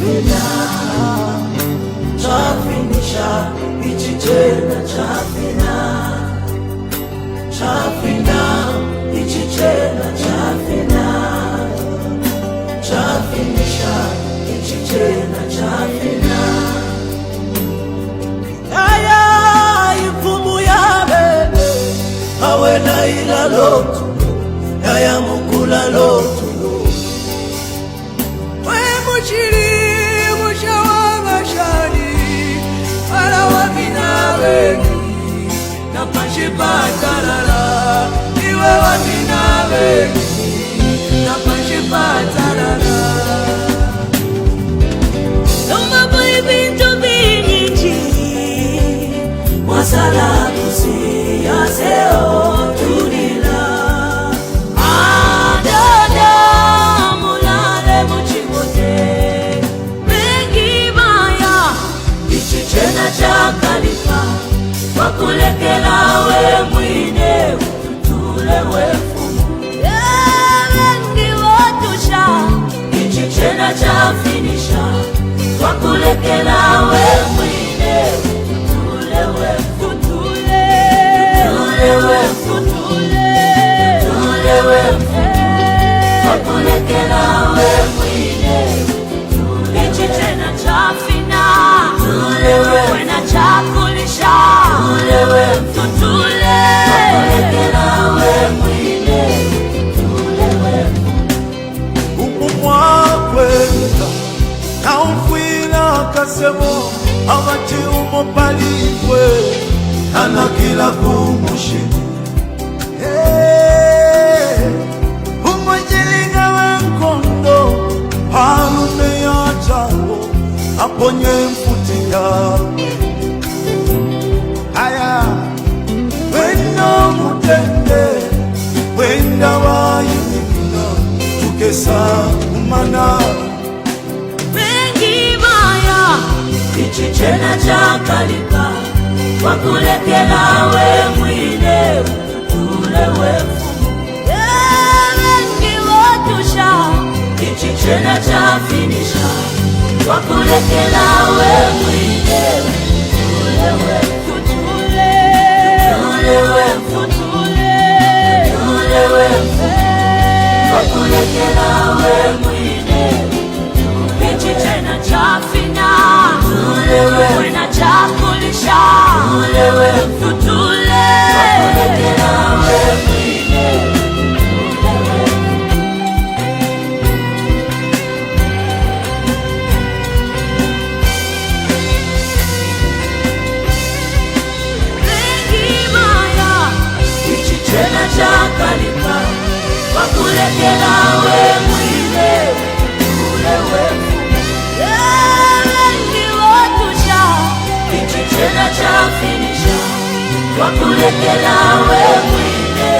chafina, chafinisha, ichi tena chafina, chafina, ichi tena chafina, chafinisha, ichi tena chafina. Aya ifumu ya bebe, awe na ila lotu, ya mukula lotu. Chiri mushawa mashani ala wabina wengi na pashipatarara iwe wabina wengi na pashipatarara Noma boy bintu binyichi wasala kusi ya seo tunila chakalipa wakulekela we mwine ututule wefumu wengi watusha ichi chena chafinisha wakulekela we mwine ututule wefumu tutule wefumu wakulekela we mwine ichi chena chafina wena chakulisha tutule wakulekela we mwine tutule umumwakwenda na umfwila kasemo abati umopaliwe anakila kumushi umwajilinga wenkondo halume ya jawo aponye mfutia aya wendo mutende wenda wayimina tukesa umana wengi baya ichi chena chakalika wakulekela we mwine ututule wefumu wengi watusha ichi chena chafinisha wakulekela we mwine tutule wakulekela we mwine ichi tena chafina wena chakulisha tutule wakulekela we mwine chena chakalipa wakulekela we mwine ule wefumu wengi watusha ichi chena chafinisha wakulekela we mwine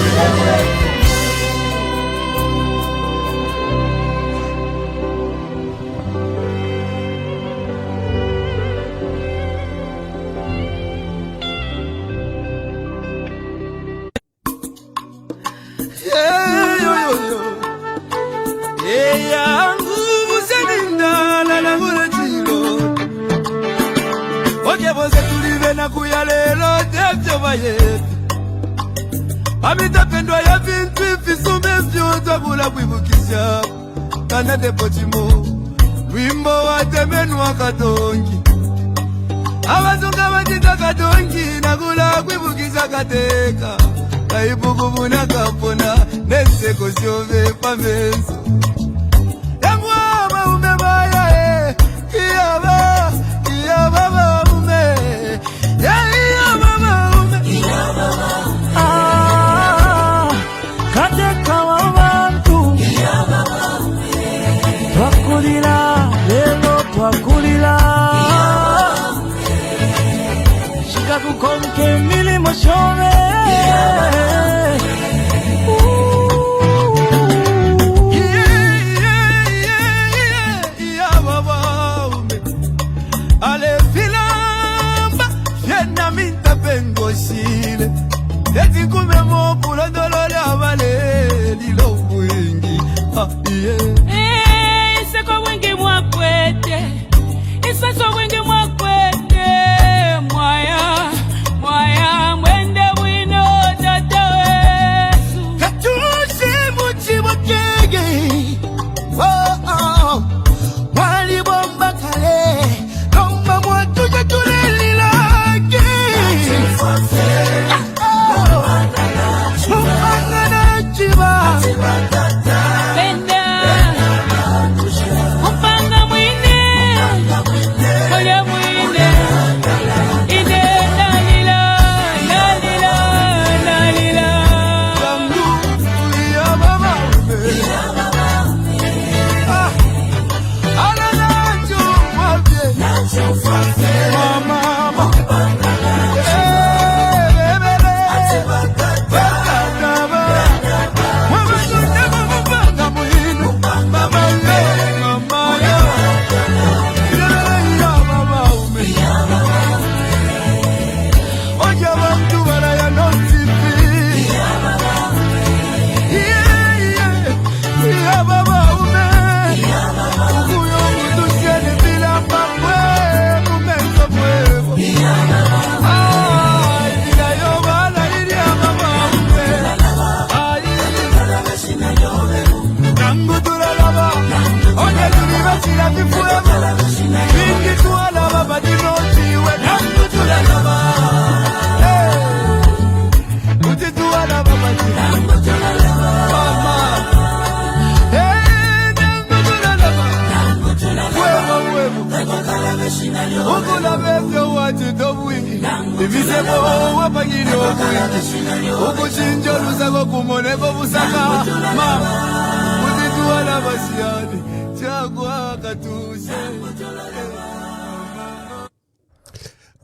ule wefumu amitapendwa ya vintu ifisume vyoza kula kwibukisha kana depotimo wimbo watemenwa katongi abazunga batita katongi nakula kwibukisha kateka kaibukubuna kapona neseko syove pamenso yamwama umebaya iyaba baume iyaba baume Twakulila, lelo twakulila Shika kukonke milimo shove Ale filamba, fiena minta pengo shile Eti kume mo pulo dolole avale Lilo mwingi, seko wengi mwa Sasa wengi mwakwende mwaya mwaya mwende wino tata wesu Katushi muchiwa kege Wali bomba kale Kamba mwatuja tuleli laki Mupanga chiba Penda Mupanga mwine Oya mwine Ide dalila dalila Langu ya mama Ala nacho mwabye Mama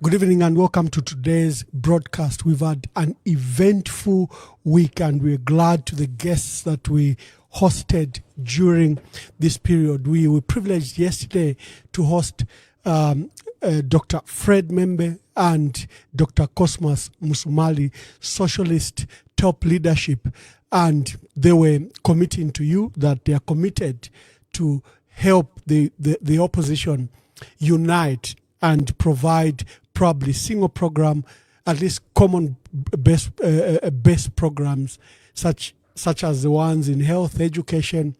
Good evening and welcome to today's broadcast. We've had an eventful week and we're glad to the guests that we hosted during this period. We were privileged yesterday to host Dr. Fred Membe and Dr. Cosmas Musumali, socialist top leadership, and they were committing to you that they are committed to help the opposition unite and provide probably single program, at least common best programs such as the ones in health, education,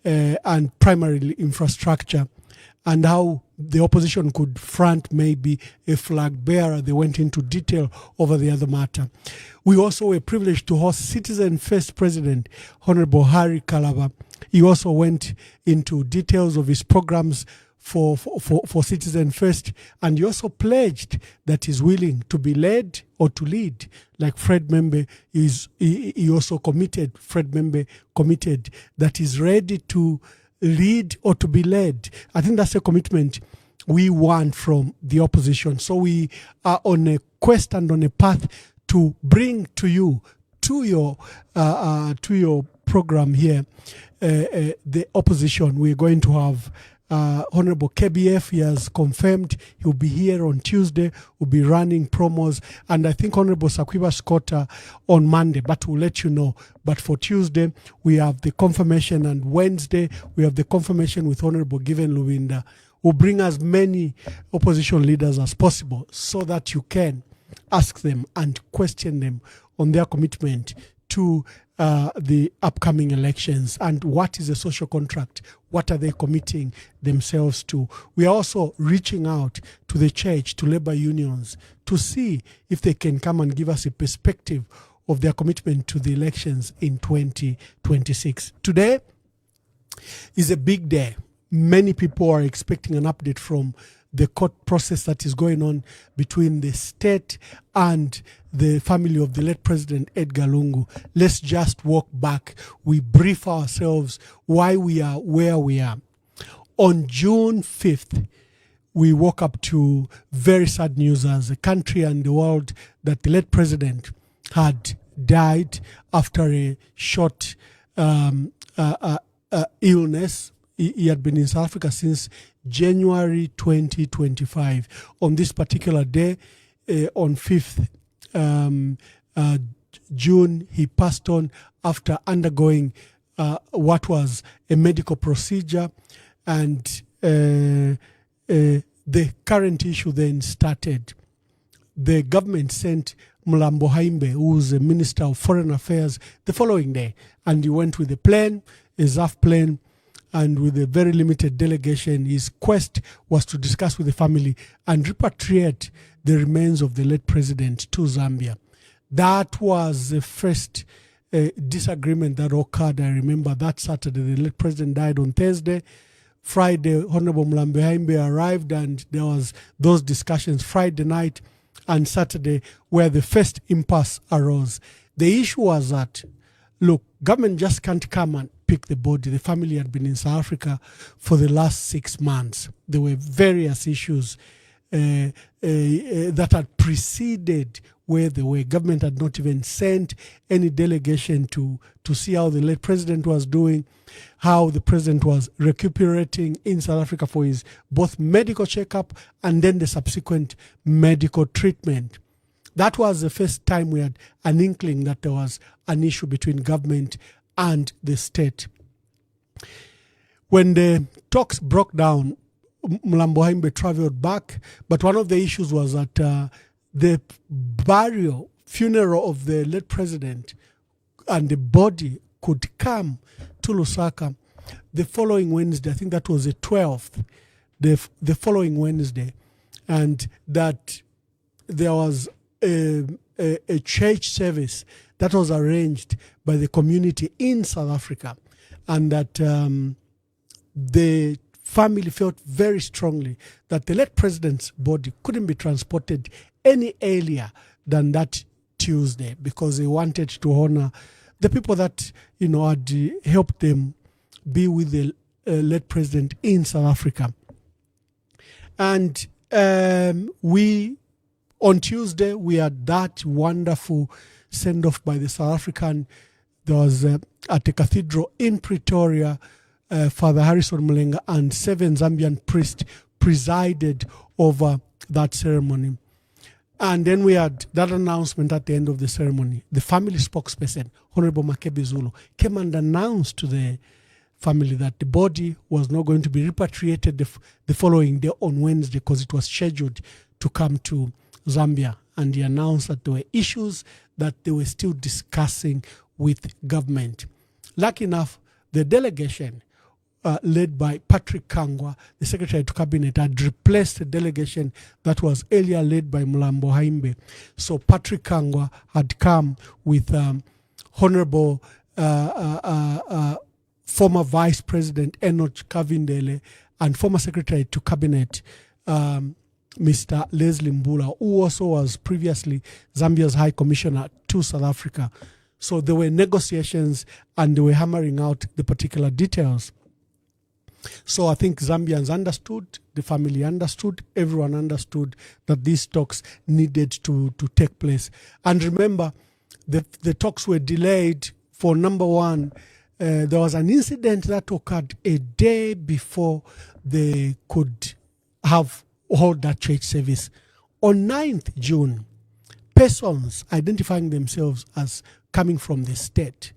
and primarily infrastructure, and how the opposition could front maybe a flag bearer. They went into detail over the other matter. We also were privileged to host Citizen First President, Honorable Harry Kalaba. He also went into details of his programs for Citizen First, and he also pledged that he's willing to be led or to lead, like Fred Membe he also committed. Fred Membe committed that he's ready to lead or to be led. I think that's a commitment we want from the opposition. So we are on a quest and on a path to bring to you, to your program here, the opposition. We're going to have Honorable KBF. He has confirmed he'll be here on Tuesday. We'll be running promos, and I think Honorable Sakwiba Scotta on Monday, but we'll let you know. But for Tuesday, we have the confirmation, and Wednesday, we have the confirmation with Honorable Given Luwinda. We'll bring as many opposition leaders as possible so that you can ask them and question them on their commitment to the upcoming elections and what is a social contract, what are they committing themselves to. We are also reaching out to the church, to labor unions, to see if they can come and give us a perspective of their commitment to the elections in 2026. Today is a big day. Many people are expecting an update from the court process that is going on between the state and the family of the late President Edgar Lungu. Let's just walk back. We brief ourselves why we are where we are. On June 5th, we woke up to very sad news as a country and the world that the late president had died after a short illness. He had been in South Africa since January 2025. On this particular day, on 5th June, he passed on after undergoing what was a medical procedure, and the current issue then started. The government sent Mlambo Haimbe, who's the Minister of Foreign Affairs, the following day. And he went with a plane, a ZAF plane, and with a very limited delegation. His quest was to discuss with the family and repatriate the remains of the late president to Zambia. That was the first disagreement that occurred. I remember that Saturday. The late president died on Thursday. Friday, Honorable Mlambo Haimbe arrived, and there was those discussions Friday night and Saturday, where the first impasse arose. The issue was that, look, government just can't come and pick the body. The family had been in South Africa for the last 6 months. There were various issues that had preceded where they were. Government had not even sent any delegation to see how the late president was doing, how the president was recuperating in South Africa for his both medical checkup and then the subsequent medical treatment. That was the first time we had an inkling that there was an issue between government and the state. When the talks broke down, Mlambo Haimbe traveled back, but one of the issues was that the funeral of the late president and the body could come to Lusaka the following Wednesday. I think that was the 12th, the following Wednesday, and that there was a church service that was arranged by the community in South Africa, and that the family felt very strongly that the late president's body couldn't be transported any earlier than that Tuesday, because they wanted to honor the people that had helped them be with the late president in South Africa. And on Tuesday we had that wonderful send off by the South African. There was at the cathedral in Pretoria, Father Harrison Mulenga and 7 Zambian priests presided over that ceremony. And then we had that announcement at the end of the ceremony. The family spokesperson, Honorable Makebi Zulu, came and announced to the family that the body was not going to be repatriated the following day on Wednesday, because it was scheduled to come to Zambia. And he announced that there were issues that they were still discussing with government. Lucky enough, the delegation led by Patrick Kangwa, the Secretary to Cabinet, had replaced the delegation that was earlier led by Mlambo Haimbe. So Patrick Kangwa had come with Honorable former Vice President Enoch Kavindele and former Secretary to Cabinet Mr. Leslie Mbula, who also was previously Zambia's High Commissioner to South Africa. So there were negotiations and they were hammering out the particular details. So I think Zambians understood, the family understood, everyone understood that these talks needed to take place. And remember, the talks were delayed for number one. There was an incident that occurred a day before they could hold that church service. On 9th June, persons identifying themselves as coming from the state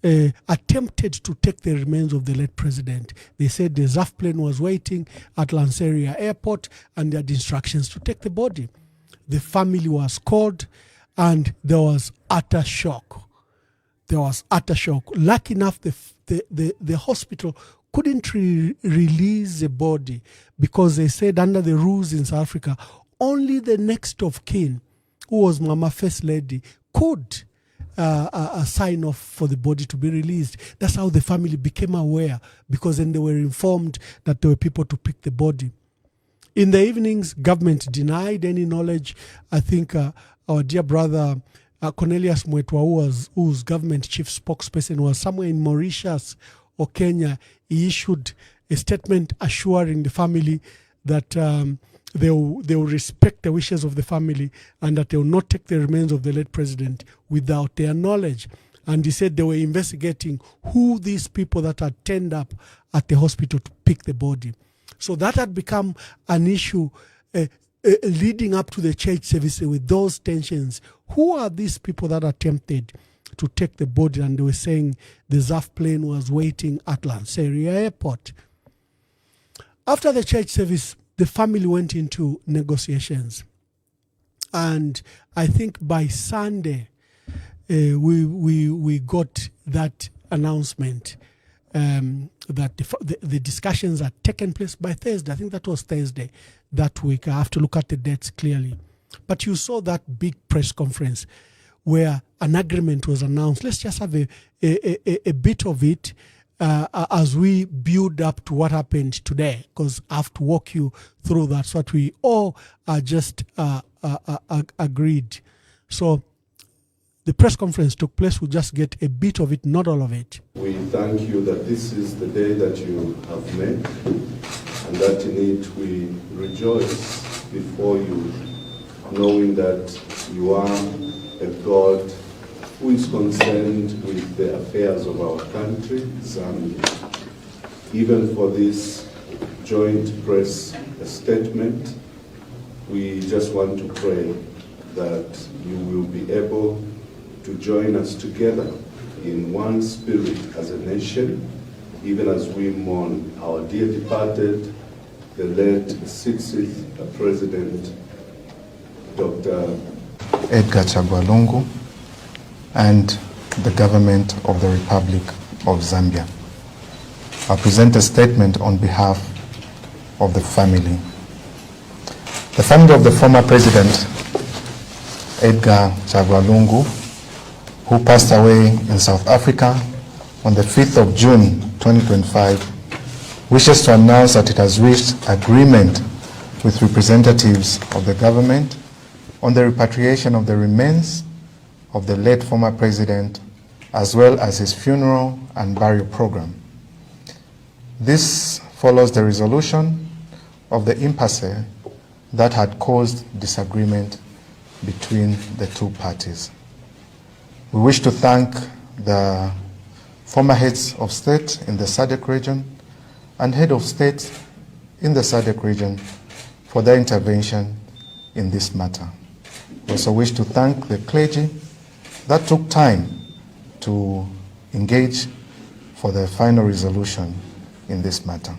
attempted to take the remains of the late president. They said the ZAF plane was waiting at Lanseria Airport and they had instructions to take the body. The family was called and there was utter shock. Lucky enough, the hospital couldn't release the body because they said under the rules in South Africa, only the next of kin, who was Mama First Lady, could sign off for the body to be released. That's how the family became aware, because then they were informed that there were people to pick the body. In the evenings, government denied any knowledge. I think our dear brother Cornelius Mwetwa, whose government chief spokesperson, was somewhere in Mauritius or Kenya. He issued a statement assuring the family that they will respect the wishes of the family and that they will not take the remains of the late president without their knowledge. And he said they were investigating who these people that had turned up at the hospital to pick the body. So that had become an issue leading up to the church service with those tensions. Who are these people that attempted to take the body? And they were saying the ZAF plane was waiting at Lanseria Airport. After the church service, the family went into negotiations. And I think by Sunday, we got that announcement that the discussions had taken place by Thursday. I think that was Thursday that week. I have to look at the dates clearly. But you saw that big press conference where an agreement was announced. Let's just have a bit of it as we build up to what happened today, because I have to walk you through that. So that we all are just agreed. So the press conference took place. We'll just get a bit of it, not all of it. We thank you that this is the day that you have made, and that in it we rejoice before you, knowing that you are a God who is concerned with the affairs of our country, Zambia. Even for this joint press statement, we just want to pray that you will be able to join us together in one spirit as a nation, even as we mourn our dear departed, the late 60th President, Dr. Edgar Lungu, and the government of the Republic of Zambia. I present a statement on behalf of the family. The family of the former President, Edgar Lungu, who passed away in South Africa on the 5th of June 2025, wishes to announce that it has reached agreement with representatives of the government on the repatriation of the remains of the late former president, as well as his funeral and burial program. This follows the resolution of the impasse that had caused disagreement between the two parties. We wish to thank the former heads of state in the SADC region and head of state in the SADC region for their intervention in this matter. We also wish to thank the clergy that took time to engage for the final resolution in this matter.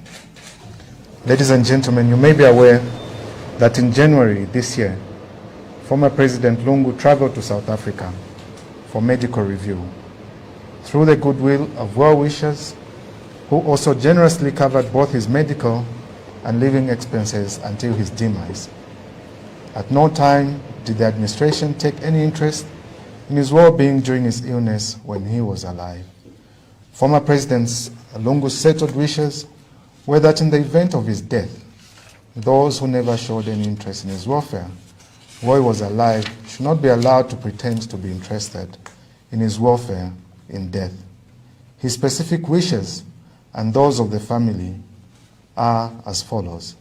Ladies and gentlemen, you may be aware that in January this year, former President Lungu traveled to South Africa for medical review. Through the goodwill of well-wishers who also generously covered both his medical and living expenses until his demise. At no time did the administration take any interest in his well-being during his illness when he was alive. Former President Lungu's settled wishes were that in the event of his death, those who never showed any interest in his welfare while he was alive should not be allowed to pretend to be interested in his welfare in death. His specific wishes and those of the family are as follows.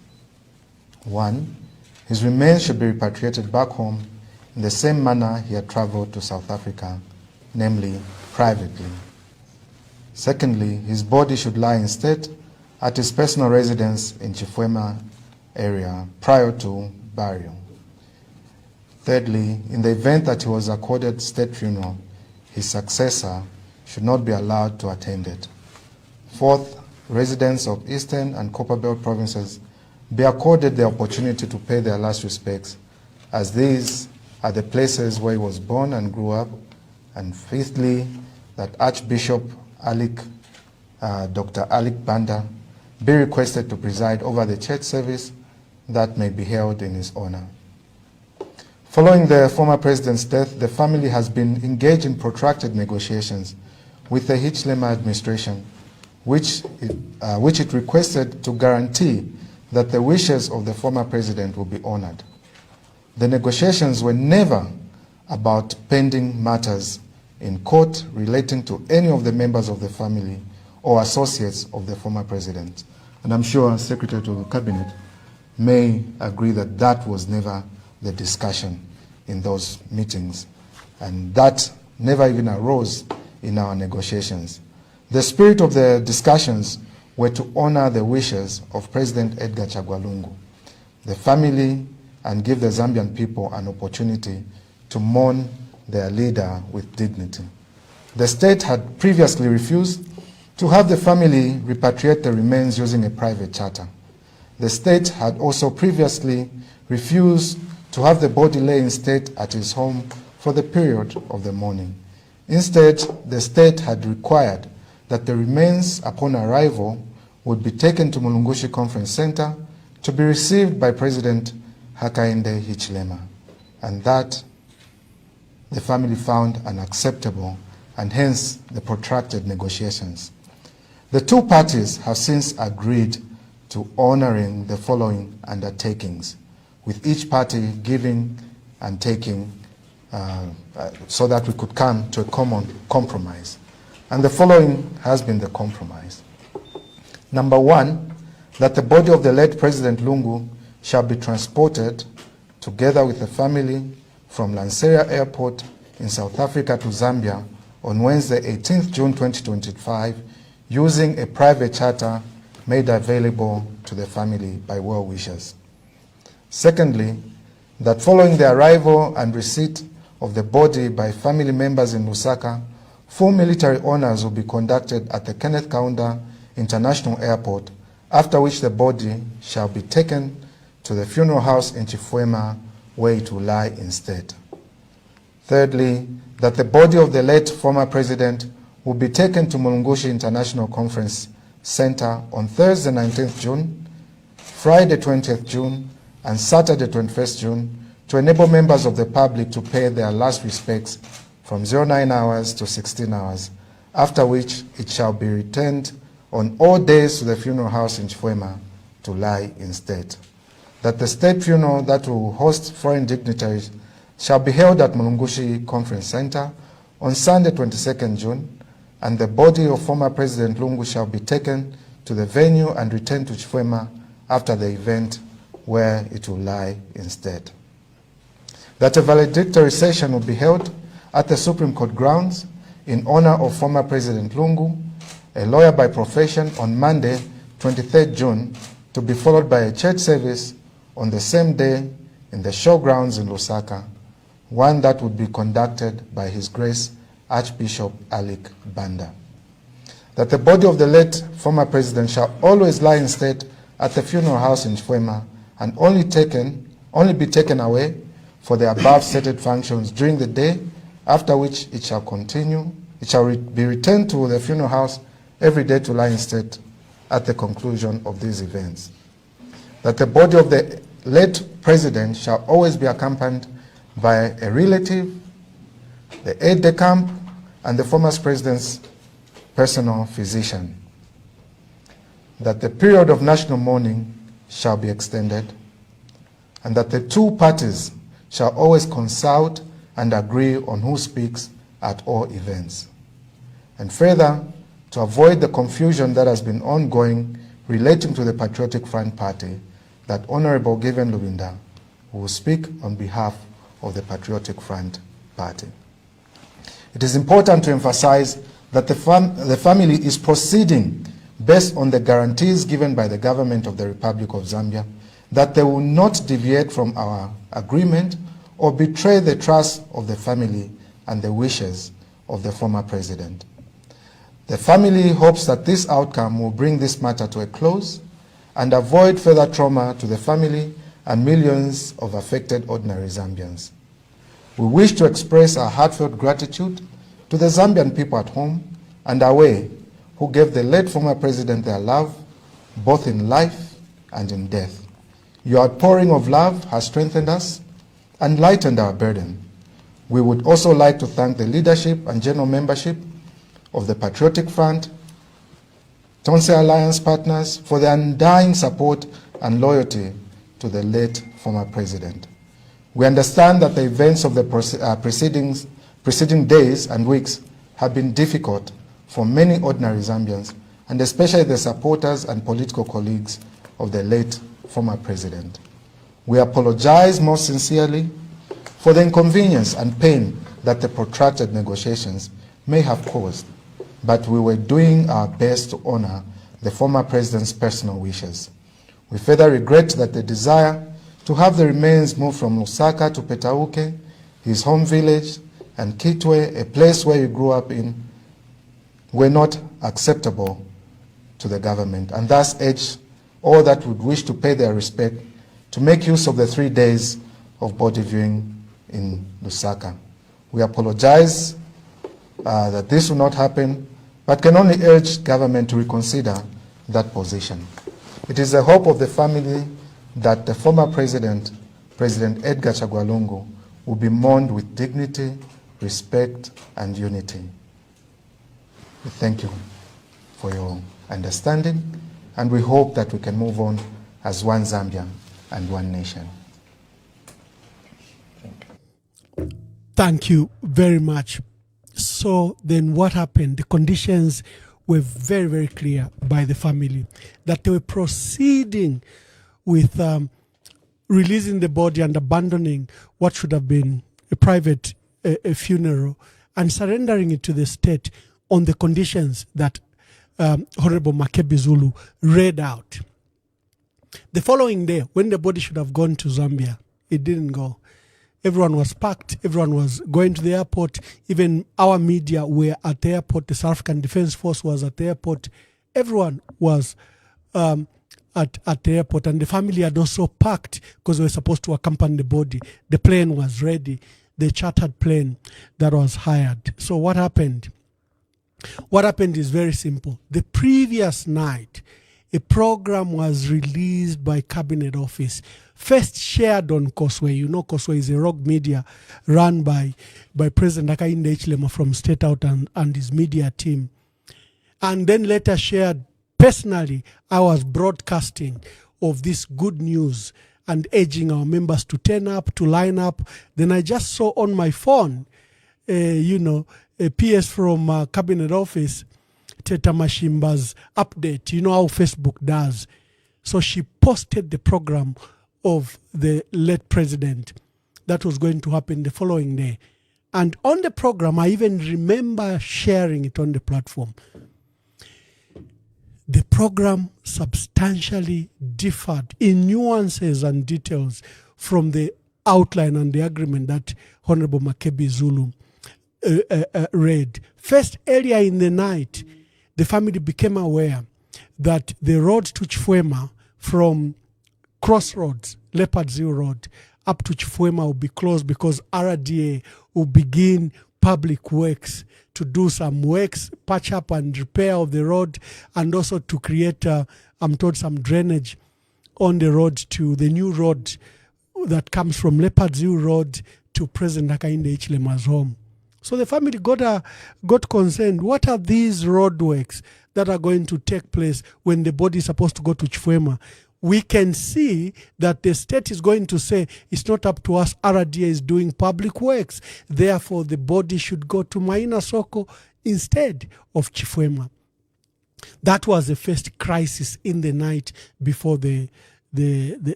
1. His remains should be repatriated back home in the same manner he had traveled to South Africa, namely privately. Secondly, his body should lie instead at his personal residence in Chifwema area prior to burial. Thirdly, in the event that he was accorded state funeral, his successor should not be allowed to attend it. Fourth, residents of Eastern and Copperbelt provinces be accorded the opportunity to pay their last respects, as these are the places where he was born and grew up. And fifthly, that Archbishop Dr. Alik Banda be requested to preside over the church service that may be held in his honor. Following the former president's death, the family has been engaged in protracted negotiations with the Hichilema administration, which it requested to guarantee that the wishes of the former president will be honored. The negotiations were never about pending matters in court relating to any of the members of the family or associates of the former president. And I'm sure Secretary to the Cabinet may agree that that was never the discussion in those meetings, and that never even arose in our negotiations. The spirit of the discussions were to honor the wishes of President Edgar Lungu, the family, and give the Zambian people an opportunity to mourn their leader with dignity. The state had previously refused to have the family repatriate the remains using a private charter. the state had also previously refused to have the body lay in state at his home for the period of the mourning. Instead, the state had required that the remains upon arrival would be taken to Mulungushi Conference Center to be received by President Hakainde Hichilema, and that the family found unacceptable, and hence the protracted negotiations. The two parties have since agreed to honoring the following undertakings, with each party giving and taking so that we could come to a common compromise. And the following has been the compromise. Number one, that the body of the late President Lungu shall be transported together with the family from Lanseria Airport in South Africa to Zambia on Wednesday, 18th June 2025, using a private charter made available to the family by well-wishers. Secondly, that following the arrival and receipt of the body by family members in Lusaka, full military honors will be conducted at the Kenneth Kaunda International Airport, after which the body shall be taken to the funeral house in Chifwema, where it will lie instead. Thirdly, that the body of the late former president will be taken to Mulungushi International Conference Center on Thursday, 19th June, Friday, 20th June, and Saturday, 21st June, to enable members of the public to pay their last respects from 09 hours to 16 hours, after which it shall be returned on all days to the funeral house in Chifwema to lie instead. That the state funeral that will host foreign dignitaries shall be held at Mulungushi Conference Center on Sunday, 22nd June, and the body of former President Lungu shall be taken to the venue and returned to Chifwema after the event, where it will lie instead. That a valedictory session will be held at the Supreme Court grounds in honor of former President Lungu, a lawyer by profession, on Monday, 23rd June, to be followed by a church service on the same day in the showgrounds in Lusaka, one that would be conducted by His Grace Archbishop Alik Banda. That the body of the late former president shall always lie in state at the funeral house in Chifwema and only be taken away for the above stated functions during the day, after which it shall be returned to the funeral house every day to lie in state at the conclusion of these events. That the body of the late president shall always be accompanied by a relative, the aide-de-camp, and the former president's personal physician. That the period of national mourning shall be extended, and that the two parties shall always consult and agree on who speaks at all events. And further, to avoid the confusion that has been ongoing relating to the Patriotic Front Party, that Honorable Given Lubinda will speak on behalf of the Patriotic Front Party. It is important to emphasize that the family is proceeding based on the guarantees given by the government of the Republic of Zambia that they will not deviate from our agreement or betray the trust of the family and the wishes of the former president. The family hopes that this outcome will bring this matter to a close and avoid further trauma to the family and millions of affected ordinary Zambians. We wish to express our heartfelt gratitude to the Zambian people at home and away who gave the late former president their love, both in life and in death. Your outpouring of love has strengthened us and lightened our burden. We would also like to thank the leadership and general membership of the Patriotic Front, Tonse Alliance partners for their undying support and loyalty to the late former president. We understand that the events of the preceding days and weeks have been difficult for many ordinary Zambians, and especially the supporters and political colleagues of the late former president. We apologize most sincerely for the inconvenience and pain that the protracted negotiations may have caused, but we were doing our best to honor the former president's personal wishes. We further regret that the desire to have the remains moved from Lusaka to Petauke, his home village, and Kitwe, a place where he grew up in, were not acceptable to the government, and thus urge all that would wish to pay their respect to make use of the 3 days of body viewing in Lusaka. We apologize that this will not happen, but can only urge government to reconsider that position. It is the hope of the family that the former president, President Edgar Lungu, will be mourned with dignity, respect, and unity. We thank you for your understanding, and we hope that we can move on as one Zambia and one nation. Thank you very much. So then what happened? The conditions were very, very clear by the family that they were proceeding with releasing the body and abandoning what should have been a private funeral and surrendering it to the state on the conditions that Honorable Makebi Zulu read out. The following day, when the body should have gone to Zambia, it didn't go. Everyone was packed. Everyone was going to the airport. Even our media were at the airport. The South African Defence Force was at the airport. Everyone was at the airport. And the family had also packed because they were supposed to accompany the body. The plane was ready, the chartered plane that was hired. So what happened? What happened is very simple. The previous night, a program was released by Cabinet Office, first shared on Contextual. You know, Contextual is a rogue media run by President Hakainde Hichilema from State Out and his media team. And then later shared personally, I was broadcasting of this good news and urging our members to turn up, to line up. Then I just saw on my phone, a PS from Cabinet Office, Teta Mashimba's update. You know how Facebook does. So she posted the program of the late president that was going to happen the following day. And on the program, I even remember sharing it on the platform. The program substantially differed in nuances and details from the outline and the agreement that Honorable Makebi Zulu read. First, earlier in the night, the family became aware that the road to Chifwema from Crossroads, Leopard Zero Road, up to Chifwema will be closed because RDA will begin public works to do some works, patch up and repair of the road, and also to create, I'm told, some drainage on the road to the new road that comes from Leopard Zero Road to President Hakainde Hichilema's home. So the family got concerned. What are these roadworks that are going to take place when the body is supposed to go to Chifwema? We can see that the state is going to say it's not up to us. RDA is doing public works. Therefore, the body should go to Maina Soko instead of Chifwema. That was the first crisis in the night before the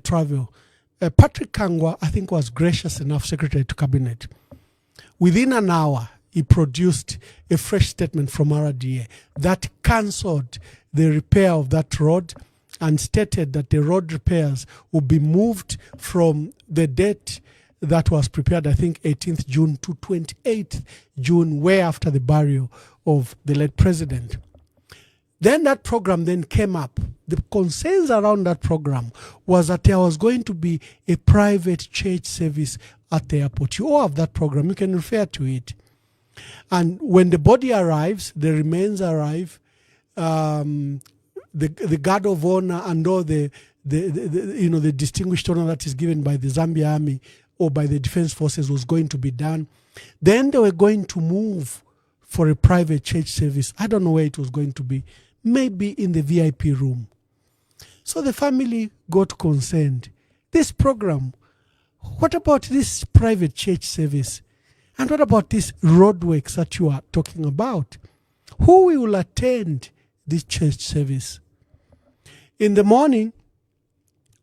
travel. Patrick Kangwa, I think, was gracious enough, Secretary to Cabinet. Within an hour, he produced a fresh statement from RDA that cancelled the repair of that road and stated that the road repairs would be moved from the date that was prepared, I think 18th June to 28th June, way after the burial of the late president. Then that program then came up. The concerns around that program was that there was going to be a private church service at the airport. You all have that program. You can refer to it. And when the body arrives, the remains arrive, the guard of honor and all the distinguished honor that is given by the Zambia Army or by the Defense Forces was going to be done. Then they were going to move for a private church service. I don't know where it was going to be. Maybe in the VIP room. So the family got concerned. This program, what about this private church service? And what about these roadworks that you are talking about? Who will attend this church service? In the morning,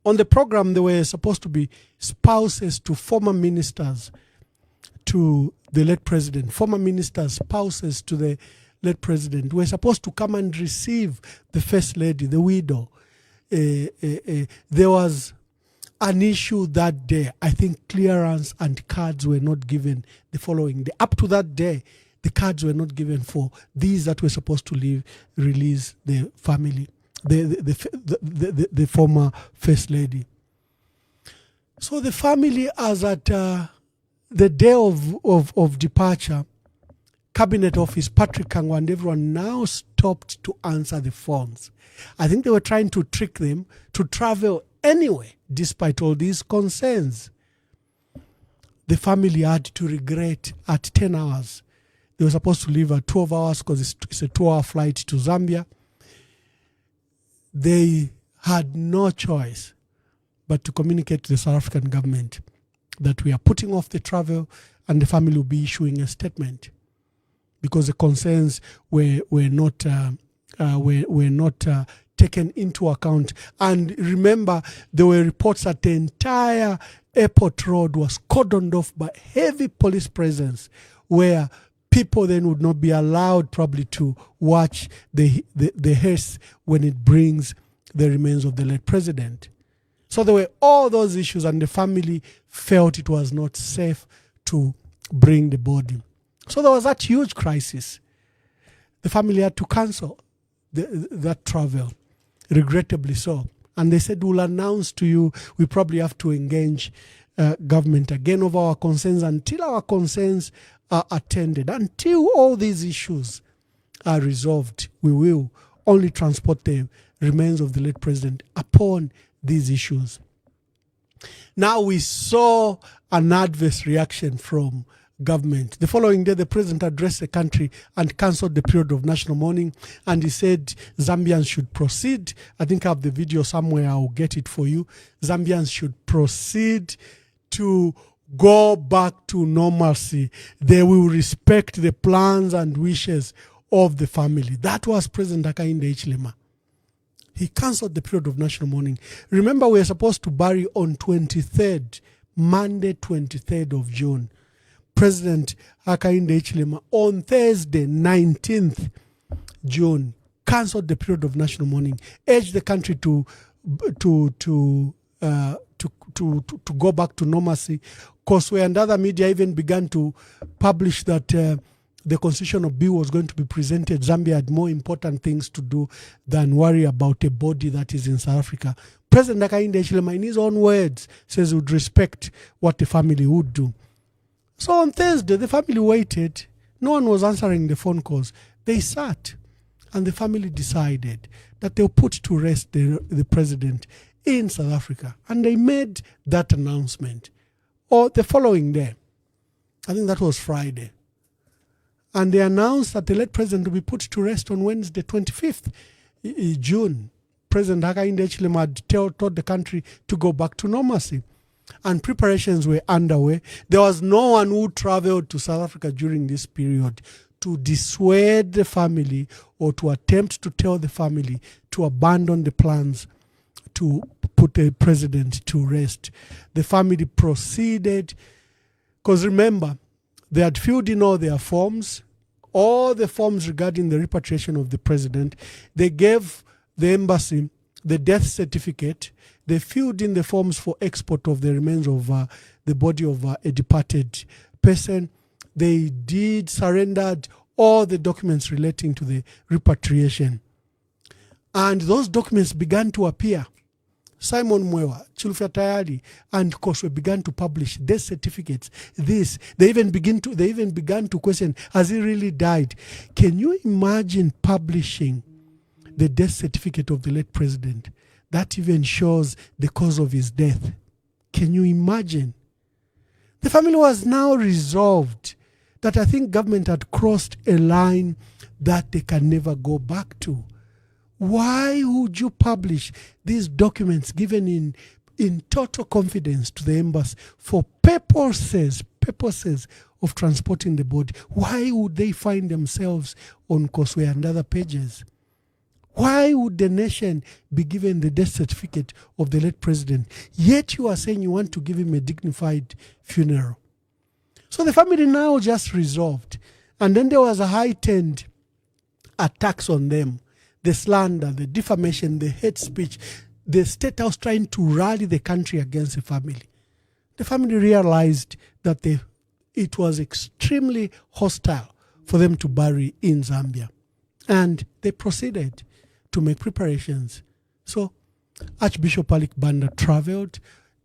on the program, there were supposed to be spouses to former ministers to the late president, former ministers, spouses to the late president, were supposed to come and receive the first lady, the widow. There was an issue that day. I think clearance and cards were not given the following day. Up to that day, the cards were not given for these that were supposed to release the family. the former First Lady. So the family, as at the day of departure, Cabinet Office, Patrick Kangwa and everyone now stopped to answer the phones. I think they were trying to trick them to travel anyway, despite all these concerns. The family had to regret at 10 hours. They were supposed to leave at 12 hours because it's a 2-hour flight to Zambia. They had no choice but to communicate to the South African government that we are putting off the travel and the family will be issuing a statement because the concerns were not taken into account. And remember, there were reports that the entire airport road was cordoned off by heavy police presence, where people then would not be allowed probably to watch the hearse when it brings the remains of the late president. So there were all those issues, and the family felt it was not safe to bring the body. So there was that huge crisis. The family had to cancel that travel, regrettably so. And they said, we'll announce to you, we probably have to engage government again over our concerns until our concerns are attended. Until all these issues are resolved, we will only transport the remains of the late president upon these issues. Now we saw an adverse reaction from government. The following day, the president addressed the country and cancelled the period of national mourning, and he said Zambians should proceed. I think I have the video somewhere, I'll get it for you. Zambians should proceed to go back to normalcy. They will respect the plans and wishes of the family. That was President Hakainde Hichilema. He cancelled the period of national mourning. Remember, we were supposed to bury on 23rd, Monday 23rd of June. President Hakainde Hichilema on Thursday, 19th June, cancelled the period of national mourning, urged the country to go back to normalcy. Contextual and other media even began to publish that the constitutional bill was going to be presented. Zambia had more important things to do than worry about a body that is in South Africa. President Hakainde Hichilema, in his own words, says he would respect what the family would do. So on Thursday, the family waited. No one was answering the phone calls. They sat, and the family decided that they'll put to rest the president in South Africa. And they made that announcement. Or the following day, I think that was Friday. And they announced that the late president will be put to rest on Wednesday, 25th June. President Hakainde Hichilema had told the country to go back to normalcy. And preparations were underway. There was no one who traveled to South Africa during this period to dissuade the family or to attempt to tell the family to abandon the plans to put the president to rest. The family proceeded, because remember, they had filled in all their forms, all the forms regarding the repatriation of the president. They gave the embassy the death certificate. They filled in the forms for export of the remains of the body of a departed person. They surrendered all the documents relating to the repatriation. And those documents began to appear. Simon Mwewa, Chilufya Tayari, and Contextual began to publish death certificates. They even began to question, has he really died? Can you imagine publishing the death certificate of the late president? That even shows the cause of his death. Can you imagine? The family was now resolved that I think government had crossed a line that they can never go back to. Why would you publish these documents given in total confidence to the embassy for purposes of transporting the body? Why would they find themselves on Contextual and other pages? Why would the nation be given the death certificate of the late president, yet you are saying you want to give him a dignified funeral? So the family now just resolved. And then there was a heightened attacks on them. The slander, the defamation, the hate speech, the State House trying to rally the country against the family. The family realized that it was extremely hostile for them to bury in Zambia. And they proceeded to make preparations. So Archbishop Alik Banda traveled.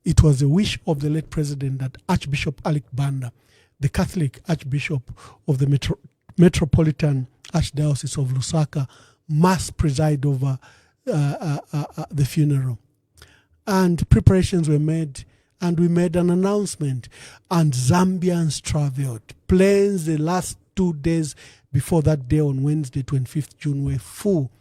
It was a wish of the late president that Archbishop Alik Banda, the Catholic Archbishop of the Metropolitan Archdiocese of Lusaka, must preside over the funeral. And preparations were made, and we made an announcement, and Zambians traveled. Planes the last 2 days before that day on Wednesday, 25th June, were full.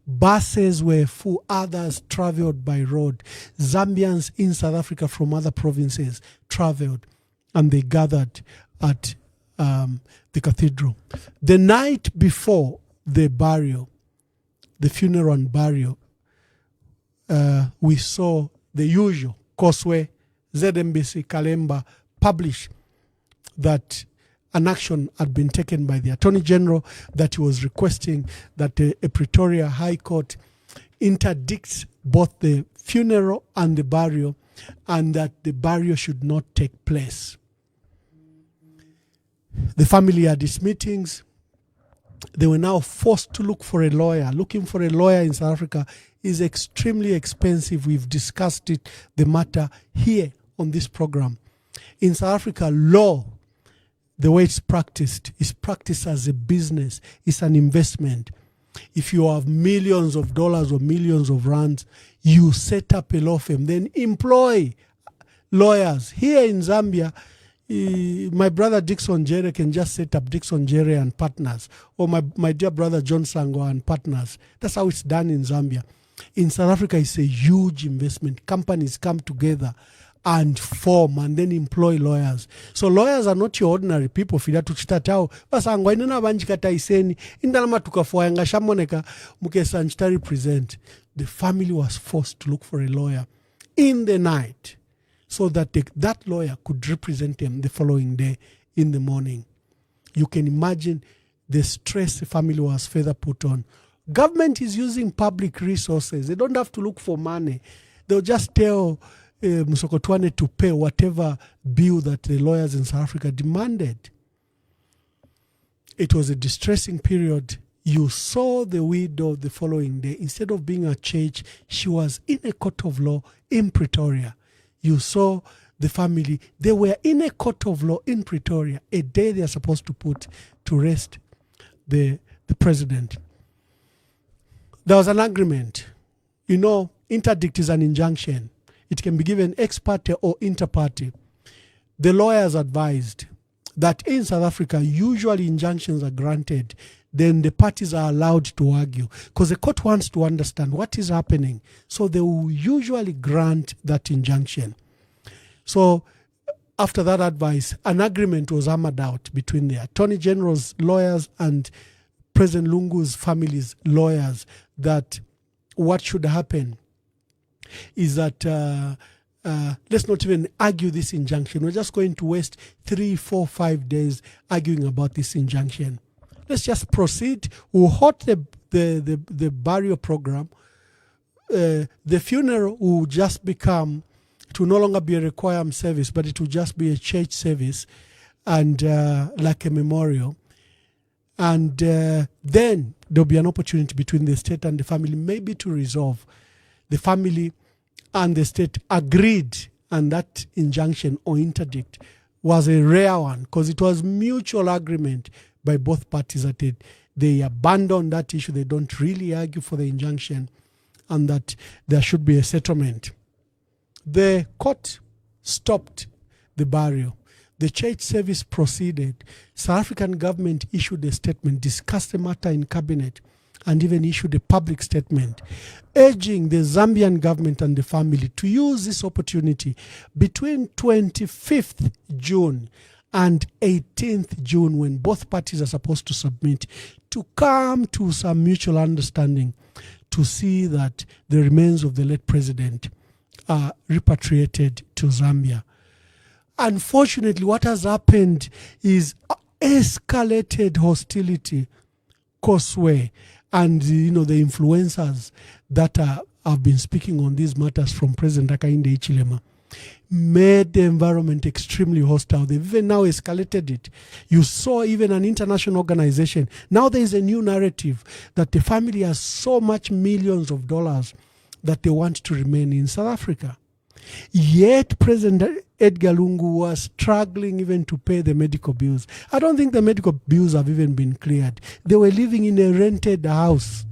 Buses were full, others traveled by road. Zambians in South Africa from other provinces traveled, and they gathered at the cathedral. The night before the burial, the funeral and burial, we saw the usual Koswe, ZMBC, Kalemba publish that an action had been taken by the Attorney General, that he was requesting that a Pretoria High Court interdicts both the funeral and the burial, and that the burial should not take place. The family had its meetings. They were now forced to look for a lawyer. Looking for a lawyer in South Africa is extremely expensive. We've discussed the matter here on this program. In South Africa, law, the way it's practiced, is practiced as a business. It's an investment. If you have millions of dollars or millions of rands, you set up a law firm, then employ lawyers. Here in Zambia, my brother Dixon Jere can just set up Dixon Jere and Partners, or my dear brother John Sango and Partners. That's how it's done in Zambia. In South Africa, it's a huge investment. Companies come together and form and then employ lawyers. So lawyers are not your ordinary people. Fida tuchitatao basangwa inena banjikata iseni indalama tukafuanga shamoneka mukesa nchitari present. The family was forced to look for a lawyer in the night, so that that lawyer could represent them the following day in the morning. You can imagine the stress the family was further put on. Government is using public resources. They don't have to look for money. They'll just tell Musokotwane to pay whatever bill that the lawyers in South Africa demanded. It was a distressing period. You saw the widow the following day. Instead of being at church, she was in a court of law in Pretoria. You saw the family. They were in a court of law in Pretoria, a day they are supposed to put to rest the president. There was an agreement. You know, interdict is an injunction. It can be given ex parte or inter parte. The lawyers advised that in South Africa, usually injunctions are granted, then the parties are allowed to argue, because the court wants to understand what is happening. So they will usually grant that injunction. So after that advice, an agreement was hammered out between the Attorney General's lawyers and President Lungu's family's lawyers, that what should happen is that let's not even argue this injunction. We're just going to waste 3, 4, 5 days arguing about this injunction. Let's just proceed. We'll halt the burial program. The funeral will just become, it will no longer be a requiem service, but it will just be a church service and like a memorial. And then there'll be an opportunity between the state and the family maybe to resolve. The family and the state agreed, and that injunction or interdict was a rare one, because it was mutual agreement by both parties that they abandon that issue. They don't really argue for the injunction, and that there should be a settlement. The court stopped the burial. The church service proceeded. South African government issued a statement, discussed the matter in cabinet, and even issued a public statement urging the Zambian government and the family to use this opportunity between 25th June and 18th June, when both parties are supposed to submit, to come to some mutual understanding to see that the remains of the late president are repatriated to Zambia. Unfortunately, what has happened is escalated hostility, Koswe, and the influencers that have been speaking on these matters, from President Hakainde Hichilema, made the environment extremely hostile. They've even now escalated it. You saw even an international organization. Now there is a new narrative that the family has so much millions of dollars that they want to remain in South Africa. Yet President Edgar Lungu was struggling even to pay the medical bills. I don't think the medical bills have even been cleared. They were living in a rented house,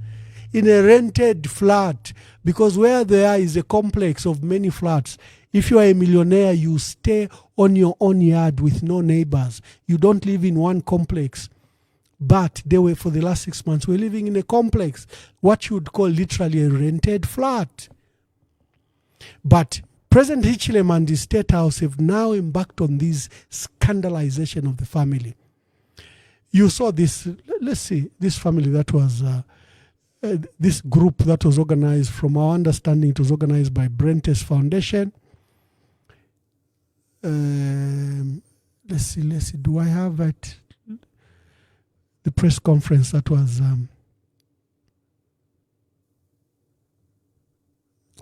in a rented flat, because where they are is a complex of many flats. If you are a millionaire, you stay on your own yard with no neighbors. You don't live in one complex. But they were, for the last 6 months, were living in a complex, what you would call literally a rented flat. But President Hichilema and the State House have now embarked on this scandalization of the family. You saw this, let's see, this family that was, this group that was organized, from our understanding, it was organized by Brentes Foundation. Let's see, do I have it? The press conference that was,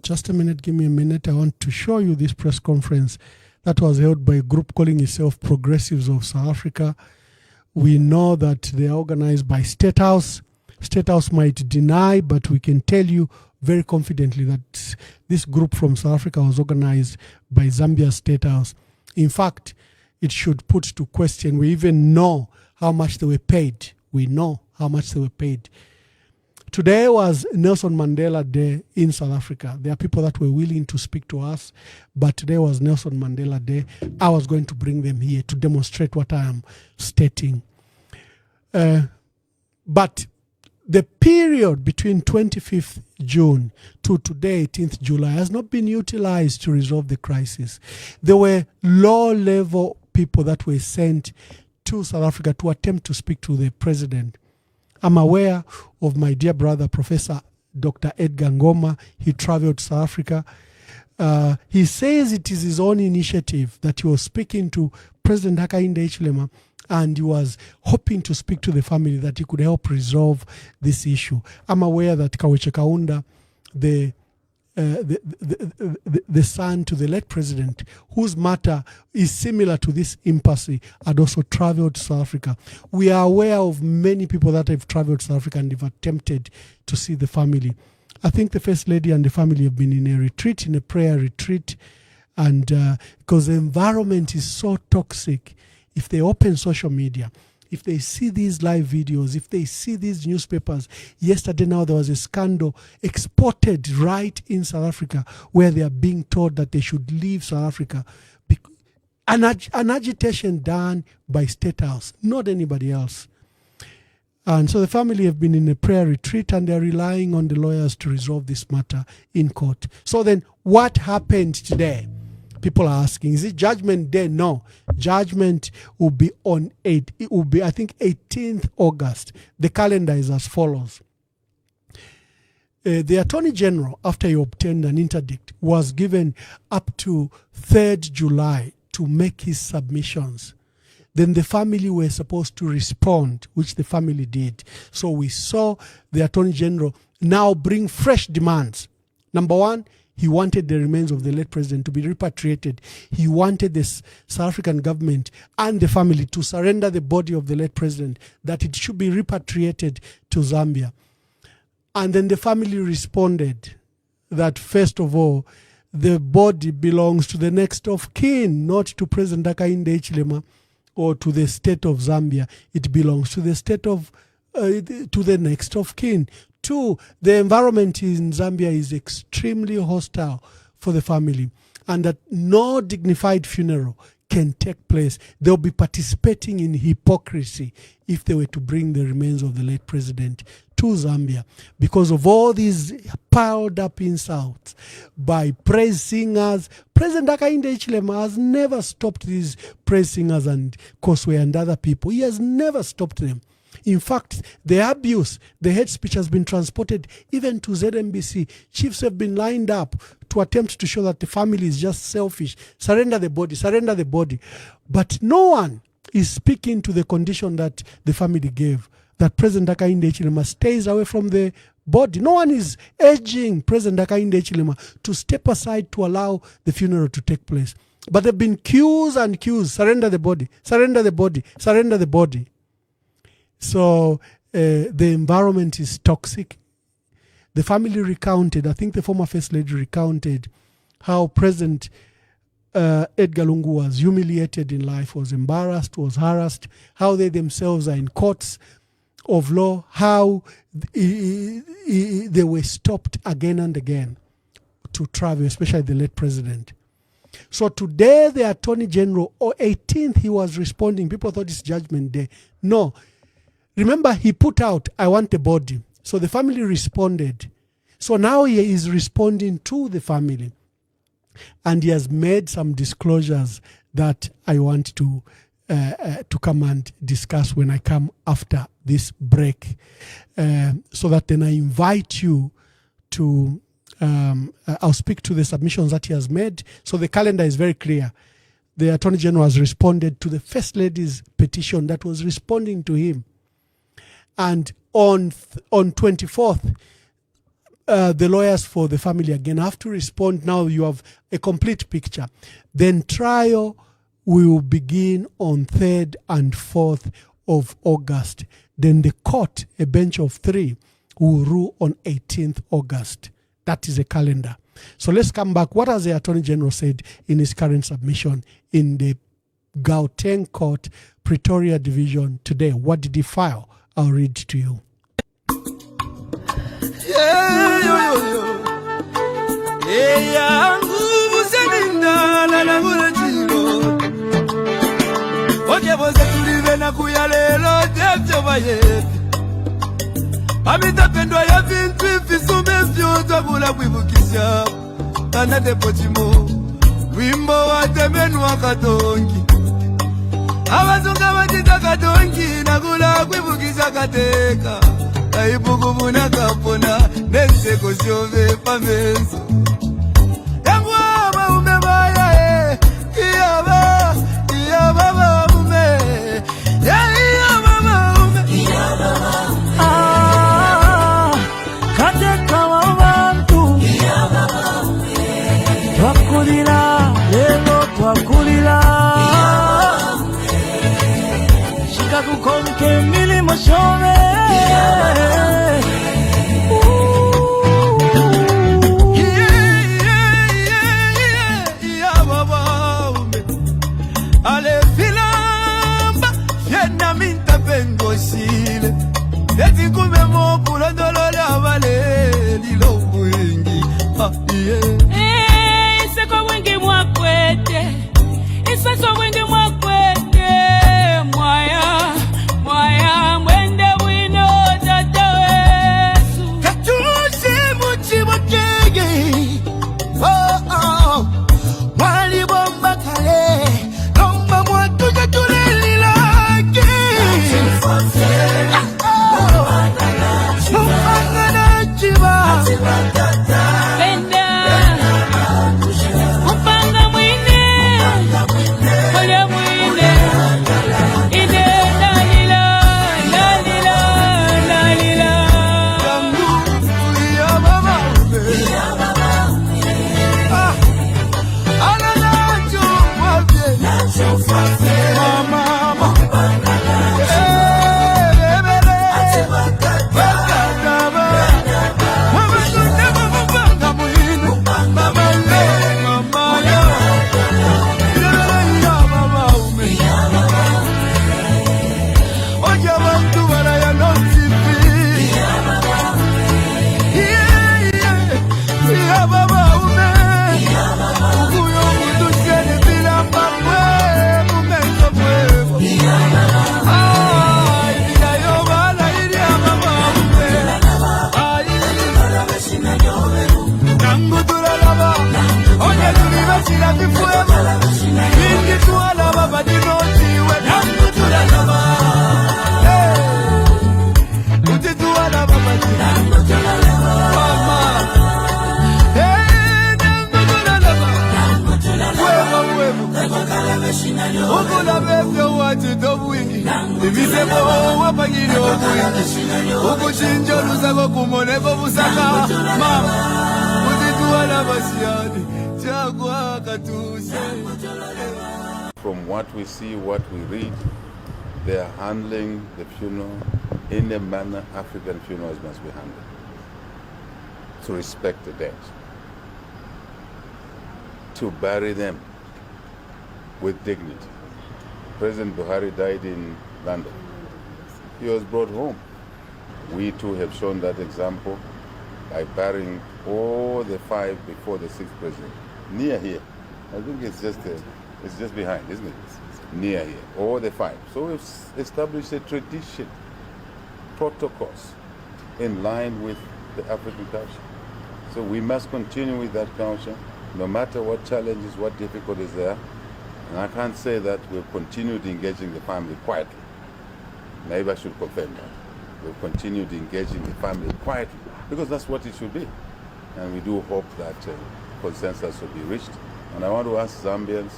just a minute, give me a minute. I want to show you this press conference that was held by a group calling itself Progressives of South Africa. We know that they are organized by State House. State House might deny, but we can tell you very confidently that this group from South Africa was organized by Zambia State House. In fact, it should put to question, we even know how much they were paid. We know how much they were paid. Today was Nelson Mandela Day in South Africa. There are people that were willing to speak to us, but today was Nelson Mandela Day. I was going to bring them here to demonstrate what I am stating. But the period between 25th June to today, 18th July, has not been utilized to resolve the crisis. There were low-level people that were sent to South Africa to attempt to speak to the president. I'm aware of my dear brother, Professor Dr. Edgar Ngoma. He traveled to South Africa. He says it is his own initiative that he was speaking to President Hakainde Hichilema, and he was hoping to speak to the family that he could help resolve this issue. I'm aware that Kaweche Kaunda, the son to the late president, whose matter is similar to this impasse, had also traveled to South Africa. We are aware of many people that have traveled to South Africa and have attempted to see the family. I think the First Lady and the family have been in a retreat, in a prayer retreat, and because the environment is so toxic, if they open social media, if they see these live videos, if they see these newspapers, yesterday now there was a scandal exported right in South Africa where they are being told that they should leave South Africa. An agitation done by State House, not anybody else. And so the family have been in a prayer retreat and they're relying on the lawyers to resolve this matter in court. So then what happened today? People are asking, is it Judgment Day? No. Judgment will be on 8. It will be, I think, 18th August. The calendar is as follows. The Attorney General, after he obtained an interdict, was given up to 3rd July to make his submissions. Then the family were supposed to respond, which the family did. So we saw the Attorney General now bring fresh demands. Number one, he wanted the remains of the late president to be repatriated. He wanted the South African government and the family to surrender the body of the late president, that it should be repatriated to Zambia. And then the family responded that, first of all, the body belongs to the next of kin, not to President Hakainde Hichilema or to the state of Zambia. It belongs to the state of, to the next of kin. 2, the environment in Zambia is extremely hostile for the family, and that no dignified funeral can take place. They'll be participating in hypocrisy if they were to bring the remains of the late president to Zambia, because of all these piled up insults by praise singers. President Hakainde Hichilema has never stopped these praise singers and Koswe and other people. He has never stopped them. In fact, the abuse, the hate speech has been transported even to ZNBC. Chiefs have been lined up to attempt to show that the family is just selfish. Surrender the body, surrender the body. But no one is speaking to the condition that the family gave. that President Hakainde Hichilema stays away from the body. No one is urging President Hakainde Hichilema to step aside to allow the funeral to take place. But there have been queues and queues. Surrender the body, surrender the body, surrender the body. So the environment is toxic. The family recounted, I think the former First Lady recounted how President Edgar Lungu was humiliated in life, was embarrassed, was harassed, how they themselves are in courts of law, how they were stopped again and again to travel, especially the late president. So today the Attorney General, or 18th, he was responding. People thought it's Judgment Day. No. Remember, he put out, I want the body. So the family responded. So now he is responding to the family. And he has made some disclosures that I want to come and discuss when I come after this break. So that then I invite you to, I'll speak to the submissions that he has made. So the calendar is very clear. The Attorney General has responded to the First Lady's petition that was responding to him. And on 24th, the lawyers for the family again have to respond. Now you have a complete picture. Then trial will begin on 3rd and 4th of August. Then the court, a bench of 3, will rule on 18th August. That is a calendar. So let's come back. What has the Attorney General said in his current submission in the Gauteng Court, Pretoria Division today? What did he file? I'll read to you. Abazunga batita katongi nagula kwibukisa kateka kaibukubuna kapona nenseko syove pamenso yangwa maume baya iyaba maume iyaba maume kateka wabantu iyaba maume twakulira lelo twakulira kukonke milimo shove ale filamba yena minta pengosile eti kume mo pula dolole avale lilo wingi iseko wingi mwakwete iseko wingi mwakwete Mwaya mwende wino tata wesu Katusi muchi mokege Wali bomba kale Lomba mwatu jatuleli lake Ukuchinja lusako kumoneko busaka mama uzituwala basiyani chakwa katuse. From what we see, what we read, they are handling the funeral in the manner African funerals must be handled, to respect the dead, to bury them with dignity. President Buhari died in London. He was brought home. We too have shown that example by burying all the 5 before the 6th president, near here. I think it's just behind, isn't it? Near here, all the 5. So we've established a tradition, protocols in line with the African culture. So we must continue with that culture, no matter what challenges, what difficulties there are. And I can't say that we've continued engaging the family quietly. Maybe I should confirm that. We've continued engaging the family quietly, because that's what it should be. And we do hope that consensus will be reached. And I want to ask Zambians,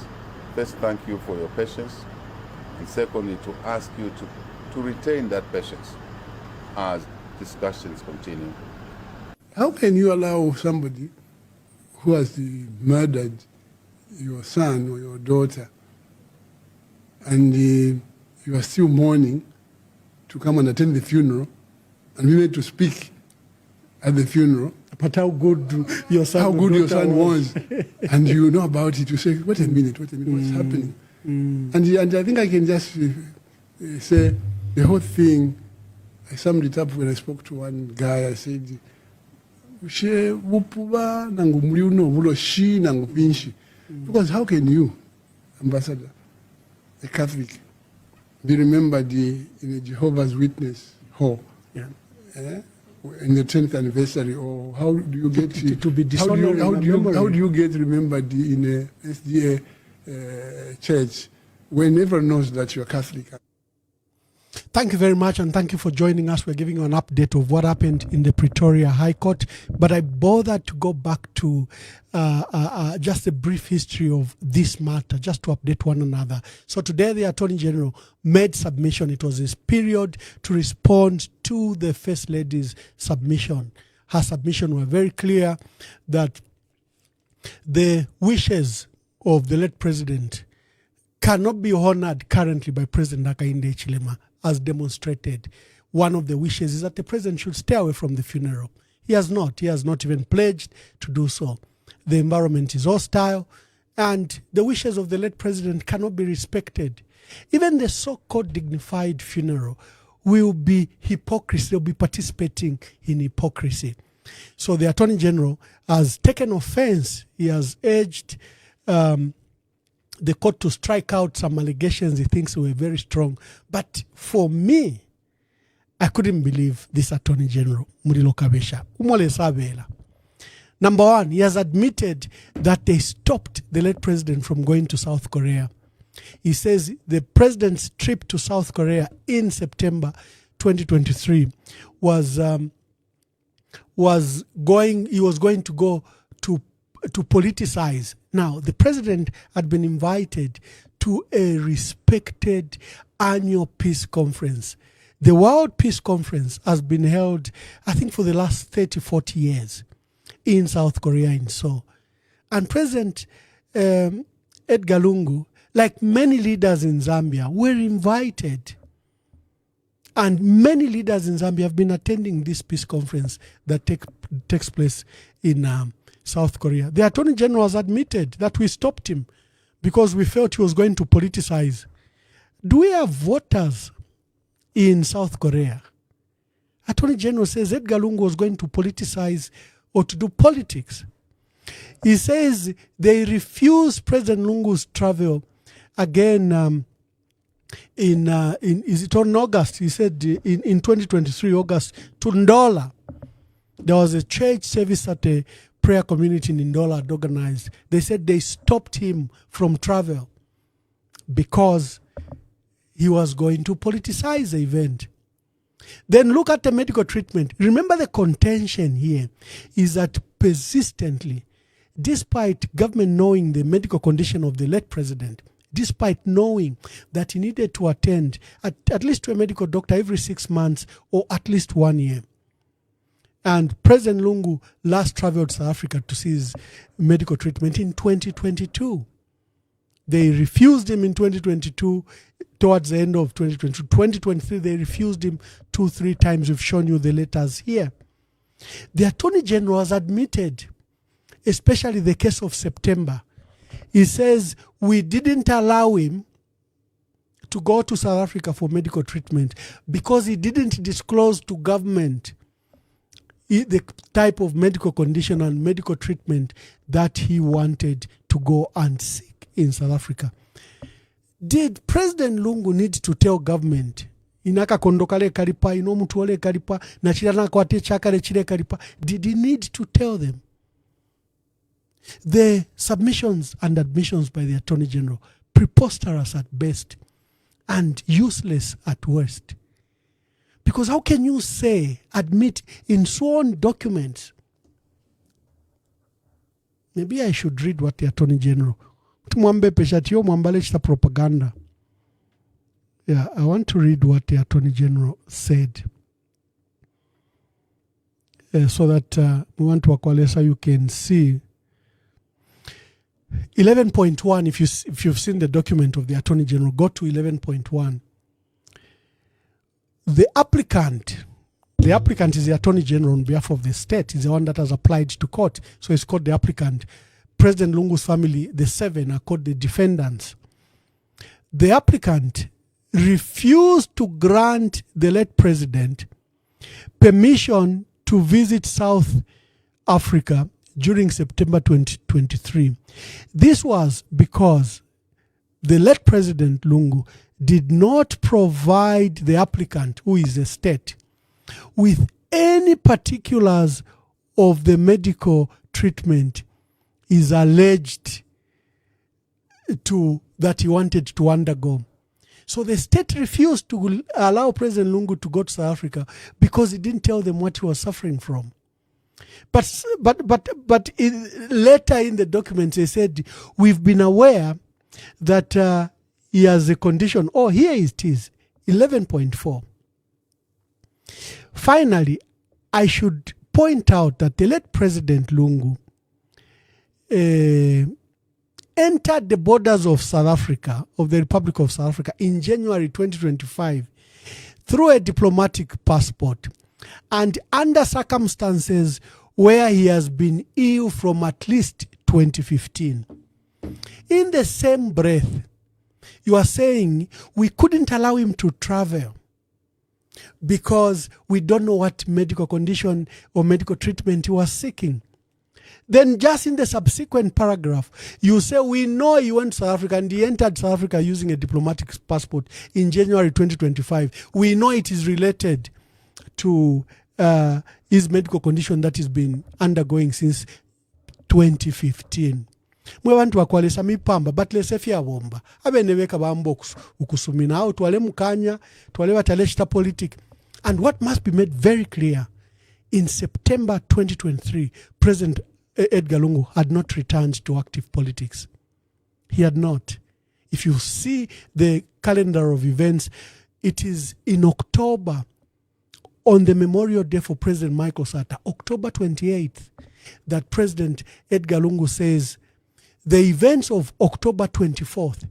first, thank you for your patience, and secondly, to ask you to retain that patience as discussions continue. How can you allow somebody who has murdered your son or your daughter and you are still mourning to come and attend the funeral and we need to speak at the funeral? But how good your son, was. And you know about it, you say, wait a minute, what's happening? And I think I can just say the whole thing. I summed it up when I spoke to one guy. I said, because how can you, Ambassador, a Catholic, be remembered in a Jehovah's Witness hall? Yeah. In the 10th anniversary, or how do you get to be dishonored? How do you get remembered in a SDA church when everyone knows that you're Catholic? Thank you very much, and thank you for joining us. We're giving you an update of what happened in the Pretoria High Court, but I bothered to go back to just a brief history of this matter, just to update one another. So today the Attorney General made submission. It was his period to respond to the First Lady's submission. Her submission were very clear that the wishes of the late president cannot be honored currently by President Hakainde Hichilema, as demonstrated. One of the wishes is that the president should stay away from the funeral. He has not even pledged to do so. The environment is hostile, and the wishes of the late president cannot be respected. Even the so-called dignified funeral will be hypocrisy, will be participating in hypocrisy. So the Attorney General has taken offense. He has urged the court to strike out some allegations he thinks were very strong. But for me, I couldn't believe this Attorney General, Murilo Kabesha. Number one, he has admitted that they stopped the late president from going to South Korea. He says the president's trip to South Korea in September 2023 he was going to go to politicize. Now, the president had been invited to a respected annual peace conference. The World Peace Conference has been held, I think, for the last 30, 40 years in South Korea, in Seoul. And President Edgar Lungu, like many leaders in Zambia, were invited. And many leaders in Zambia have been attending this peace conference that takes place in South Korea. The Attorney General has admitted that we stopped him because we felt he was going to politicize. Do we have voters in South Korea? Attorney General says Edgar Lungu was going to politicize or to do politics. He says they refused President Lungu's travel again is it on August? He said in 2023, August, to Ndola. There was a church service at a prayer community in Ndola had organized. They said they stopped him from travel because he was going to politicize the event. Then look at the medical treatment. Remember, the contention here is that persistently, despite government knowing the medical condition of the late president despite knowing that he needed to attend at least to a medical doctor every 6 months or at least 1 year. And President Lungu last traveled to South Africa to see his medical treatment in 2022. They refused him in 2022, towards the end of 2022. 2023, they refused him 2-3 times. We've shown you the letters here. The Attorney General has admitted, especially the case of September. He says, we didn't allow him to go to South Africa for medical treatment because he didn't disclose to government the type of medical condition and medical treatment that he wanted to go and seek in South Africa. Did President Lungu need to tell government inaka kondokale kalipa ino mtu ole kalipa na chilana kwa te chakale chile kalipa? Did he need to tell them? The submissions and admissions by the Attorney General, preposterous at best and useless at worst. Because how can you say, admit in sworn documents? Maybe I should read what the Attorney General. Propaganda. Yeah, I want to read what the Attorney General said. So that we want to Akwalesa, you can see 11.1. If you've seen the document of the Attorney General, go to 11.1. The applicant is the Attorney General on behalf of the state. Is the one that has applied to court. So it's called the applicant. President Lungu's family, the 7, are called the defendants. The applicant refused to grant the late president permission to visit South Africa during September 2023. This was because the late President Lungu did not provide the applicant, who is the state, with any particulars of the medical treatment is alleged that he wanted to undergo. So the state refused to allow President Lungu to go to South Africa because he didn't tell them what he was suffering from. But later in the documents, they said, we've been aware that he has a condition. Oh, here it is, 11.4. Finally, I should point out that the late President Lungu entered the borders of South Africa, of the Republic of South Africa, in January 2025 through a diplomatic passport and under circumstances where he has been ill from at least 2015. In the same breath, you are saying we couldn't allow him to travel because we don't know what medical condition or medical treatment he was seeking. Then just in the subsequent paragraph, you say we know he went to South Africa and he entered South Africa using a diplomatic passport in January 2025. We know it is related to his medical condition that he's been undergoing since 2015. Mwe wantu wakwalesa mipamba batlese fya bomba abeneweka bambo ukusumina au twale mukanya twale wataleshita politic. And what must be made very clear, in September 2023, President Edgar Lungu had not returned to active politics. He had not. If you see the calendar of events, it is in October, on the Memorial Day for President Michael Sata, October 28th, that President Edgar Lungu says, the events of October 24th,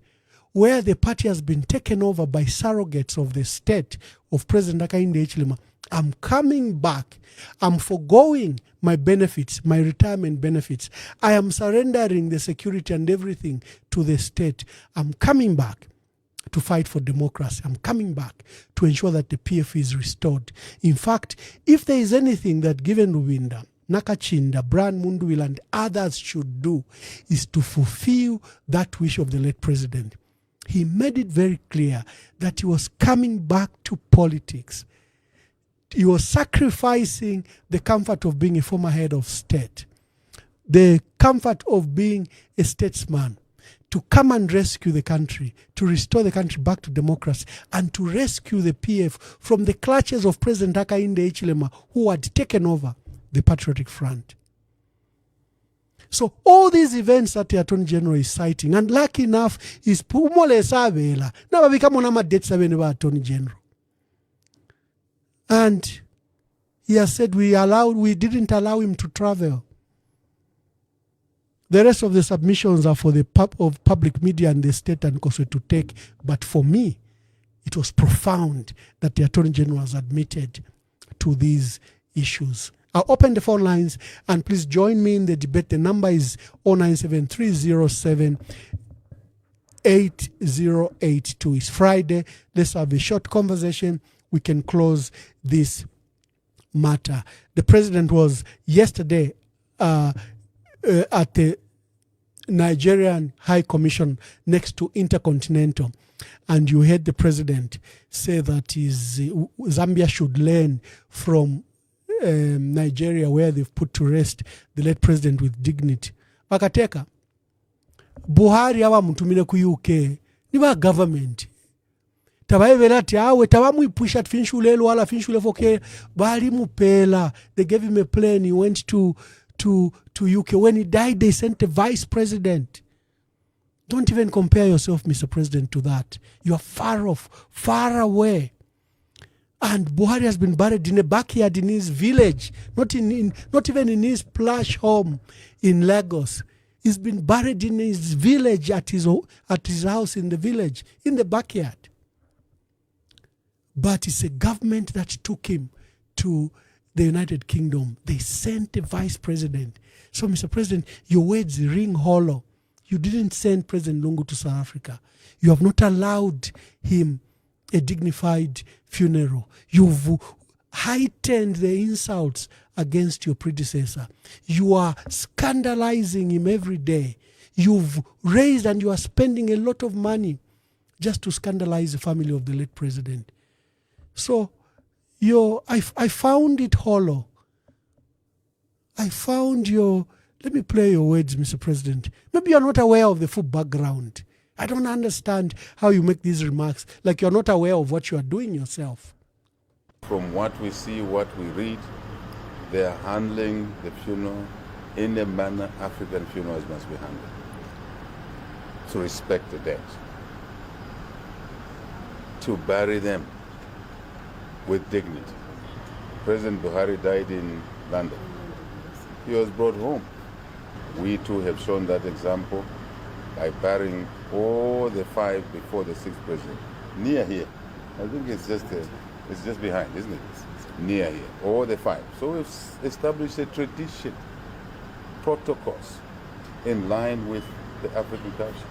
where the party has been taken over by surrogates of the state of President Hakainde Hichilema, I'm coming back. I'm foregoing my benefits, my retirement benefits. I am surrendering the security and everything to the state. I'm coming back to fight for democracy. I'm coming back to ensure that the PF is restored. In fact, if there is anything that Given Rubinda, Nakachinda, Brian Munduwil and others should do, is to fulfill that wish of the late president. He made it very clear that he was coming back to politics. He was sacrificing the comfort of being a former head of state, the comfort of being a statesman, to come and rescue the country, to restore the country back to democracy, and to rescue the PF from the clutches of President Hakainde Hichilema, who had taken over the Patriotic Front. So all these events that the Attorney General is citing, and lucky enough, is pumole savela. Now become on dates of Attorney General. And he has said we didn't allow him to travel. The rest of the submissions are for the public media and the state and also to take. But for me, it was profound that the Attorney General has admitted to these issues. I'll open the phone lines and please join me in the debate. The number is 097-307-8082. It's Friday. Let's have a short conversation. We can close this matter. The president was yesterday at the Nigerian High Commission next to Intercontinental, and you heard the president say that Zambia should learn from Nigeria, where they've put to rest the late president with dignity. Bakateka Buhari awa mutumile ku UK ni ba government tabaevela ati awe tabamwipusha finshulelo wala finshule foke bali mupela. They gave him a plane, he went to UK. When he died, they sent a vice president. Don't even compare yourself, Mr. President, to that. You are far off, far away. And Buhari has been buried in a backyard in his village, not even in his plush home in Lagos. He's been buried in his village, at his house in the village, in the backyard. But it's a government that took him to the United Kingdom. They sent a vice president. So, Mr. President, your words ring hollow. You didn't send President Lungu to South Africa. You have not allowed him a dignified funeral. You've heightened the insults against your predecessor. You are scandalizing him every day. You've raised and you are spending a lot of money just to scandalize the family of the late president. So, I found it hollow. Let me play your words, Mr. President. Maybe you're not aware of the full background. I don't understand how you make these remarks, like you're not aware of what you are doing yourself. From what we see, what we read, they are handling the funeral in a manner African funerals must be handled, to respect the dead, to bury them with dignity. President Buhari died in London. He was brought home. We too have shown that example by burying all the 5 before the 6th president, near here. I think it's just behind, isn't it? Near here, all the 5. So we've established a tradition, protocols in line with the African culture.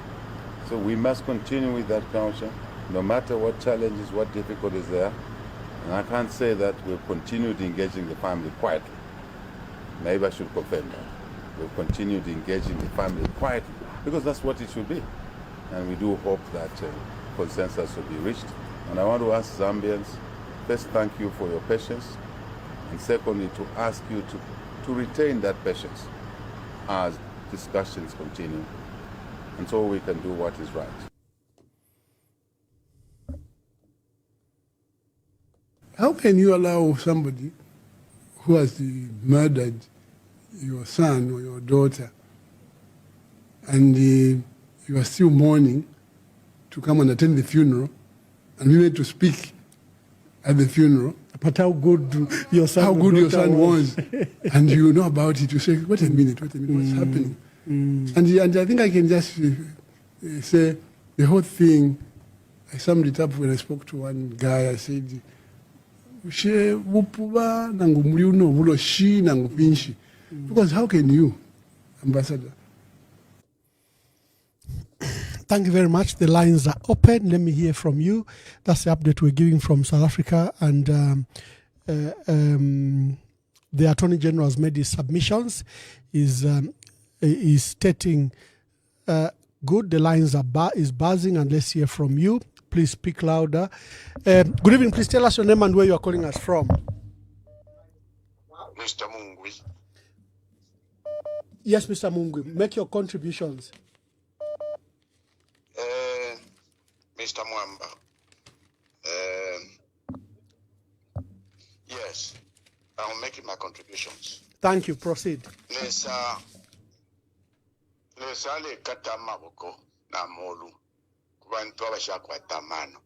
So we must continue with that culture, no matter what challenges, what difficulties there are. And I can't say that we've continued engaging the family quietly. Maybe I should confirm that. We've continued engaging the family quietly, because that's what it should be. And we do hope that consensus will be reached. And I want to ask Zambians, first, thank you for your patience. And secondly, to ask you to retain that patience as discussions continue, and so we can do what is right. How can you allow somebody who has murdered your son or your daughter and you are still mourning to come and attend the funeral and we need to speak at the funeral? But how good your son was. And you know about it, you say, wait a minute, what's happening? And I think I can just say the whole thing. I summed it up when I spoke to one guy. I said, because how can you, Ambassador? Thank you very much. The lines are open. Let me hear from you. That's the update we're giving from South Africa. And the Attorney General has made his submissions. Is stating, good, the lines is buzzing, and let's hear from you. Please speak louder. Good evening. Please tell us your name and where you are calling us from. Mr. Mungwi. Yes, Mr. Mungwi. Make your contributions. Mr. Mwamba. Yes, I'm making my contributions. Thank you. Proceed. Yes, lesale kata amaboko n'amolu ku bantu abashakwata amano.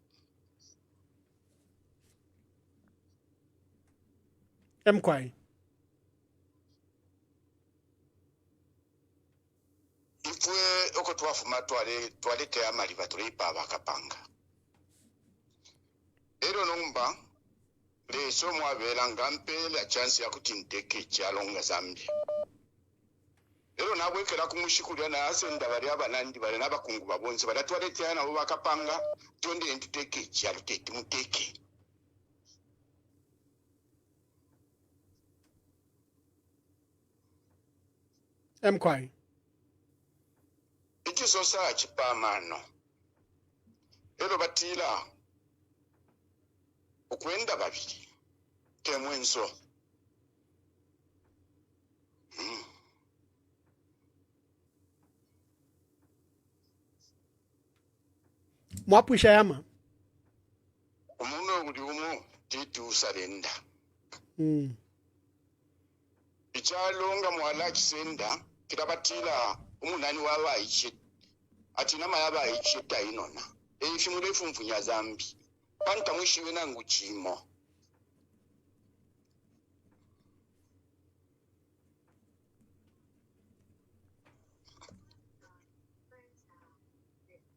Emkwai. Ifwe oko twafuma twalete amaliva tulipa abakapanga. Ero nomba leso mwabera ngampe la chance ya kuti nteke kyalonga Zambia. Ero nabwekera kumushikulya na asenda bali abanandi bali nabakungu babonze balatwalete yana bo bakapanga tonde ntuteke kyalo tete muteke. Emkwai. Ikiso saa chipamano. Ero batira okwenda babiri temwenso. Mwapwisha yama. Umuno buli umu titu salenda. Ikyalonga mwala kisenda kirabatira umunani wabayiche atina mayaba yiche tayinona efi mulefu mfunya Zambi panta mwishiwe nangu chimo.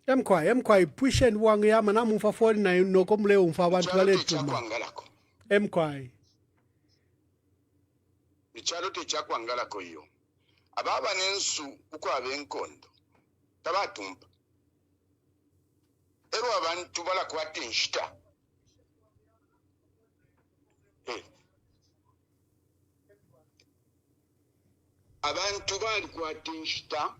Emkwai pwisha wangu yama na mfa fori na nokomle umfa abantu baletuma. Emkwai. Ichalo techakwangala ko yo. Ababa nensu uko abenkondo. Tabatumba. Ero abantu bala kwatinshita. Abantu bali kwatinshita.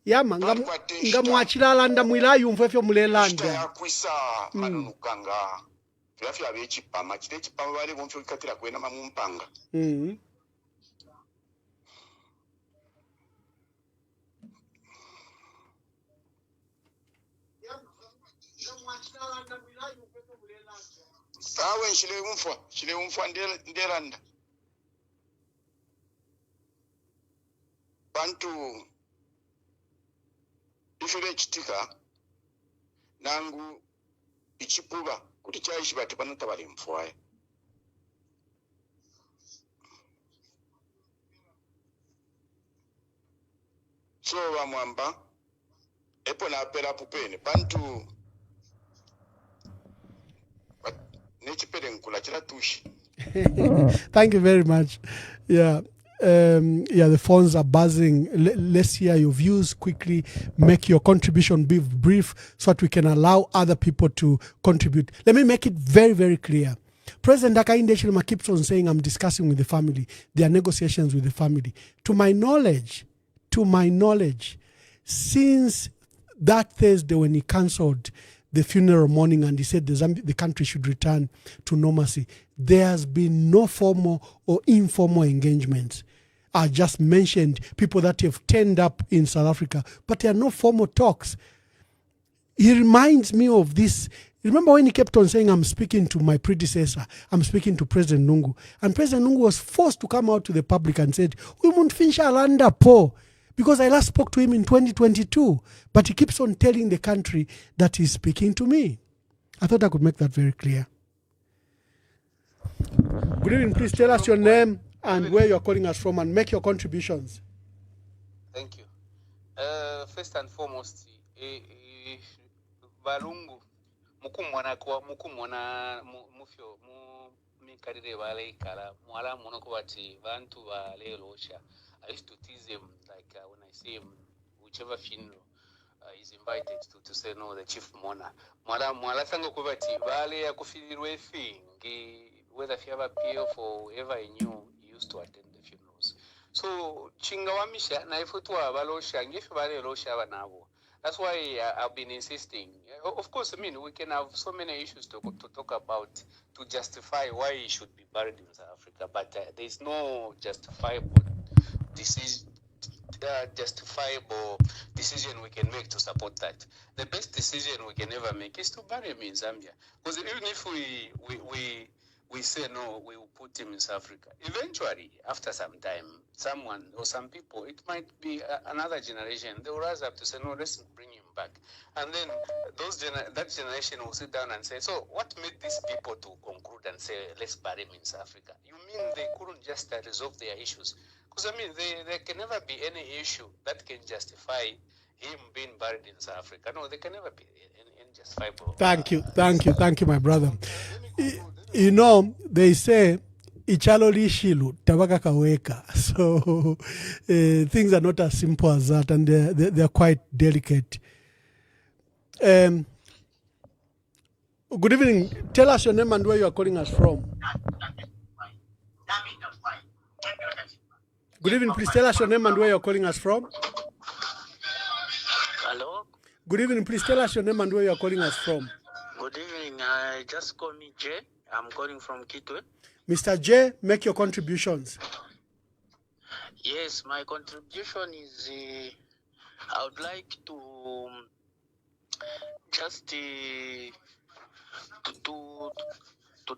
Yama ngamwachila landa mwilayu mfefyo mulelanda. Ya kwisa manunukanga. Tuyafya abechipama chite chipama bali bomfyo kikatira kwena mamumpanga. Sawe nshile umfwa ndelanda. Bantu ifile chitika nangu ichipuba kuti chaishi bati panota bali mfwaye. So bamwamba epo na pera pupene bantu nechipere nkula chila tushi. Thank you very much. Yeah. The phones are buzzing. Let's hear your views quickly. Make your contribution be brief so that we can allow other people to contribute. Let me make it very, very clear. President Hakainde Hichilema keeps on saying, I'm discussing with the family. There are negotiations with the family. To my knowledge, since that Thursday when he cancelled the funeral mourning and he said the country should return to normalcy, there has been no formal or informal engagements. I just mentioned people that have turned up in South Africa, but there are no formal talks. He reminds me of this. Remember when he kept on saying, I'm speaking to my predecessor, I'm speaking to President Lungu. And President Lungu was forced to come out to the public and said, we won't finish Alanda po. Because I last spoke to him in 2022. But he keeps on telling the country that he's speaking to me. I thought I could make that very clear. Good evening. Please tell us your name and where you're calling us from and make your contributions. Thank you. First and foremost, Balungu, mukumwana mufyo mikarire bale kala mwala monoko bati bantu bale losha. I used to tease him like when I see him, whichever funeral is invited to say no, the chief mourner. Mwala sango kubati bale ya kufilirwe fingi whether if you have a PF or whoever I knew, he used to attend the funerals. So chingawamisha na ifutwa balosha ngife bale losha banabo. That's why I've been insisting. Of course, I mean, we can have so many issues to talk about to justify why he should be buried in South Africa, but there is no justifiable decision we can make to support that. The best decision we can ever make is to bury him in Zambia. Because even if we we say no, we will put him in South Africa. Eventually, after some time, someone or some people, it might be another generation, they will rise up to say, no, let's bring him back. And then that generation will sit down and say, so what made these people to conclude and say, let's bury him in South Africa? You mean they couldn't just resolve their issues? Because, I mean, there can never be any issue that can justify him being buried in South Africa. No, there can never be any justifiable. Thank you, my brother. You know, they say Ichaloli Shilu Tabaka Kaweka. So things are not as simple as that, and they're quite delicate. Good evening. Tell us your name and where you are calling us from. Good evening. Please tell us your name and where you are calling us from. Hello. Good evening. Please tell us your name and where you are calling us from. Good evening. Just call me Jay. I'm calling from Kitwe. Mr. J, make your contributions. Yes, my contribution is I would like to just to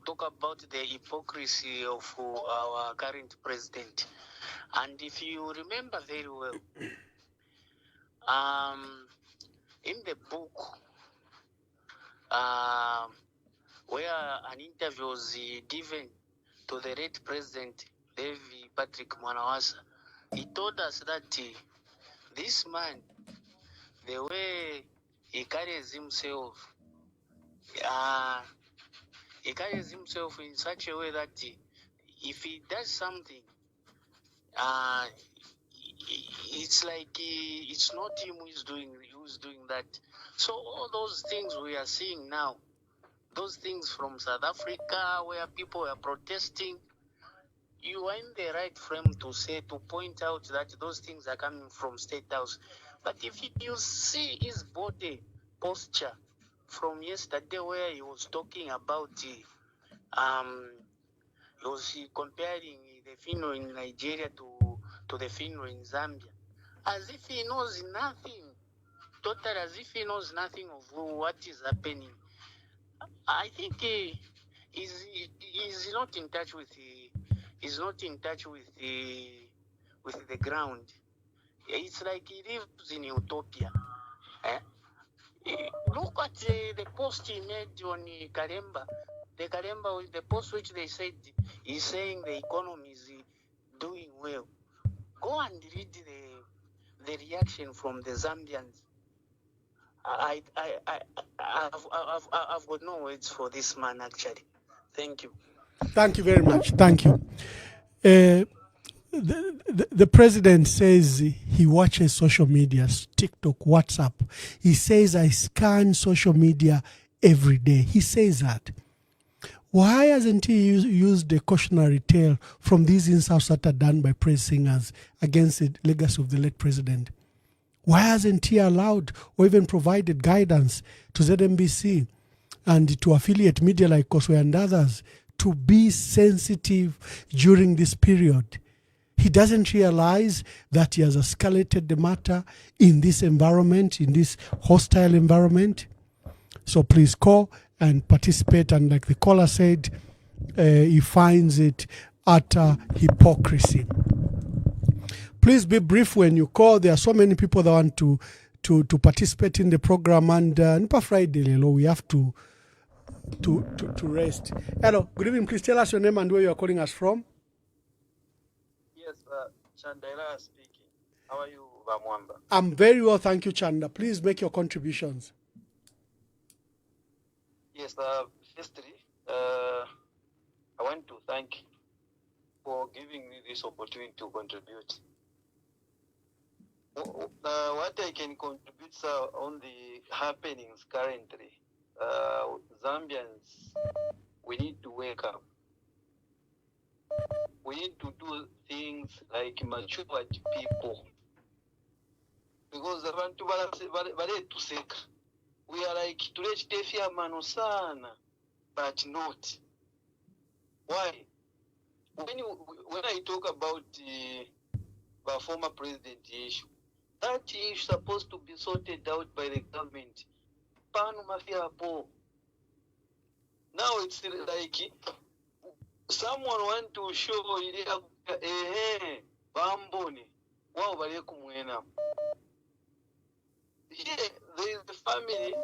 talk about the hypocrisy of our current president. And if you remember very well, in the book, where an interview was given to the late president, David Patrick Mwanawasa, he told us that this man, the way he carries himself in such a way that if he does something, it's like it's not him who's doing that. So all those things we are seeing now, those things from South Africa where people are protesting, you are in the right frame to point out that those things are coming from State House. But if you see his body posture from yesterday where he was talking about he was comparing the funeral in Nigeria to the funeral in Zambia, as if he knows nothing, totally as if he knows nothing of what is happening. I think he's not in touch with the ground. It's like he lives in utopia. Look at the post he made on Karemba. The post which they said he's saying the economy is doing well. Go and read the reaction from the Zambians. I've got no words for this man actually. Thank you. Thank you very much. Thank you. The president says he watches social media, TikTok, WhatsApp. He says, I scan social media every day. He says that. Why hasn't he used a cautionary tale from these insults that are done by praise singers against the legacy of the late president? Why hasn't he allowed or even provided guidance to ZMBC and to affiliate media like Koswe and others to be sensitive during this period? He doesn't realize that he has escalated the matter in this environment, in this hostile environment. So please call and participate. And like the caller said, he finds it utter hypocrisy. Please be brief when you call. There are so many people that want to participate in the program, and Nipa Friday, we have to rest. Hello, good evening. Please tell us your name and where you are calling us from. Yes, Chandaila speaking. How are you, Vamwamba? I'm very well, thank you, Chanda. Please make your contributions. Yes, firstly, I want to thank you for giving me this opportunity to contribute. What I can contribute on the happenings currently, Zambians, we need to wake up. We need to do things like matured people. Because we are like tulechitefia mano sana, but not. Why? When I talk about the former president issue, that issue is supposed to be sorted out by the government. Now it's like someone want to show bambone wao bali kumwena. Here there is the family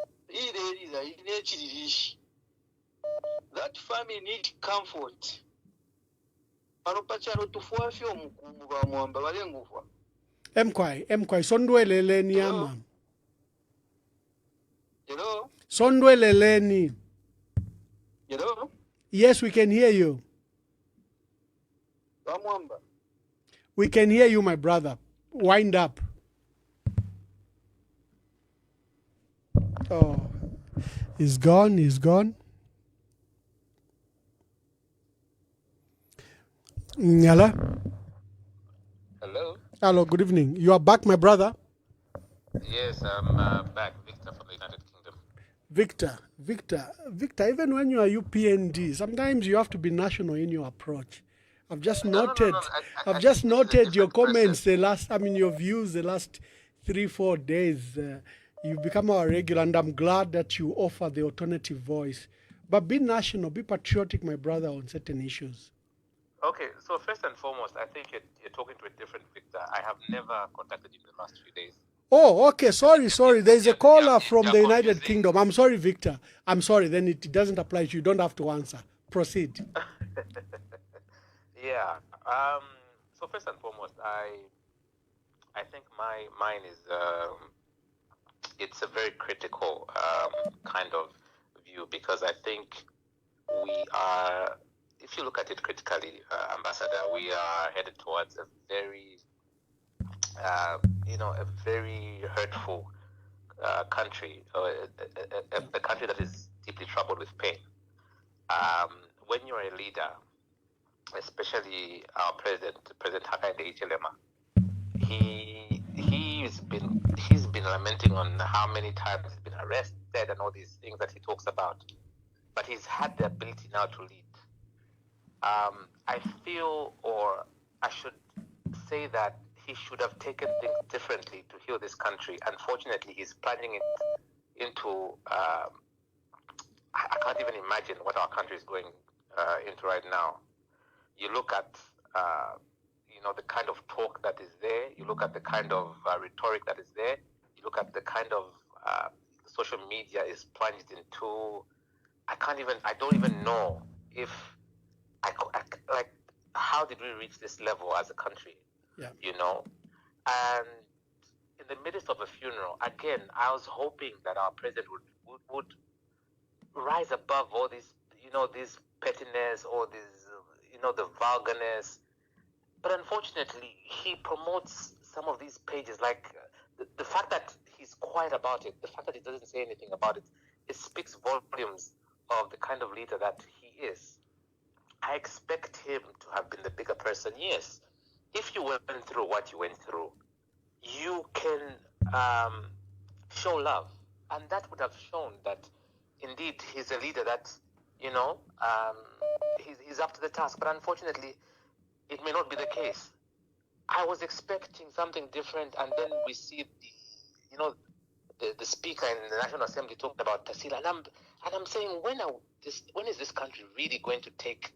that family need comfort. Emkwai sondweleleni yama. Hello? Sondweleleni. Hello? Yes, we can hear you. We can hear you, my brother. Wind up. Oh, he's gone. He's gone. Hello? Hello? Hello, good evening. You are back, my brother? Yes, I'm back. Victor from the United Kingdom. Victor, even when you are UPND, sometimes you have to be national in your approach. I've just noted, I've just noted your comments your views the last 3-4 days. You've become our regular, and I'm glad that you offer the alternative voice. But be national, be patriotic, my brother, on certain issues. Okay, so first and foremost, I think you're talking to a different Victor. I have never contacted you in the last few days. Oh, okay. Sorry. There's a caller from the United Kingdom. I'm sorry, Victor. I'm sorry. Then it doesn't apply to you. You don't have to answer. Proceed. Yeah. So first and foremost, I think mine is it's a very critical kind of view, because I think we are, if you look at it critically, Ambassador, we are headed towards a very a very hurtful country, a country that is deeply troubled with pain. When you're a leader, especially our President Hakainde Hichilema, he's been lamenting on how many times he's been arrested and all these things that he talks about, but he's had the ability now to lead. I feel, or I should say, that he should have taken things differently to heal this country. Unfortunately, he's plunging it into I can't even imagine what our country is going into right now. You look at the kind of talk that is there. You look at the kind of rhetoric that is there. You look at the kind of social media is plunged into. I don't even know if like, how did we reach this level as a country? Yeah. And in the midst of a funeral, again, I was hoping that our president would rise above all these, this pettiness or this, the vulgarness. But unfortunately, he promotes some of these pages, like the fact that he's quiet about it, the fact that he doesn't say anything about it, it speaks volumes of the kind of leader that he is. I expect him to have been the bigger person. Yes, if you went through what you went through, you can show love, and that would have shown that indeed he's a leader that he's up to the task. But unfortunately, it may not be the case. I was expecting something different, and then we see the speaker in the National Assembly talking about Tasila, and I'm saying, when is this country really going to take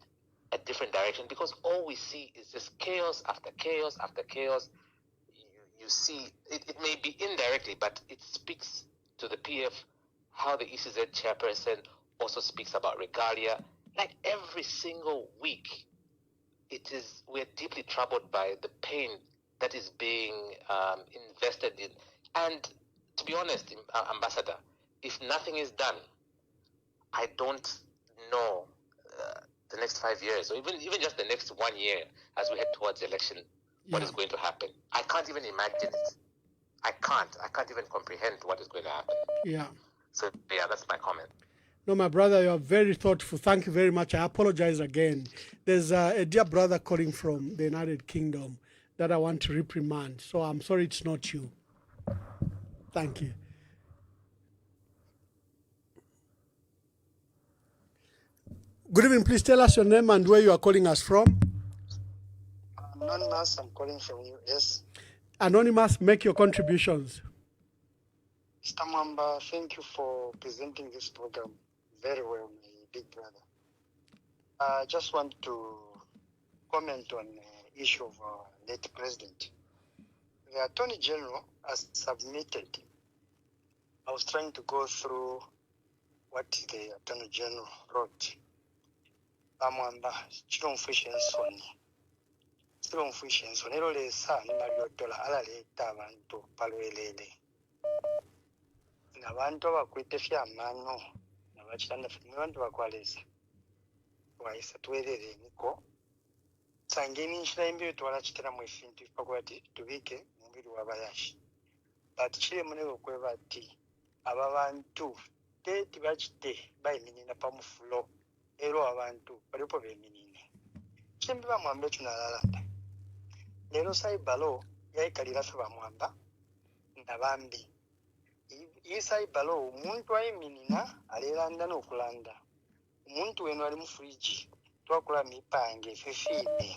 a different direction? Because all we see is just chaos after chaos after chaos. You see, it may be indirectly, but it speaks to the PF how the ECZ chairperson also speaks about regalia. Like every single week, we're deeply troubled by the pain that is being invested in. And to be honest, Ambassador, if nothing is done, I don't know the next 5 years, or even just the next 1 year as we head towards election, what is going to happen. I can't even imagine it. I can't even comprehend what is going to happen. Yeah. So, yeah, that's my comment. No, my brother, you are very thoughtful. Thank you very much. I apologize again. There's a dear brother calling from the United Kingdom that I want to reprimand. So I'm sorry it's not you. Thank you. Good evening. Please tell us your name and where you are calling us from. Anonymous, I'm calling from US. Anonymous, make your contributions. Mr. Mwamba, thank you for presenting this program very well, my big brother. I just want to comment on the issue of late president. The Attorney General has submitted. I was trying to go through what the Attorney General wrote. Bamwamba chiromfushenso nero lesa ni maliotola ala leta abantu palwelele nabantu abakwete fyamano nabachitanda fimwe bantu bakwaleza waisa twelele niko sangeni nshira imbiyo twala chitera mwefintu ipakwati tubike mumbiri wabayashi but chile muneko kweba ati aba bantu teti bachite bayiminina pamufulo ero abantu balipo beminine chimbi bamwambe tunalalanda lero saibalo yaikalira fe bamwamba nabambi iyi saibalo omuntu ayiminina alelanda n'okulanda omuntu wenu ali mu fridge twakula mipange fefine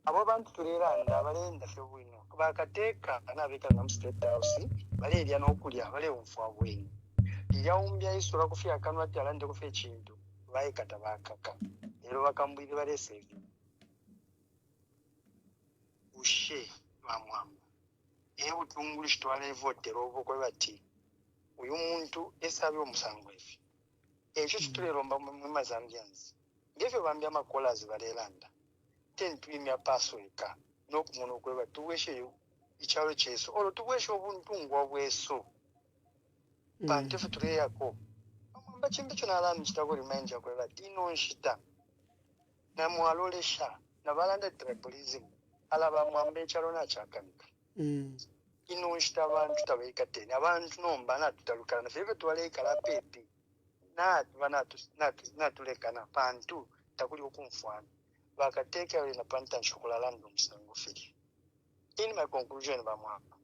abo bantu tulelanda abalenda fe bwino bakateeka anabekanga mu state house baleerya n'okulya balewunfwa bwenu ilyawumbya isula kufya akanwa ati alande kufa ekintu bayikata bakaka lero bakambwire balesa ebi ushe bamwamba ebutungulu kitwala evotera obukwe bati uyu muntu esabye omusango efi ekyo kitulelomba mu mazambians ngefe bambya amakolazi balelanda tentwimya pasweka n'okumuna okweba tuwesheyo ikyalo kyeso olwo tuweshe obuntungu obweso bantu efe tuleyako bamwamba kimbi kyo nalamu kitako rimanja kweba tino nshita namwalolesha nabalanda tribalism alaba mwamba ekyalo nakyakanika ino nshita abantu tabaikateni abantu nomba natutalukana febe twaleikala pepi natulekana pantu takuli okumfwana bakateeka yole na panta nshokulalanda omusango firi. In my conclusion bamwamba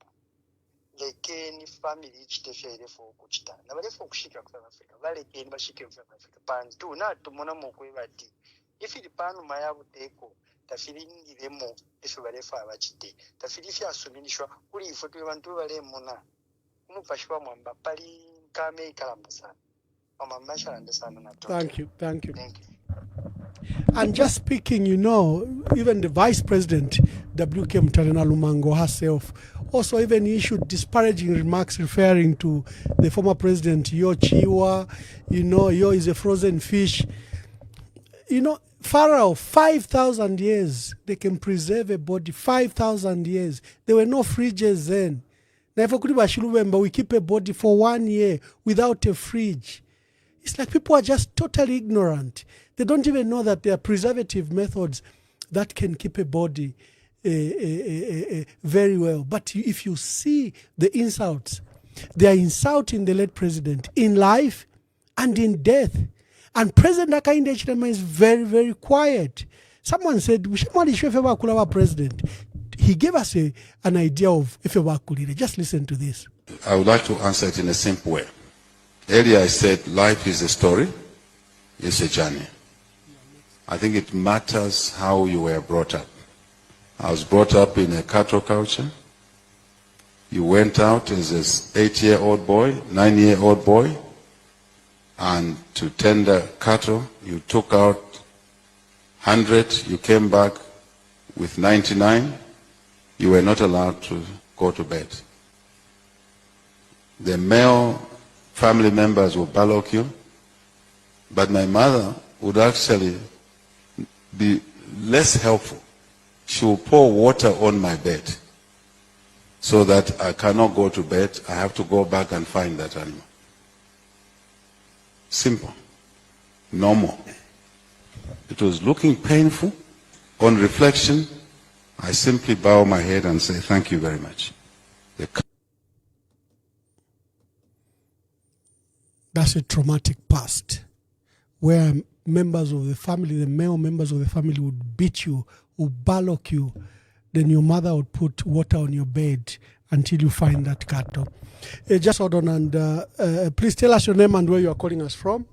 lekeni family chitefere fo kuchita nabalefo okushika ku South Africa balekeni bashike ku South Africa pantu natumona mokwebati ifiri panu mayabuteko tafiringiremo efe balefa abachite tafiri fya asuminishwa kuli ifo twe bantu balemona umufashwa mwamba pali kame kalambasa mama sharande sana na Thank you. And just speaking, you know, even the Vice President, W.K. Mtarena Lumango herself, also even issued disparaging remarks referring to the former president, Yo Chiwa, you know, Yo is a frozen fish. You know, Pharaoh, 5,000 years, they can preserve a body, 5,000 years. There were no fridges then. Now, if we keep a body for 1 year without a fridge. It's like people are just totally ignorant. They don't even know that there are preservative methods that can keep a body very well. But if you see the insults, they are insulting the late president in life and in death. And President Hakainde Hichilema is very, very quiet. Someone said, president. He gave us an idea of Efewakulire. Just listen to this. I would like to answer it in a simple way. Earlier I said life is a story, it's a journey. I think it matters how you were brought up. I was brought up in a cattle culture. You went out as an 8-year-old boy, 9-year-old boy, and to tender cattle, you took out 100, you came back with 99, you were not allowed to go to bed. The male family members would ballock you, but my mother would actually be less helpful. She will pour water on my bed so that I cannot go to bed. I have to go back and find that animal. Simple. Normal. It was looking painful. On reflection, I simply bow my head and say, thank you very much. That's a traumatic past where members of the family, the male members of the family would beat you, would ballock you. Then your mother would put water on your bed until you find that cattle. Just hold on and please tell us your name and where you are calling us from.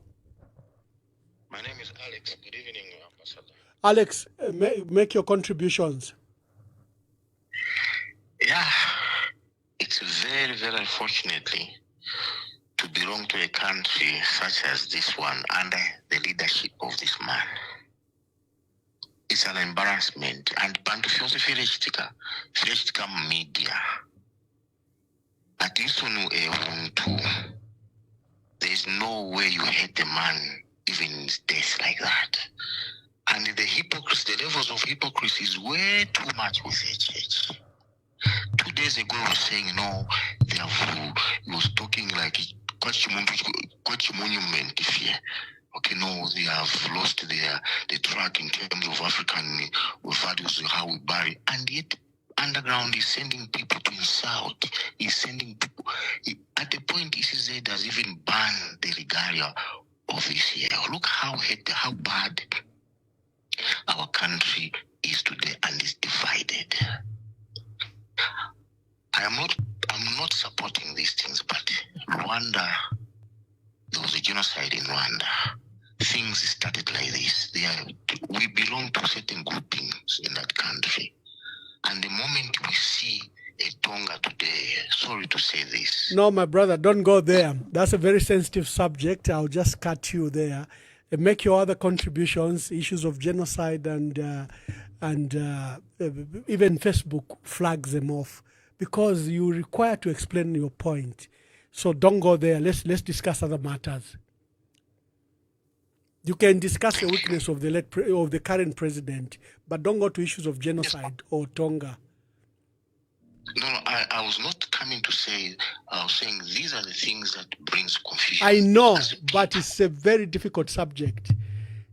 My name is Alex. Good evening, Ambassador. Alex, make your contributions. Yeah, it's very, very unfortunately to belong to a country such as this one under the leadership of this man. It's an embarrassment. And Bantu philosophy media. At least there's no way you hate the man even in his death like that. And the hypocrisy, the levels of hypocrisy is way too much with the church. 2 days ago, he was saying, no, he was talking like quite monument here. Okay, no, they have lost the track in terms of African values, how we bury. And yet, underground is sending people to insult. He's sending people. At the point, ECZ has even banned the regalia of this year. Look how bad our country is today and is divided. I'm not supporting these things, but Rwanda, there was a genocide in Rwanda. Things started like this. We belong to certain groupings in that country. And the moment we see a Tonga today, sorry to say this. No, my brother, don't go there. That's a very sensitive subject. I'll just cut you there. Make your other contributions, issues of genocide, and even Facebook flags them off because you require to explain your point. So don't go there. Let's discuss other matters. You can discuss the weakness of the current president, but don't go to issues of genocide or Tonga. No, I was not coming to say. I was saying these are the things that brings confusion. I know, but it's a very difficult subject.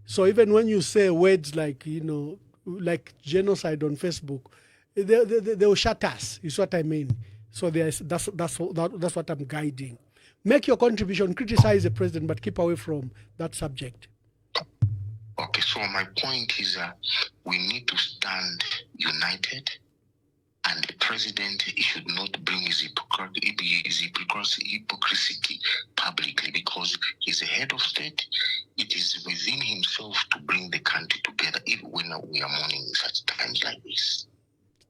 So even when you say words like like genocide on Facebook, they will shut us. Is what I mean. So that's what I'm guiding. Make your contribution, criticize the president, but keep away from that subject. Okay, so my point is we need to stand united, and the president should not bring his hypocrisy publicly because he's the head of state. It is within himself to bring the country together, even when we are mourning such times like this.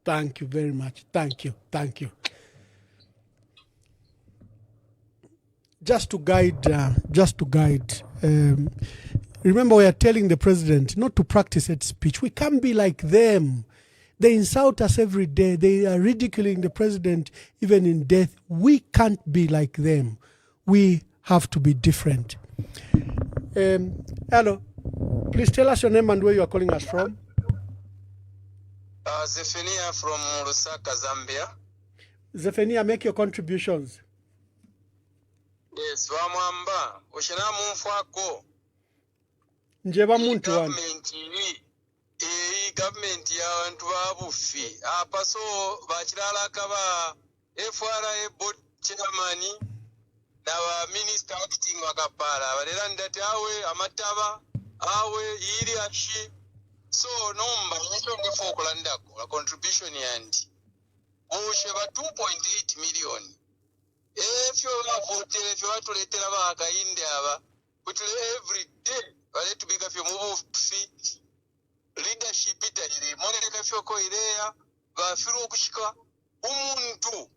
Thank you very much. Thank you. Just to guide. Remember, we are telling the president not to practice hate speech. We can't be like them. They insult us every day. They are ridiculing the president even in death. We can't be like them. We have to be different. Hello. Please tell us your name and where you are calling us from. Zephania from Lusaka, Zambia. Zephania, make your contributions. Yes, Wamwamba. Ushina mumfwako. Njeba muntu wanu. Government ya wantu babufi apaso bachilala kaba FRA board chairman na wa minister acting wakapala balera ndati awe amataba awe ili ashi so nomba ncho ngefo kulandako la contribution yandi oshe ba 2.8 million efyo vote efyo batuletera bakainde aba but every day bale tubika fyo mubufi leadership itayire moneleka fyoko ireya bafiru okushika umuntu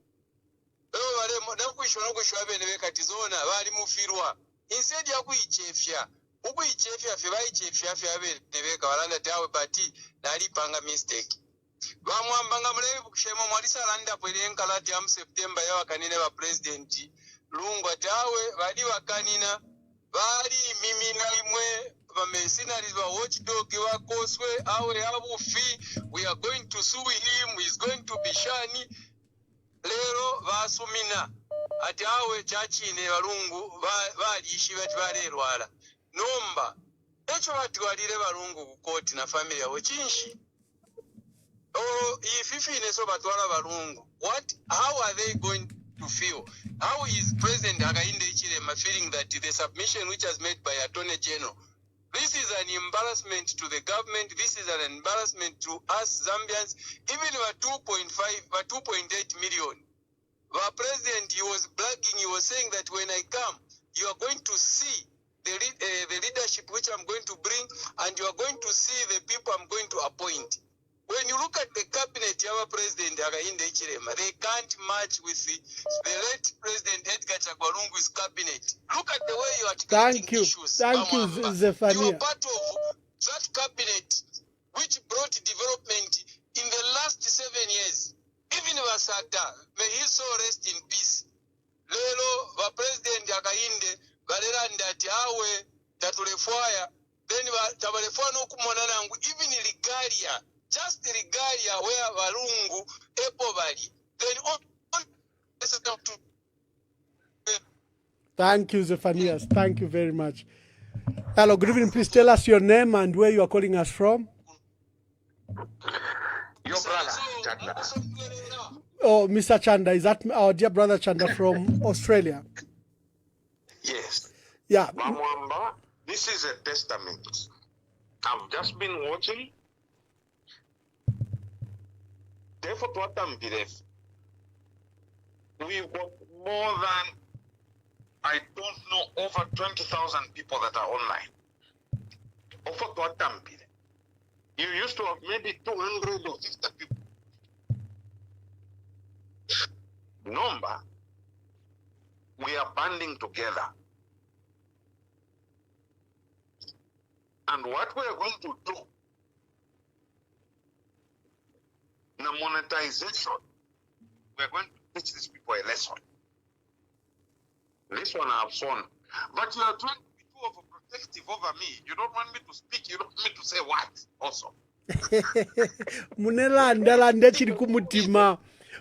bale nakwishwa nokwishwa bene bekatizona bali mufirwa instead ya kuichefya ukuichefya fye baichefya fye abene beka balanda tawe bati nalipanga mistake bamwambanga mulebi kushema mwalisa landa pwele nkalati ya September ya wakanine ba president Lungu tawe bali wakanina bali mimina imwe mercenaries ba watchdog wa koswe awe abufi. We are going to sue him. He's going to be shani lero basumina ati awe chachi ne balungu baliishi bati balerwala nomba echo batwalire balungu ku court na family yawe chinshi ififine so batwala balungu. How are they going to feel? How is President Hakainde Hichilema feeling that the submission which was made by Attorney General, this is an embarrassment to the government, this is an embarrassment to us Zambians, even about 2.8 million. Our president, he was bragging, he was saying that when I come, you are going to see the leadership which I'm going to bring, and you are going to see the people I'm going to appoint. When you look at the cabinet, our president Hakainde Hichilema, they can't match with the late president Edgar Lungu's cabinet. Look at the way you are articulating issues. Thank you, Zephania. You are part of that cabinet which brought development in the last 7 years. Even Wasada, may his soul rest in peace. Lelo, the president Hakainde, Galeranda Tiawe, Tatulefoya, then Tabalefano Kumonanangu, even in Ligaria. Just Regalia where Walungu, Epovali, then on. Thank you, Zephanias. Thank you very much. Hello, good evening. Please tell us your name and where you are calling us from. Your brother, Chanda. Oh, Mr. Chanda, is that our dear brother Chanda from Australia? Yes. Yeah. Mamwamba, this is a testament. I've just been watching. Therefore, we've got more than, I don't know, over 20,000 people that are online. You used to have maybe 250 people. Number, we are banding together. And what we are going to do, the monetization, we are going to teach these people a lesson. This one I have shown. But you are trying to be too overprotective over me. You don't want me to speak. You don't want me to say what also. Munelanda lande chiri kumutima.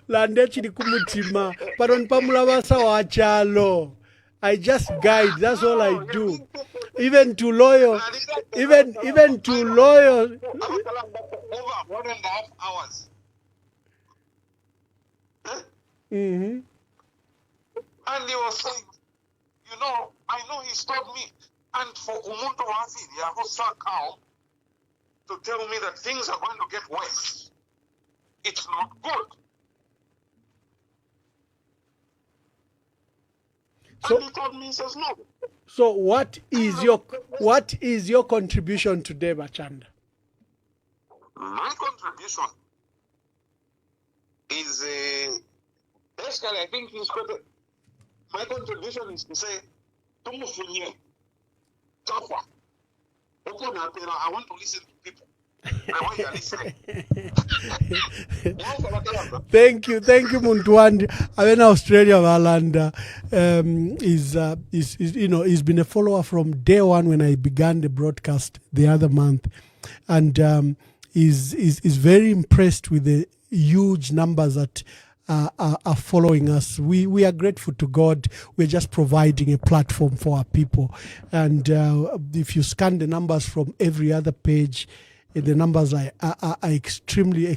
Lande chiri kumutima. Paron pamulabasa wachalo. I just guide. That's all I do. Even to loyal. Even to loyal. Over 1.5 hours. Mm-hmm. And he was saying, you know, I know he stopped me. And for Umuntu Waziri, I was so calm to tell me that things are going to get worse. It's not good. So, and he told me, he says, no. So what is your contribution today, Bachanda? My contribution is basically, I think he's got my contribution is to say, I want to listen to people. Thank you, Muntwandi. I'm in Australia, Valanda. He's been a follower from day one when I began the broadcast the other month, and is very impressed with the huge numbers that are following us. We are grateful to God. We're just providing a platform for our people, and if you scan the numbers from every other page, the numbers are extremely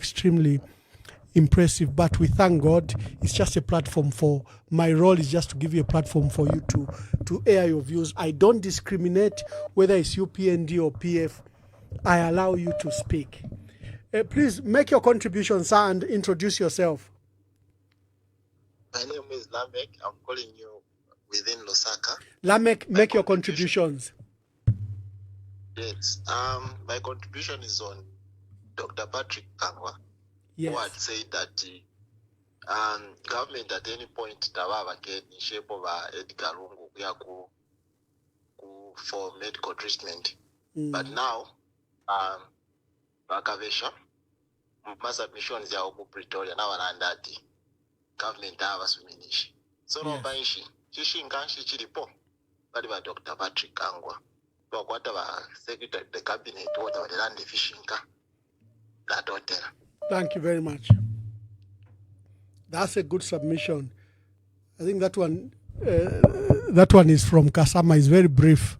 impressive. But we thank God. It's just a platform for, my role is just to give you a platform for you to air your views. I don't discriminate whether it's UPND or PF. I allow you to speak. Please make your contribution, sir, and introduce yourself. My name is Lamek. I'm calling you within Lusaka. Lamek, make your contributions. Yes. My contribution is on Dr. Patrick Kangwa, who had said that government at any point in shape of Edgar Lungu for medical treatment. But now, Bakavesha, my submission is Pretoria now and that government has finished. So no banshi, Shishinkanshi Chiripo, but by Dr. Patrick Kangwa. Whatever secretary the cabinet, whatever the land fishing that hotel. Thank you very much. That's a good submission. I think that one is from Kasama. It's very brief.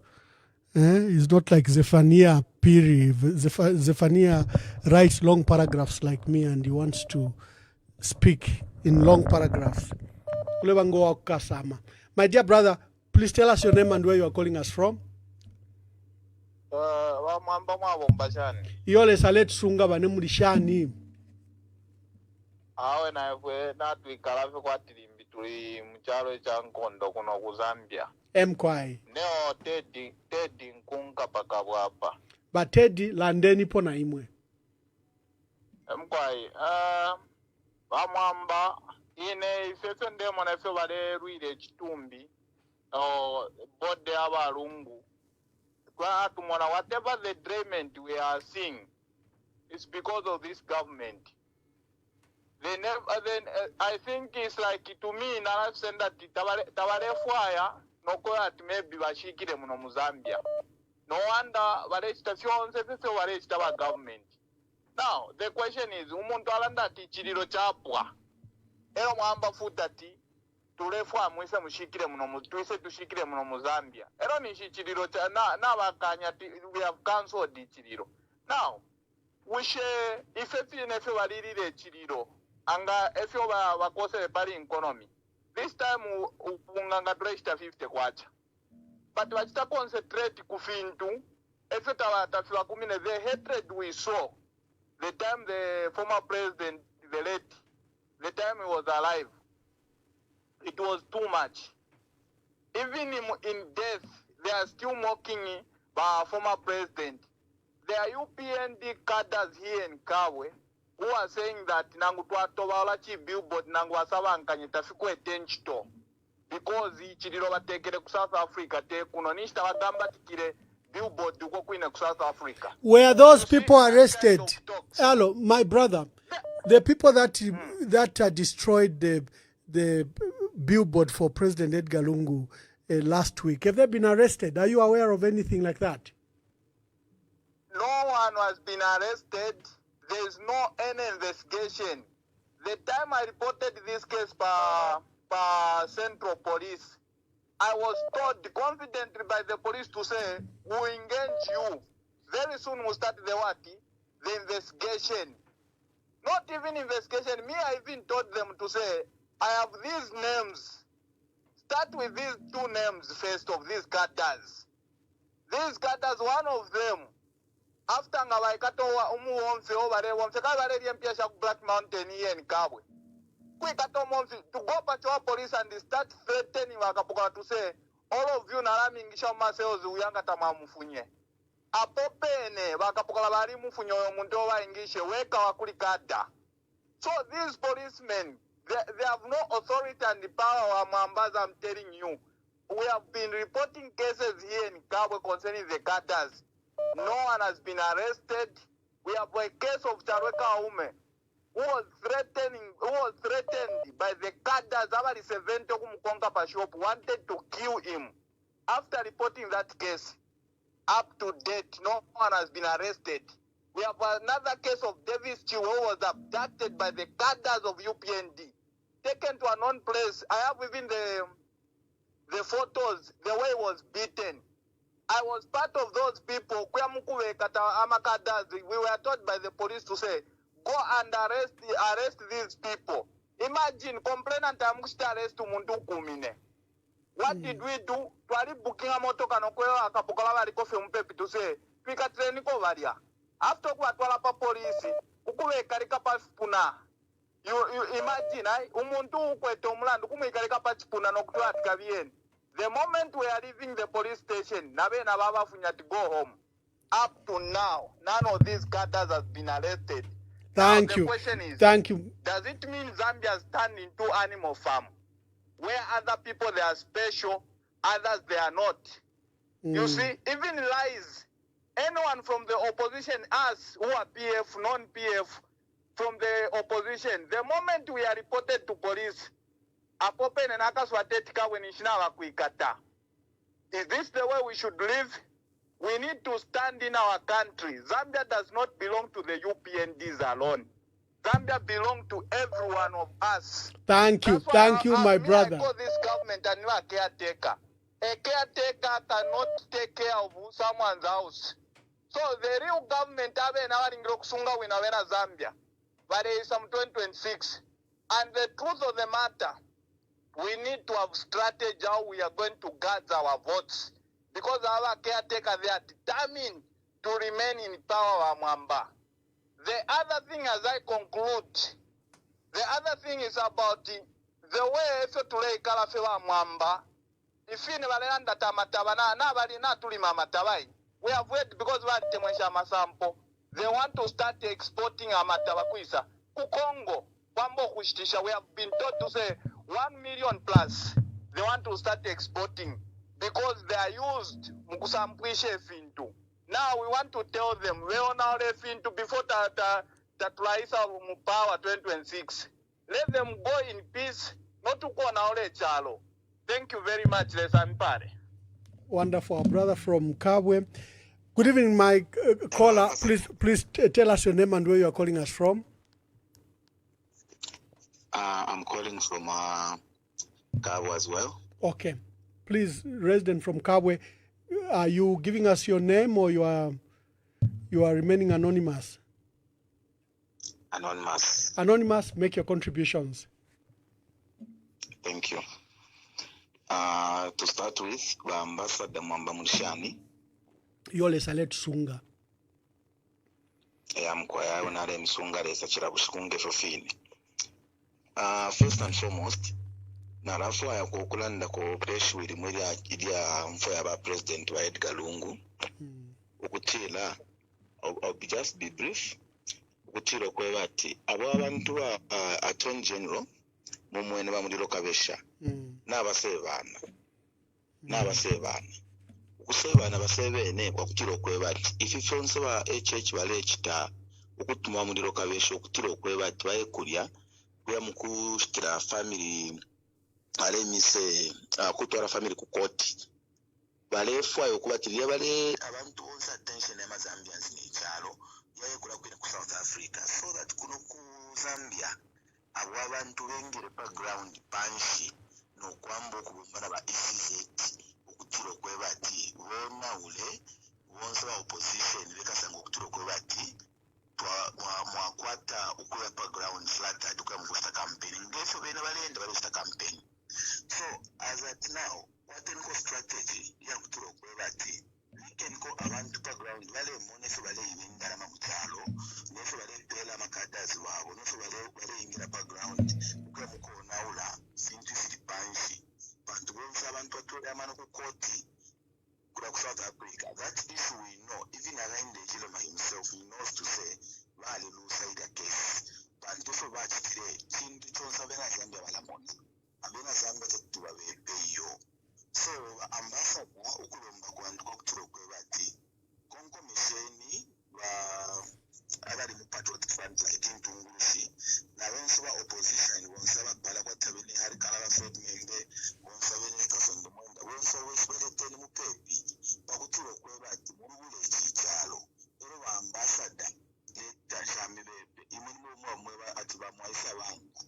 It's not like Zephania Piri. Zephania writes long paragraphs like me, and he wants to speak in long paragraphs. Kasama. My dear brother, please tell us your name and where you are calling us from. Yole salet sunga bane mulishani. Awe na fwe na twikalafe kwa tilimbi tuli mchalo cha Nkondo kuno ku Zambia. Mkwai. Neo Teddy nkunka paka bwapa. Ba Teddy landeni po na imwe. Mkwai, Bamwamba, ine ifeso ndemo na ifo bale ruile chitumbi, bode aba lungu. Kwa tumona, whatever the derailment we are seeing, it's because of this government. They never, I think it's like, to me, Nara send that Tabare Fire, no that maybe Bashikire Muno Mozambia. No wonder Varestations, our government. Now, the question is, umuntu alanda tichiriro chapwa. Ero mwamba futati, tulefwa mwise mushikire muno tuise tushikire muno Mozambia. Ero ni shichiriro cha, na wakanya, we have cancelled the chiriro. Now, we share, if nefe walirire chiriro, anga efyo wakose pari economy. This time, unganga tureishita 50 kwacha. But wachita concentrate kufintu, efyo tafiwa kumine, the hatred we saw, the time the former president, the late, the time he was alive, it was too much. Even in death, they are still mocking our former president. There are UPND cadres here in Kabwe who are saying that nangu twatoba chi billboard nangu asaba nkanyita fikwe tenchito because ichiriro batekere ku South Africa te kuno nishita bagamba tikire billboard uko kwine ku South Africa. Were those people arrested? Hello, my brother. The people that destroyed the billboard for President Edgar Lungu last week, have they been arrested? Are you aware of anything like that? No one has been arrested. There is no any investigation. The time I reported this case by Central Police, I was told confidently by the police to say, we'll engage you. Very soon we'll start the investigation. Not even investigation. Me, I even told them to say, I have these names. Start with these two names first of these cadres. These cadres, one of them, after Ngavaikato Umuomfe over there, Black Mountain here in Kabwe. To go back to our police and start threatening Wakapuka to say, all of you Naraming Shama sales Uyangata Mufunye. Apopene, Wakapuka Mufunyo Mundova English, Weka Wakurikada. So these policemen, they have no authority and the power of Mambas, I'm telling you. We have been reporting cases here in Kabwe concerning the cadres. No one has been arrested. We have a case of Charweka Ume who was threatened by the cadres. Abari Sevento Kumkonga Pashop wanted to kill him. After reporting that case, up to date, no one has been arrested. We have another case of Davis Chiu who was abducted by the cadres of UPND, taken to a known place. I have even the photos, the way he was beaten. I was part of those people. We were told by the police to say, go and arrest these people. Imagine, complainant arrest Mundu Kumine. What did we do? Twali booking a moto kanokweo akapukola bali kofe mpepi to say, twika treni ko varia. After what wala pa police, ukuwe karika pa spuna. You imagine, umuntu ukweto mlandu kume karika pa spuna no kutua tikavien. The moment we are leaving the police station, Nabe Nababa Funya to go home. Up to now, none of these cadres has been arrested. Thank you. The question is, thank you. Does it mean Zambia has turned into animal farm? Where other people they are special, others they are not. You see, even lies. Anyone from the opposition, us who are PF, non-PF, from the opposition, the moment we are reported to police, is this the way we should live? We need to stand in our country. Zambia does not belong to the UPNDs alone. Zambia belongs to every one of us. Thank you. Thank you, my brother. I call this government a new caretaker. A caretaker cannot take care of someone's house. So the real government Zambia, but there is some 2026. And the truth of the matter, we need to have strategy how we are going to guard our votes. Because our caretaker, they are determined to remain in power of Mwamba. The other thing as I conclude, the other thing is about the way if you tulei kalafewa Mwamba, if you never learn that we have waited because we had Temwesha Masampo. They want to start exporting amatabakwisa. Kukongo, Wambo Kushitisha, we have been told to say 1 million plus. They want to start exporting because they are used mukusampwishe fintu. Now we want to tell them we on our fintu before that rise of power 2026. Let them go in peace, not to go on our chalo. Thank you very much, Lesampare. Wonderful, brother from Kabwe. Good evening, my caller. Please tell us your name and where you are calling us from. I'm calling from Kabwe as well. Okay. Please, resident from Kabwe, are you giving us your name or you are remaining anonymous? Anonymous. Anonymous, make your contributions. Thank you. To start with, Ambassador Mwamba Mulishani. Yole Salet Sunga. Mkwaya unare msunga resa chira kushikunge fofini. First and foremost, narafu ya kukulanda ko pressure with mwili idia mfoya ba president wa Edgar Lungu. Ukutila, I'll just be brief. Ukutila kwe bati, abo abantu Attorney General mumwene ba muliro kabesha. N'abasebana. Ukusebana basebene kwakutira okwebati ififonse ba HH balechita okutuma muliro kabesha okutira okwebati bayekulya kuya mukushitira family alemise kutwara family ku court balefwa yokubatiriya bale abantu bonse attention ya Zambians ni cyalo yayekula kwina ku South Africa so that kuno ku Zambia abo abantu bengire background banshi no kwambo kubumbana ba ECZ okutira okwebati wona ule wonse wa opposition bekasanga okutira okwebati mwakwata okuya background flat tuka mukusta campaign ngeso bena balenda balista campaign. So as at now what the strategy ya kutira okwebati we can go abantu background bale monese bale yindala mamutalo neso bale tela makadazi wabo neso bale ingira background kuya mukona ula sintu silipanshi bantu bonse abantu batole amano ku court kula ku South Africa. That issue we know, even Alain de Gilema himself, he knows to say vale lucide a case bantu so bachitire chintu chonse abena Zambia balamona abena Zambia tetuba bepeyo. So ambassador ukulomba kwantu kokutira okwebati konkomisheni ba abali mu patriotic front like Ntungulushi na benshi ba opposition bonse bakbala kwatabene hari kala Fred Membe bonse bene kasondo mwenda bonse wesibelete mu pepi bakutira okwebati mu bule chichalo ero ba ambassador leta shami bebe imwe mweba atiba mwaisa banga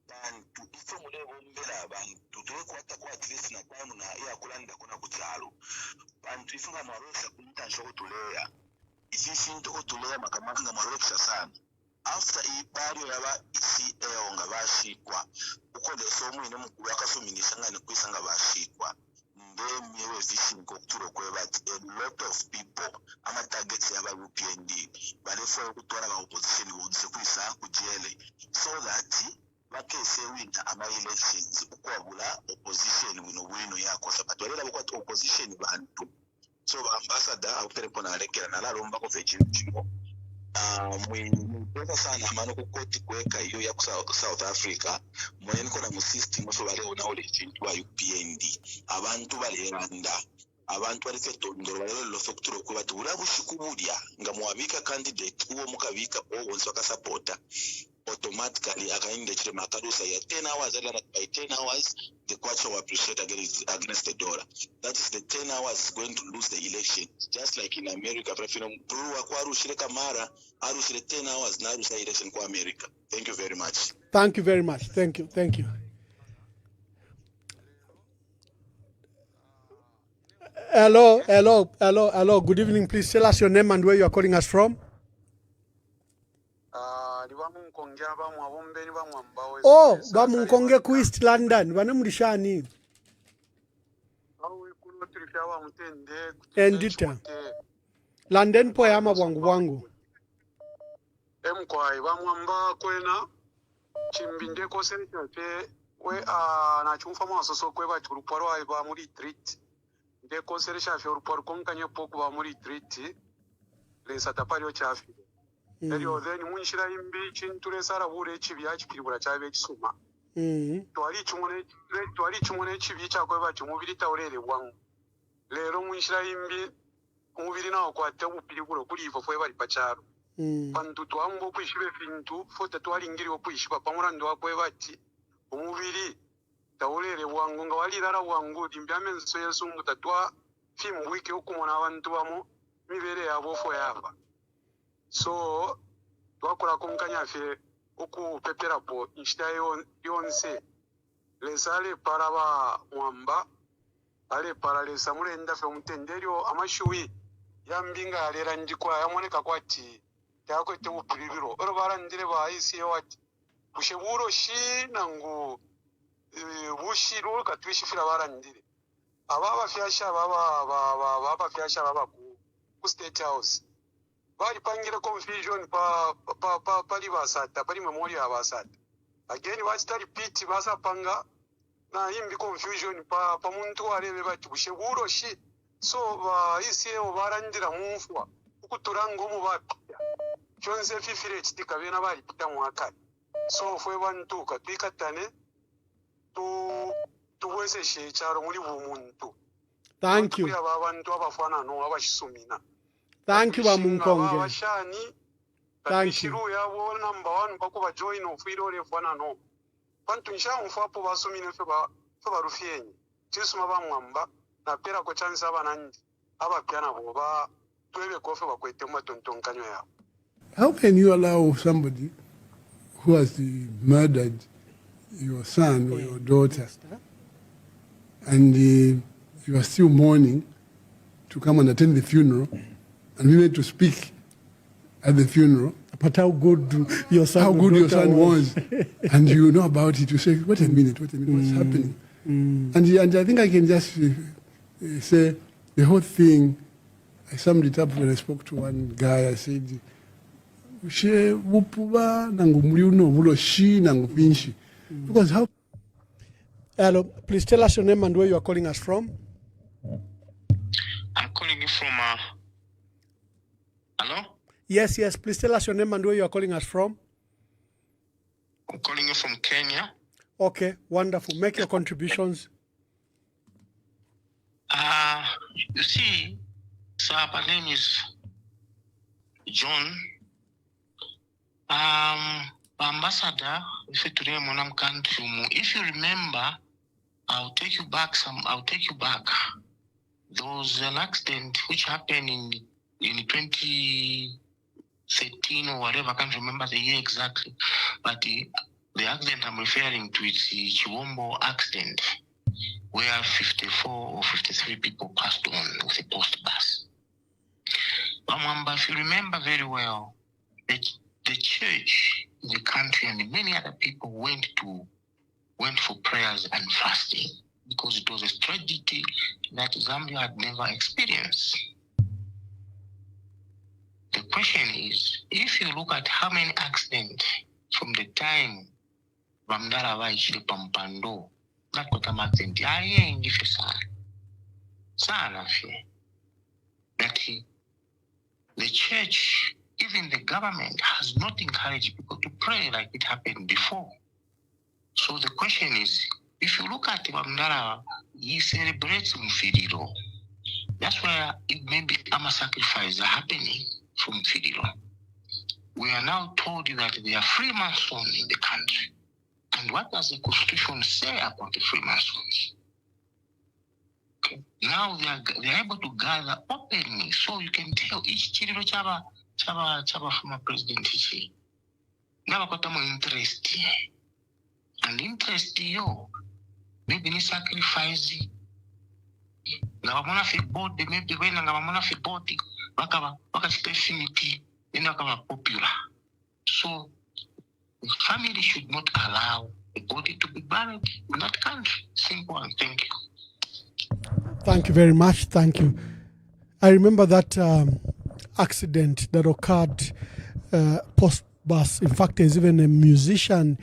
bantu ifo mulebo mbera abantu tuwe kwata kwa at least na kwamu na ya kulanda kuna kuchalo bantu ifo ngamarosha kuntansho kutuleya isishinto kutuleya makamanga marosha sana after ibario yaba ECL nga bashikwa ukole so mwine mukuru akasominisha ngane kwisanga bashikwa mbemewe fishing kokuturo kwebati a lot of people ama targets yaba UPND balefo ukutwara ba opposition bonse kwisa kujele so that bakese winta ama elections ukwabula opposition wino yakosa but walera bakwata opposition bantu so ambassador awuterepona alekera nalalomba ko vechinchimo mwinipesa sana amano ku koti kweka iyo ya South Africa mwenye niko na mu system so bale ona ole chintu wa UPND abantu baleranda abantu baleke tondoro balelo lofe kuturo ko batubura bushikuburya nga muwabika candidate uwo mukabika wonse bakasupporta automatically akainde chile makadusa ya 10 hours and by 10 hours the court will appreciate against the dollar. That is the 10 hours going to lose the election, just like in America. Kamara 10 hours na election kwa America. Thank you very much. Thank you very much. Thank you. Hello. Good evening. Please tell us your name and where you are calling us from. Oh, bamunkonge ku East London. Bana mulishani. Endita. London po yama bwangu. Mkwai bamwamba kwena chimbinde ko sentate we na chumfa masoso kwe ba turuparo ai ba muri treat de ko serisha fe uruparo konkanye poku ba muri treat le satapario chafi eryo then munshira imbi chintulesa arabura ekibi akipiribura kyabe ekisuma twali kimune ekibi kyakweba kimubiri tawulerebwamu leero munshira imbi umubiri nawo kwate obupiriburo kulivo fwe bali pakyalo bantu twamba okwishiba ebintu fote twalingiriwo okwishiba pamulandi wakweba ati omubiri tawulere bwangu nga walirara bwangu limbyame enso yesungu tatwa fimu wiki okumona abantu bamu mibere yabo fo yaba so twakolako nkanyafye okupeperapo nshita yonse lesale paraba mwamba ale paralesa mulenda fe omutenderyo amashuwi yambinga yalera ndikwa yamoneka kwati yakwete bupiribiro oro barandire bayisiye wati busheburo shi nangu bushiro katwishifira barandire ababa fyasha baba fyasha baba ku state house bari pangire confusion pali basata pali memory abasata again bastari piti basapanga na imbi confusion pa muntu arebe bati busheburo shi so isiye obarandira mumfwa ukuturango mu bapya chonse fifire chitika bena bari pita mwakati so fwe bantu katwikatane tuwese shecharo muri bumuntu. Thank you. Abantu abafana no abashisumina. Thank you bamunkonge. Abashani Thank you. Yabo number 1 bakuba join ofiro refana no. Bantu nsha mfapo basumine fe barufienyi. Chisuma bamwamba na pera ko chance abanandi abapiana boba twebe kofe bakwete matontonkanyo yabo. How can you allow somebody who has murdered your son or your daughter and you are still mourning to come and attend the funeral and we went to speak at the funeral? But how good your son was. And you know about it, you say, wait a minute, what's happening? And I think I can just say the whole thing, I summed it up when I spoke to one guy. I said, because how? Hello, please tell us your name and where you are calling us from. I'm calling you from, hello? Yes, please tell us your name and where you are calling us from. I'm calling you from Kenya. Okay, wonderful. Make your contributions. You see, sir, my name is John. Ambassador, if you remember, I'll take you back. There was an accident which happened in 2013 or whatever. I can't remember the year exactly, but the accident I'm referring to is the Chiwombo accident, where 54 or 53 people passed on with a post bus. If you remember very well, the church, the country, and many other people went for prayers and fasting because it was a tragedy that Zambia had never experienced. The question is, if you look at how many accidents from the time Bamdara Vaichile Pampando, that got an accident, that the church, even the government, has not encouraged people to pray like it happened before. So the question is, if you look at Bamdara, he celebrates Mfidiro. That's where it may be sacrifices are happening from Mfidiro. We are now told that there are Freemasons in the country. And what does the Constitution say about the Freemasons? Okay. Now they are able to gather openly, so you can tell each children chaba former president is now got more interest. And interest yo maybe ni sacrifice. Now I'm fi body maybe when I'm fi body waka definitely then waka popular. So the family should not allow the body to be buried in that country. Simple, and thank you. Thank you very much. Thank you. I remember that accident that occurred post bus. In fact, there's even a musician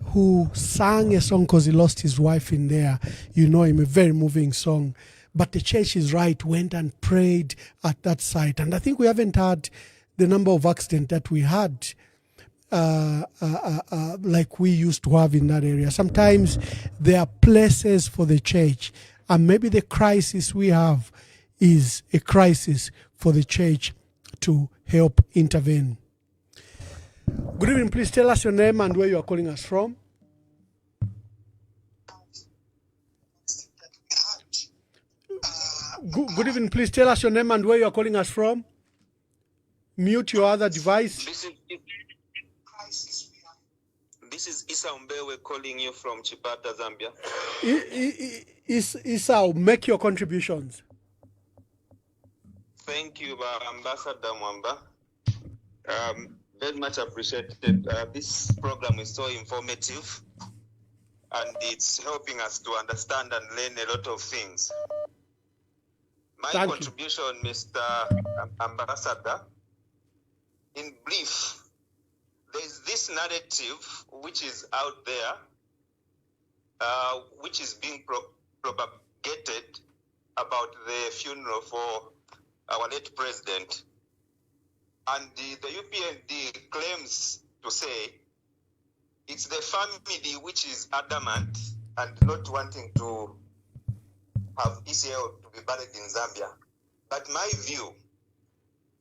who sang a song because he lost his wife in there. You know him, a very moving song. But the church is right, went and prayed at that site. And I think we haven't had the number of accidents that we had, like we used to have in that area. Sometimes there are places for the church, and maybe the crisis we have is a crisis for the church to help intervene. Good evening, please tell us your name and where you are calling us from. Good evening, please tell us your name and where you are calling us from. Mute your other device. This is Isa Umbewe calling you from Chipata, Zambia. Isa, make your contributions. Thank you, Ambassador Mwamba. Very much appreciated. This program is so informative and it's helping us to understand and learn a lot of things. My contribution, Mr. Ambassador, in brief, there's this narrative which is out there, which is being propagated about the funeral for our late president. And the UPND claims to say it's the family which is adamant and not wanting to have ECL to be buried in Zambia. But my view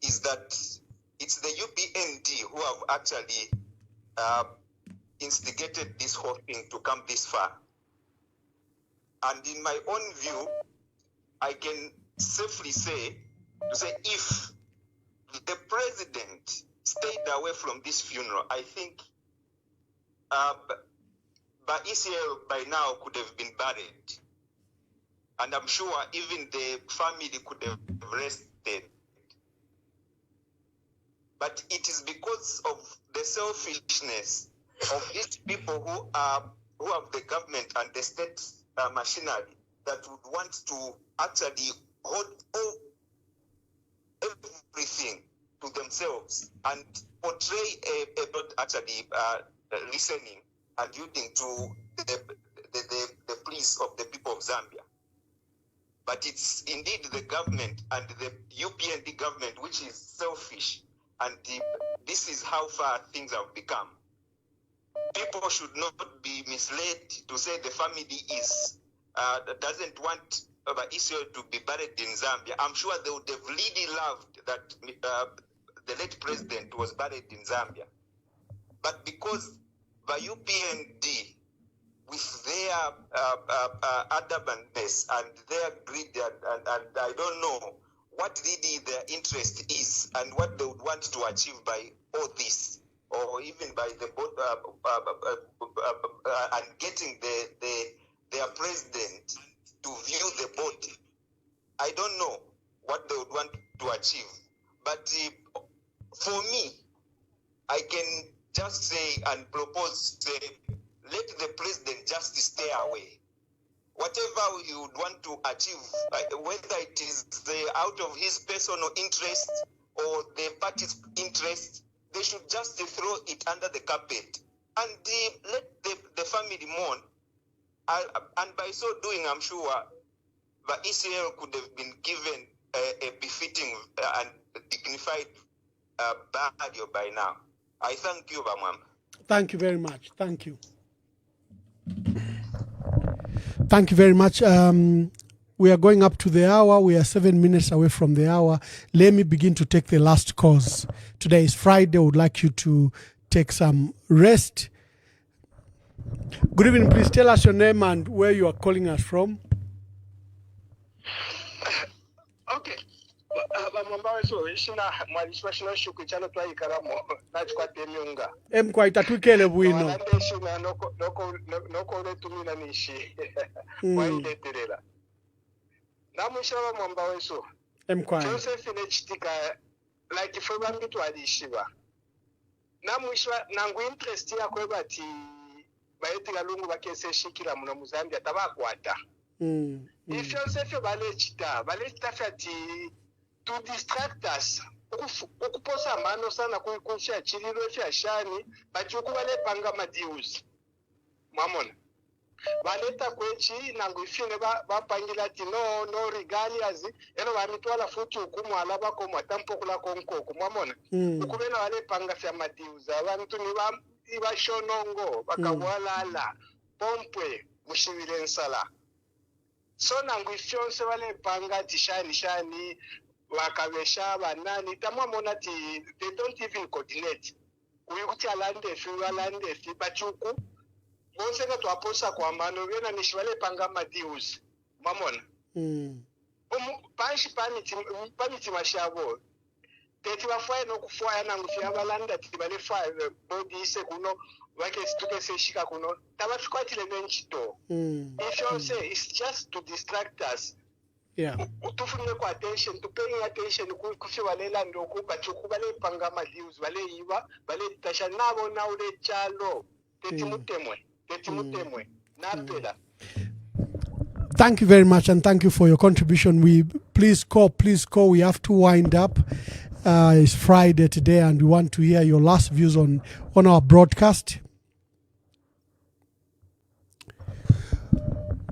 is that it's the UPND who have actually instigated this whole thing to come this far. And in my own view, I can safely say, if the president stayed away from this funeral, I think ECL by now could have been buried. And I'm sure even the family could have rested. But it is because of the selfishness of these people who have the government and the state machinery that would want to actually hold everything to themselves and portray not actually listening and yielding to the pleas of the people of Zambia. But it's indeed the government and the UPND government which is selfish, and this is how far things have become. People should not be misled to say the family is doesn't want Israel to be buried in Zambia. I'm sure they would have really loved that the late president was buried in Zambia. But because the UPND, with their adamantness and their greed, and I don't know what really their interest is and what they would want to achieve by all this, or even by the and getting their president to view the body. I don't know what they would want to achieve. But for me, I can just say and propose, let the president just stay away. Whatever he would want to achieve, whether it is out of his personal interest or the party's interest, they should just throw it under the carpet and let the family mourn. And by so doing, I'm sure the ECL could have been given a befitting and dignified burial by now. I thank you, Bamam. Thank you very much. Thank you. Thank you very much. We are going up to the hour. We are 7 minutes away from the hour. Let me begin to take the last calls. Today is Friday. I would like you to take some rest. Good evening. Please tell us your name and where you are calling us from. Okay. Mkwaita twikele bwino. Namushaba mwamba weso. Joseph nechitika like for bambi twadishiba. Namushwa nangu interest ya kwe bati Edgar Lungu bakese shikira muno Muzambia tabakwata. If Joseph balechita fati to distract us. Ukuposa mano sana kushia chililo fya shani bachuku wale panga madiuzi. Mwamona. valeta kwechi nangu ifine bapangila ati no regalias eno vamitwala futi hukumu alaba komwa tampokula konkoku mwamona ukubena wale panga fya madiuza abantu ni bashonongo bakabwalala pompwe mushibile nsala so nangu ifyonse wale panga ati shani wakabesha banani tamwamona ati they don't even coordinate kuyukuti alande fi bachuku bonse nga twaposa kwa mano bena nishwale panga madius mamona panshi paniti mashabo teti bafwaye no kufwaya nangu fi abalanda ti bale fire body ise kuno wake situke seshika kuno tabafikwatile benchito ifyonse it's just to distract us. Yeah. Tufunye kwa attention, to paying attention kufi walela ndoku bachuku bale panga madius bale iwa bale tasha nabo na ule chalo teti mutemwe napela. Thank you very much, and thank you for your contribution. Please call. We have to wind up. It's Friday today, and we want to hear your last views on our broadcast.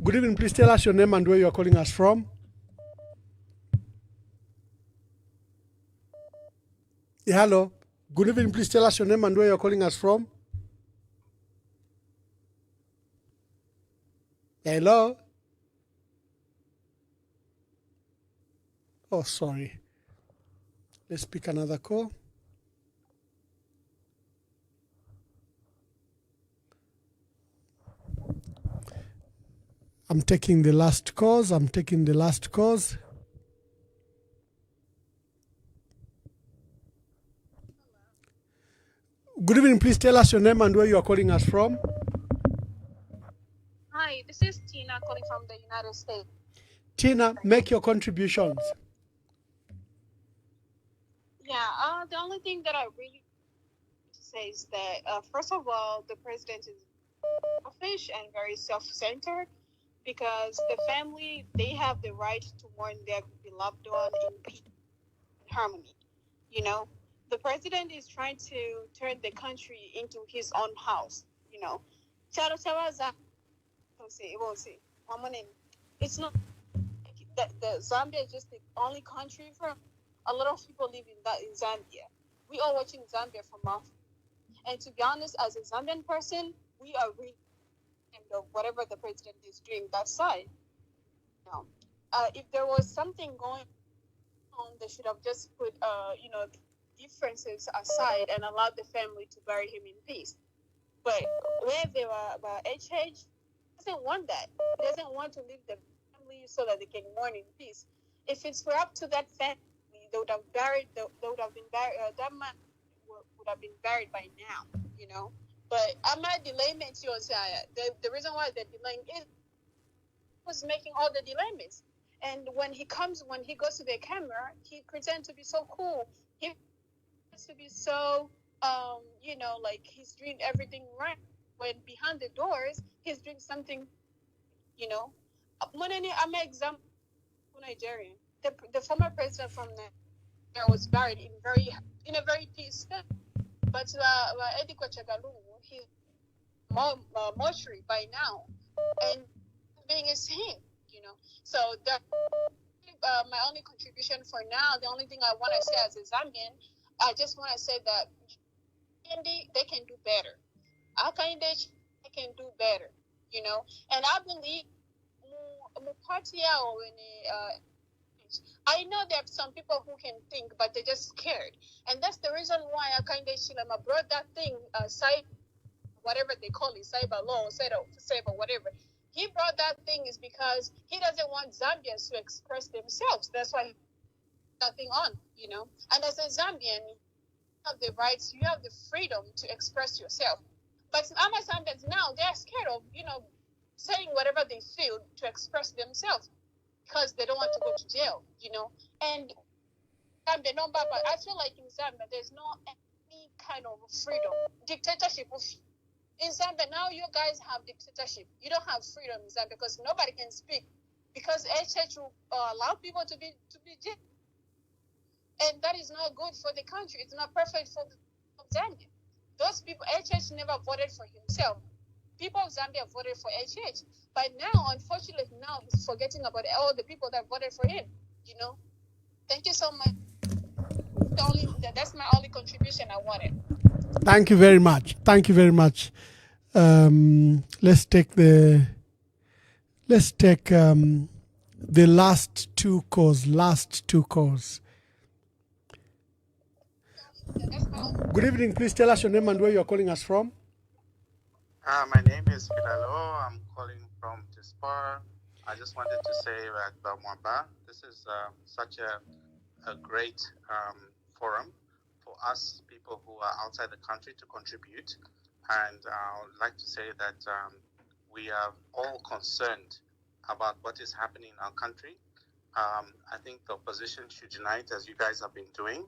Good evening. Please tell us your name and where you are calling us from. Yeah, hello. Good evening. Please tell us your name and where you are calling us from. Hello. Oh, sorry. Let's pick another call. I'm taking the last calls. Good evening. Please tell us your name and where you are calling us from. Hi, this is Tina calling from the United States. Tina, make your contributions. Yeah, the only thing that I really want to say is that, first of all, the president is selfish and very self-centered because the family, they have the right to mourn their beloved one in peace and harmony. You know, the president is trying to turn the country into his own house, you know. It's not that the Zambia is just the only country for a lot of people live in Zambia. We are watching Zambia from afar. And to be honest, as a Zambian person, we are really ashamed of whatever the president is doing that side. You know, if there was something going on, they should have just put differences aside and allowed the family to bury him in peace. But where they were about HH, doesn't want that. He doesn't want to leave the family so that they can mourn in peace. If it's up to that family, they would have buried. That man would have been buried by now, you know. But I'm not delaying it. The reason why they're delaying it was making all the delays. And when he goes to the camera, he pretends to be so cool. He pretends to be so, like he's doing everything right. When behind the doors, he's doing something, you know. I'm an example Nigerian. The former president from Nigeria was buried in a very peaceful. But Edgar Lungu, he's mortuary by now, and being is him, you know. So my only contribution for now, the only thing I want to say as a Zambian, I just want to say that they can do better. They can do better, you know. And I believe I know there are some people who can think, but they're just scared. And that's the reason why I brought that thing, whatever they call it, cyber law, cyber whatever. He brought that thing is because he doesn't want Zambians to express themselves. That's why he put that thing on, you know. And as a Zambian, you have the rights, you have the freedom to express yourself. But other Zambians now, they're scared of, you know, saying whatever they feel to express themselves because they don't want to go to jail, you know. And I feel like in Zambia, there's no any kind of freedom. Dictatorship. In Zambia, now you guys have dictatorship. You don't have freedom in Zambia because nobody can speak. Because HH will allow people to be jailed. And that is not good for the country. It's not perfect for Zambia. Those people, HH never voted for himself. people of Zambia voted for HH. But now, unfortunately, now he's forgetting about all the people that voted for him. You know. Thank you so much. That's my only contribution I wanted. Thank you very much. Thank you very much. Let's take the last two calls. Good evening. Please tell us your name and where you are calling us from. My name is Filalo. I'm calling from Dispar. I just wanted to say that Mwamba, this is such a great forum for us people who are outside the country to contribute. And I would like to say that we are all concerned about what is happening in our country. I think the opposition should unite as you guys have been doing.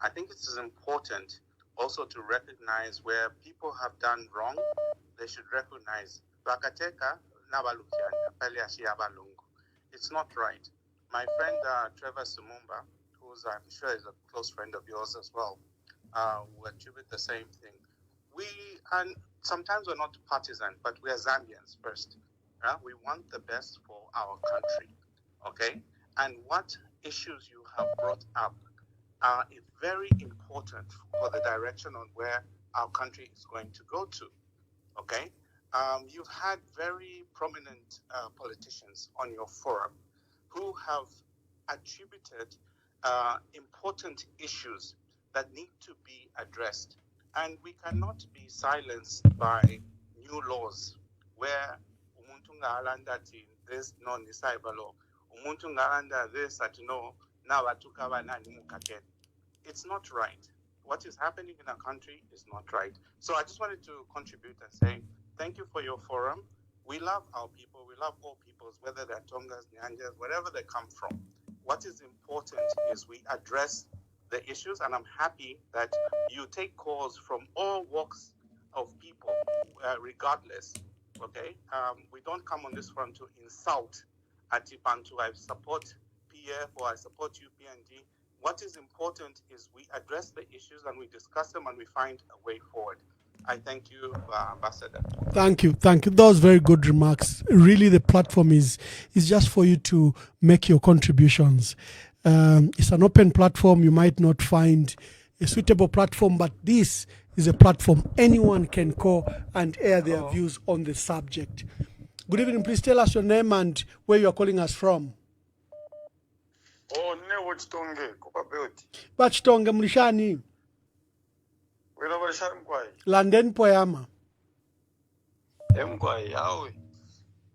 I think it is important also to recognize where people have done wrong. They should recognize. It's not right. My friend Trevor Sumumba, who's I'm sure is a close friend of yours as well, will attribute the same thing. Sometimes we're not partisan, but we are Zambians first. We want the best for our country, okay? And what issues you have brought up are very important for the direction on where our country is going to go to, okay? You've had very prominent politicians on your forum who have attributed important issues that need to be addressed. And we cannot be silenced by new laws where umuntu ngalanda there's no nisaiba law. Umuntu ngalanda this at no now it's not right. What is happening in our country is not right. So I just wanted to contribute and say thank you for your forum. We love our people. We love all peoples, whether they're Tongas, Nyanjas, wherever they come from. What is important is we address the issues, and I'm happy that you take calls from all walks of people, regardless. Okay, we don't come on this forum to insult Atipantu. I support PF or I support UPND. What is important is we address the issues and we discuss them and we find a way forward. I thank you, Ambassador. Thank you. Those very good remarks. Really, the platform is just for you to make your contributions. It's an open platform. You might not find a suitable platform, but this is a platform anyone can call and air their views on the subject. Good evening. Please tell us your name and where you are calling us from. Bachitonge mlishani. London poyama. Mkwai yawe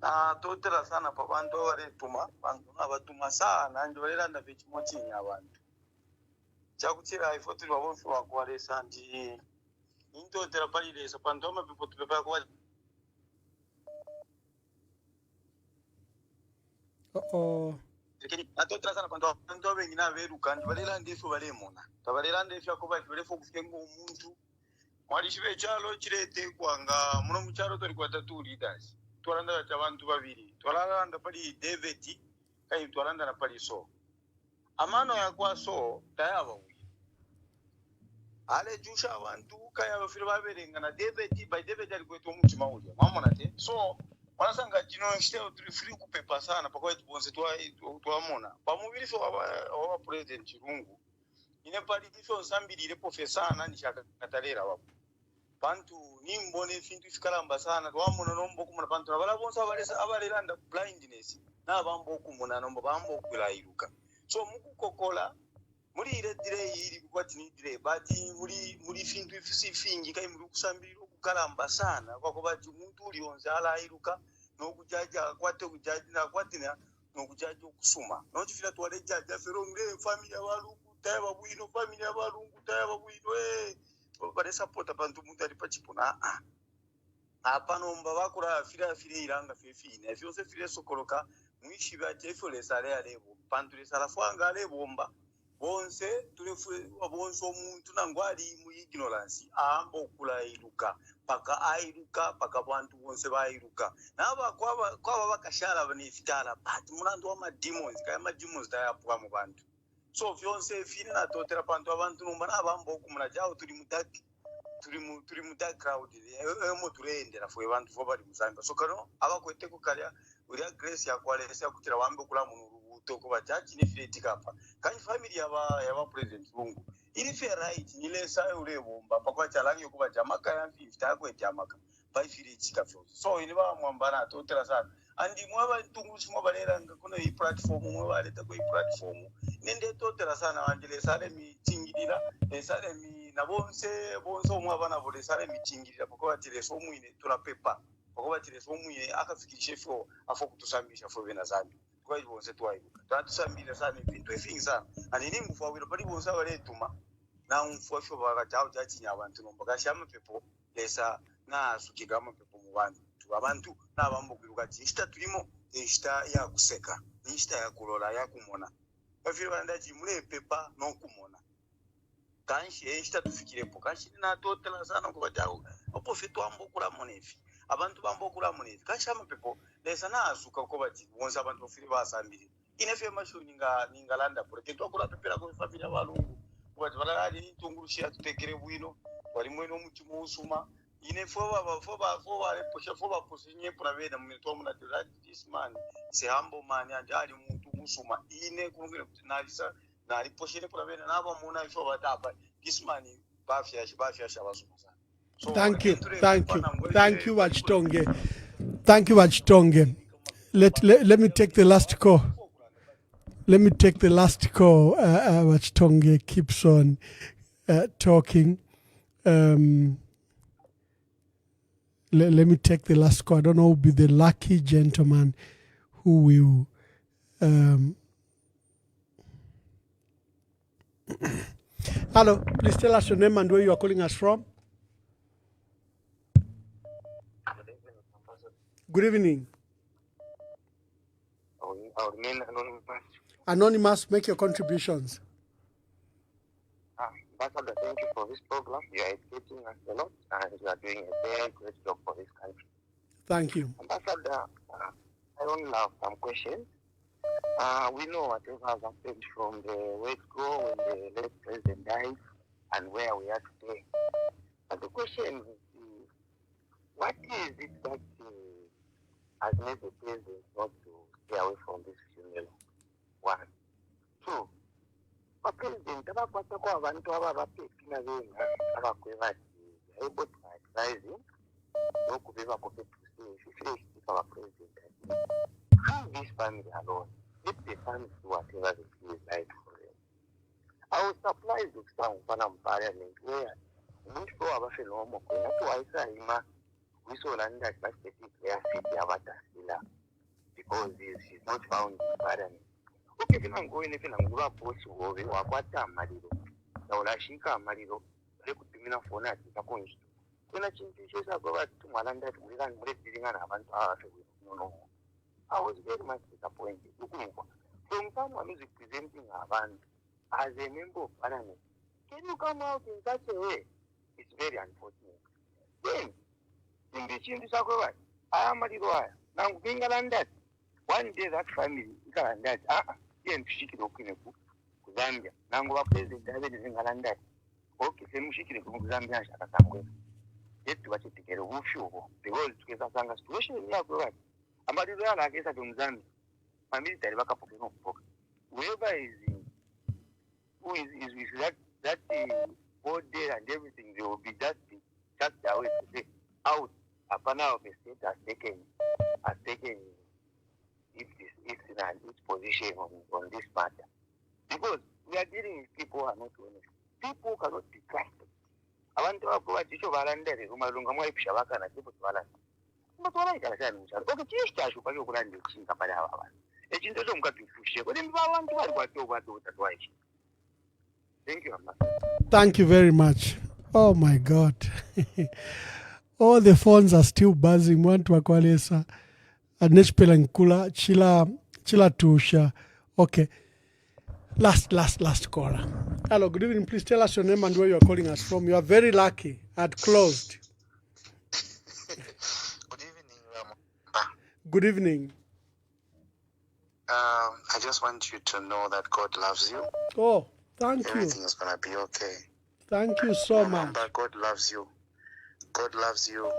na totera sana pa bantu abaretuma bantu abatuma sana ndio balenda vechimochinya abantu chakuchira ifo tuli babonfu bakwalesa ndi intotera palilesa pantu amapipo tupepa kwa atotera sana pantu abengina beruka ndi balela ndifu balemona tabalela ndifu yakoba tibelefo kufikenga umuntu mwalishibe chalo chirete kwanga muno muchalo toli kwa tatu leaders twalanda chabantu babiri twalanda pali David kai twalanda na pali so amano ya kwa so tayaba wi ale jusha abantu kai abafiri baberenga na David by David alikweto muchima uje mamona te so wanasanga jino shite tuli free kupepa sana pakwa tubonse twamona bamubiri so aba president Lungu ine pali ifo sambiri le professor nani shaka katalera wapo bantu nimbone fintu fikalamba sana twamona nombo kumuna bantu abala bonsa abalelanda blindness na bambo kumuna nombo bambo kwilairuka so mukukokola muri ile dire iri kukwati ni dire bati muri fintu fingi kai muri kusambira kukalamba sana kwako bati umuntu uli onzala airuka no kujaja kwate kujaji na kwatina no kujaji okusuma no chifira twale jaja ferongre familia balungu tayaba bwino familia balungu tayaba bwino bale support abantu muntu ali pachipona apano mbabakura afira iranga fefine fyose fire sokoloka mwishi baje fole sale alebo pantu sala fwanga lebomba bonse tulefu bonso muntu nangwali mu ignorance ambo kula iruka paka bantu bonse bairuka naba kwaba bakashara banifitala but munandu wa demons kaya demons tayapwa mu bantu so fyonse fine na totera pantu abantu numba nabambo kumuna jao tuli mutaki turi mu dark crowd emo turendera fwe bantu fo bali muzamba so kano abakwete kukalya uri grace yakwalesa kutira wambe kula mu rubuto ko bajaji ni fiti kapa kandi family yaba president Lungu ili fair right ni lesa ure bomba pakwa chalangi ko bajamaka ya 50 akwe jamaka bai firi chikafyo so ini ba mwambana totera sana andi mwaba tungushi mwabalera ngakuno i platform mwabaleta ko i platform nende totera sana wanjile sale mi chingirira sale mi na bonse omwabana bole sale mi chingirira poko batire so mwine tula pepa poko batire so mwine akafikishe fo afo kutusambisha fo bena zambi kwa hivyo bonse twaibu tatusambira sana ibintu efingi sana ani ni mfu awiro bali bonse abaletuma na mfu afyo bakachao chachinya abantu nomba kashama pepo lesa na sukigama pepo mu bantu abantu n'abambugirwa kishita turimo ishita ya kuseka nishita ya kulola ya kumona bafiro bandaji mule pepa no kumona kanshi ishita tufikirepo kanshi na totela sana ko bajao opofito ambokula monefi abantu bambokula monefi kanshi amapepo lesa na asuka ko bati bonza abantu bafiri basambiri inefe mashu ninga landa project wakula pepera ko familia balungu bati balali ni tungurushia tutekere bwino wali mweno muchimu usuma ine foba reposha foba posinye praveda mmeto muna this man se humble man and ali muntu musuma ine kungire kuti nalisa nali poshine praveda naba muna foba tapa this man bafya shabasuma sana so thank you Wachitonge. Thank you Wachitonge. Let me take the last call. Wachitonge keeps on talking. Let me take the last call. I don't know who will be the lucky gentleman who will. Hello, please tell us your name and where you are calling us from. Good evening. I'll remain anonymous. Anonymous, make your contributions. Ambassador, thank you for this program. You are educating us a lot and you are doing a very great job for this country. Thank you. Ambassador, I only have some questions. We know whatever has happened from the word-go when the late president died and where we are today. But the question is, what is it that has made the president not to stay away from this funeral? One. Two, president abakwata kwa abantu abapepina bena abakweva able to advise him nokubeba ko for president. Leave this family alone. Let the family do whatever they feel is right for them. I was surprised with some parliament where umuntu abafenomo kwena twice ima we saw that perspective where city abatasila because she's not found in parliament. Okay, if I'm going to go post over wakwata amaliro na ulashika amaliro lekutumina fona atikakonje kuna chintu chesa kwa tumwalanda tumulira mulezilinga na abantu abafe no. I was very much disappointed. From someone who is presenting abantu as a member of parliament, can you come out in such a way? It's very unfortunate. Then in the chintu sakwa amaliro aya na ngingala one day that family ikala mushikire okuneku ku Zambia nango ba president abedizingala ndati okay semushikire ku Zambia ashakatangwe yetu bachitikere ubushubo because tukeza sanga situation yako right amaliro yana akesa ku Zambia military bakapoke no kupoka whoever is with that body and everything they will be just away to say out apana of the state has taken its position on this matter. Because we are dealing with people who are not honest. People cannot be trusted. Abantu abakubatisho balandere umalunga mwayipisha bakana kipo tbalanda. Mbatwala ikala mshara. Okay, chishashu kwa yokulanda chinga pale aba. Echinto zo mukatufushe. Kodi mbabantu bali kwatyo tatwaishi. Thank you, Thank you very much. Oh my God. All the phones are still buzzing. Mwantu wakwalesa. Aneshpela nkula chila tusha. Okay. Last caller. Hello, good evening. Please tell us your name and where you are calling us from. You are very lucky. At closed. Good evening, Good evening. I just want you to know that God loves you. Oh, thank you. Everything is going to be okay. Thank you so much. Remember, God loves you. God loves you.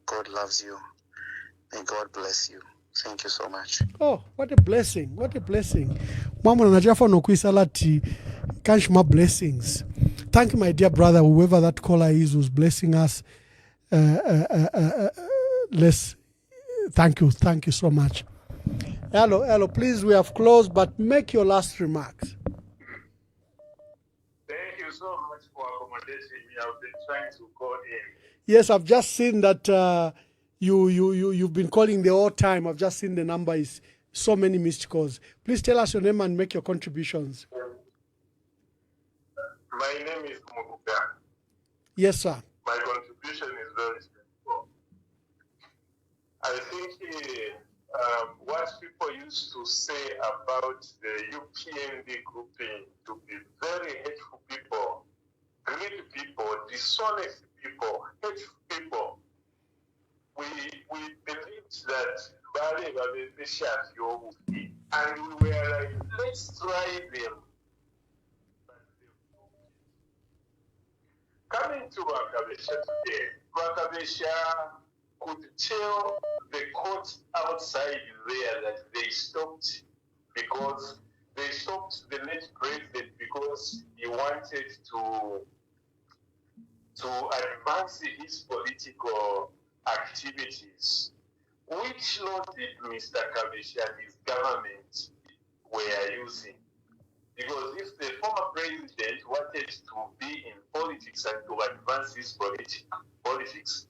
God loves you. May God bless you. Thank you so much. Oh, what a blessing. What a blessing. Mama najafa no kuisalati kanshma blessings. Thank you, my dear brother, whoever that caller is who's blessing us. Let's thank you so much. Hello, please, we have closed, but make your last remarks. Thank you so much for accommodating me. I've been trying to call in. Yes, I've just seen that you've been calling the whole time. I've just seen the number is so many missed calls. Please tell us your name and make your contributions. My name is Muruga. Yes, sir. My contribution is very simple. I think what people used to say about the UPND grouping to be very hateful people, greedy people, dishonest people, hateful people, we believed that Bali was and we were like, let's try them. Coming to Wakabesha today, Wakabesha could tell the court outside there that they stopped the late president because he wanted to advance his political activities. Which law did Mr. Kabesha and his government were using? Because if the former president wanted to be in politics and to advance his politics,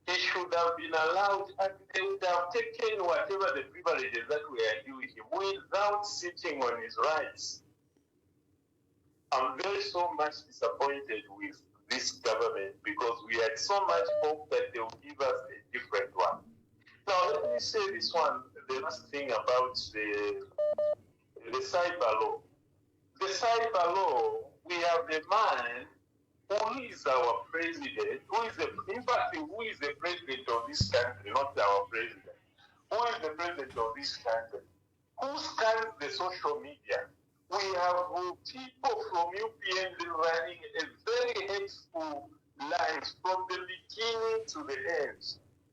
he should have been allowed and they would have taken whatever the privileges that were due him without sitting on his rights. I'm very so much disappointed with this government because we had so much hope that they will give us a different one. Now, let me say this one, the last thing about the cyber law. The cyber law, we have a man who is our president, who is the president of this country, not our president. Who is the president of this country? Who scans the social media? We have people from UPN running a very hateful lies from the beginning to the end.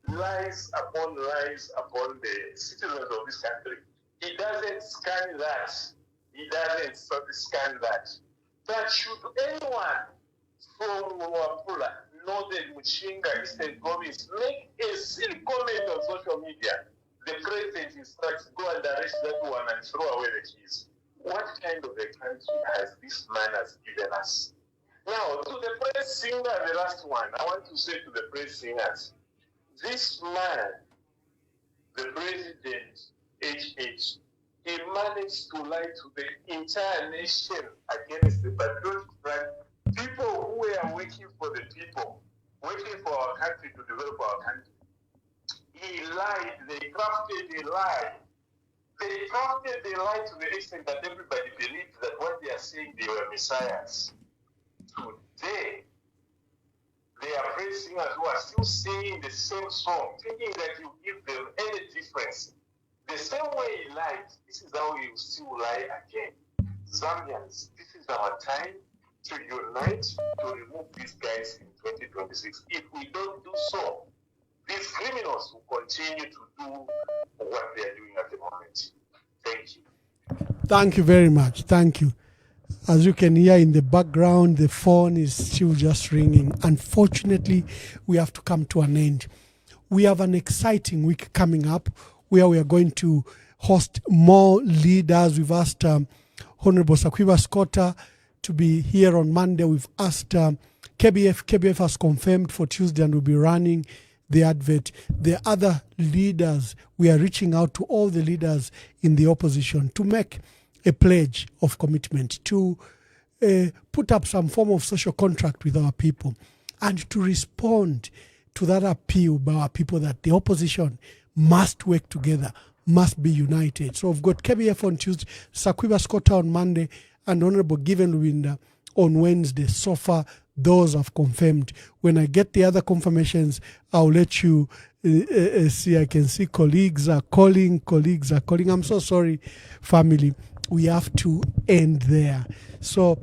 Lies upon the citizens of this country. He doesn't scan that. He doesn't scan that. But should anyone from Wapula, Northern Muchinga, Eastern Province, make a silly comment on social media, the president instructs, go and arrest that one and throw away the keys. What kind of a country has this man has given us? Now, to the press singer, the last one, I want to say to the press singers, this man, the president, HH, he managed to lie to the entire nation against the patriotic front. People who were working for the people, working for our country to develop our country. He lied, they crafted a lie. They crafted the lie to the extent that everybody believed that what they are saying, they were messiahs. Today, they are praise singers who are still singing the same song, thinking that you give them any difference. The same way he lied, this is how he will still lie again. Zambians, this is our time to unite to remove these guys in 2026. If we don't do so, these criminals will continue to do what they are doing at the moment. Thank you. Thank you very much. Thank you. As you can hear in the background, the phone is still just ringing. Unfortunately, we have to come to an end. We have an exciting week coming up where we are going to host more leaders. We've asked Honorable Sakwiba Scotta to be here on Monday. We've asked KBF. KBF has confirmed for Tuesday and will be running the advert. The other leaders, we are reaching out to all the leaders in the opposition to make a pledge of commitment, to put up some form of social contract with our people, and to respond to that appeal by our people that the opposition must work together, must be united. So we've got KBF on Tuesday, Sakwiba Scotta on Monday, and Honorable Given on Wednesday. So far, those have confirmed. When I get the other confirmations, I'll let you see. I can see colleagues are calling. I'm so sorry, family. We have to end there. So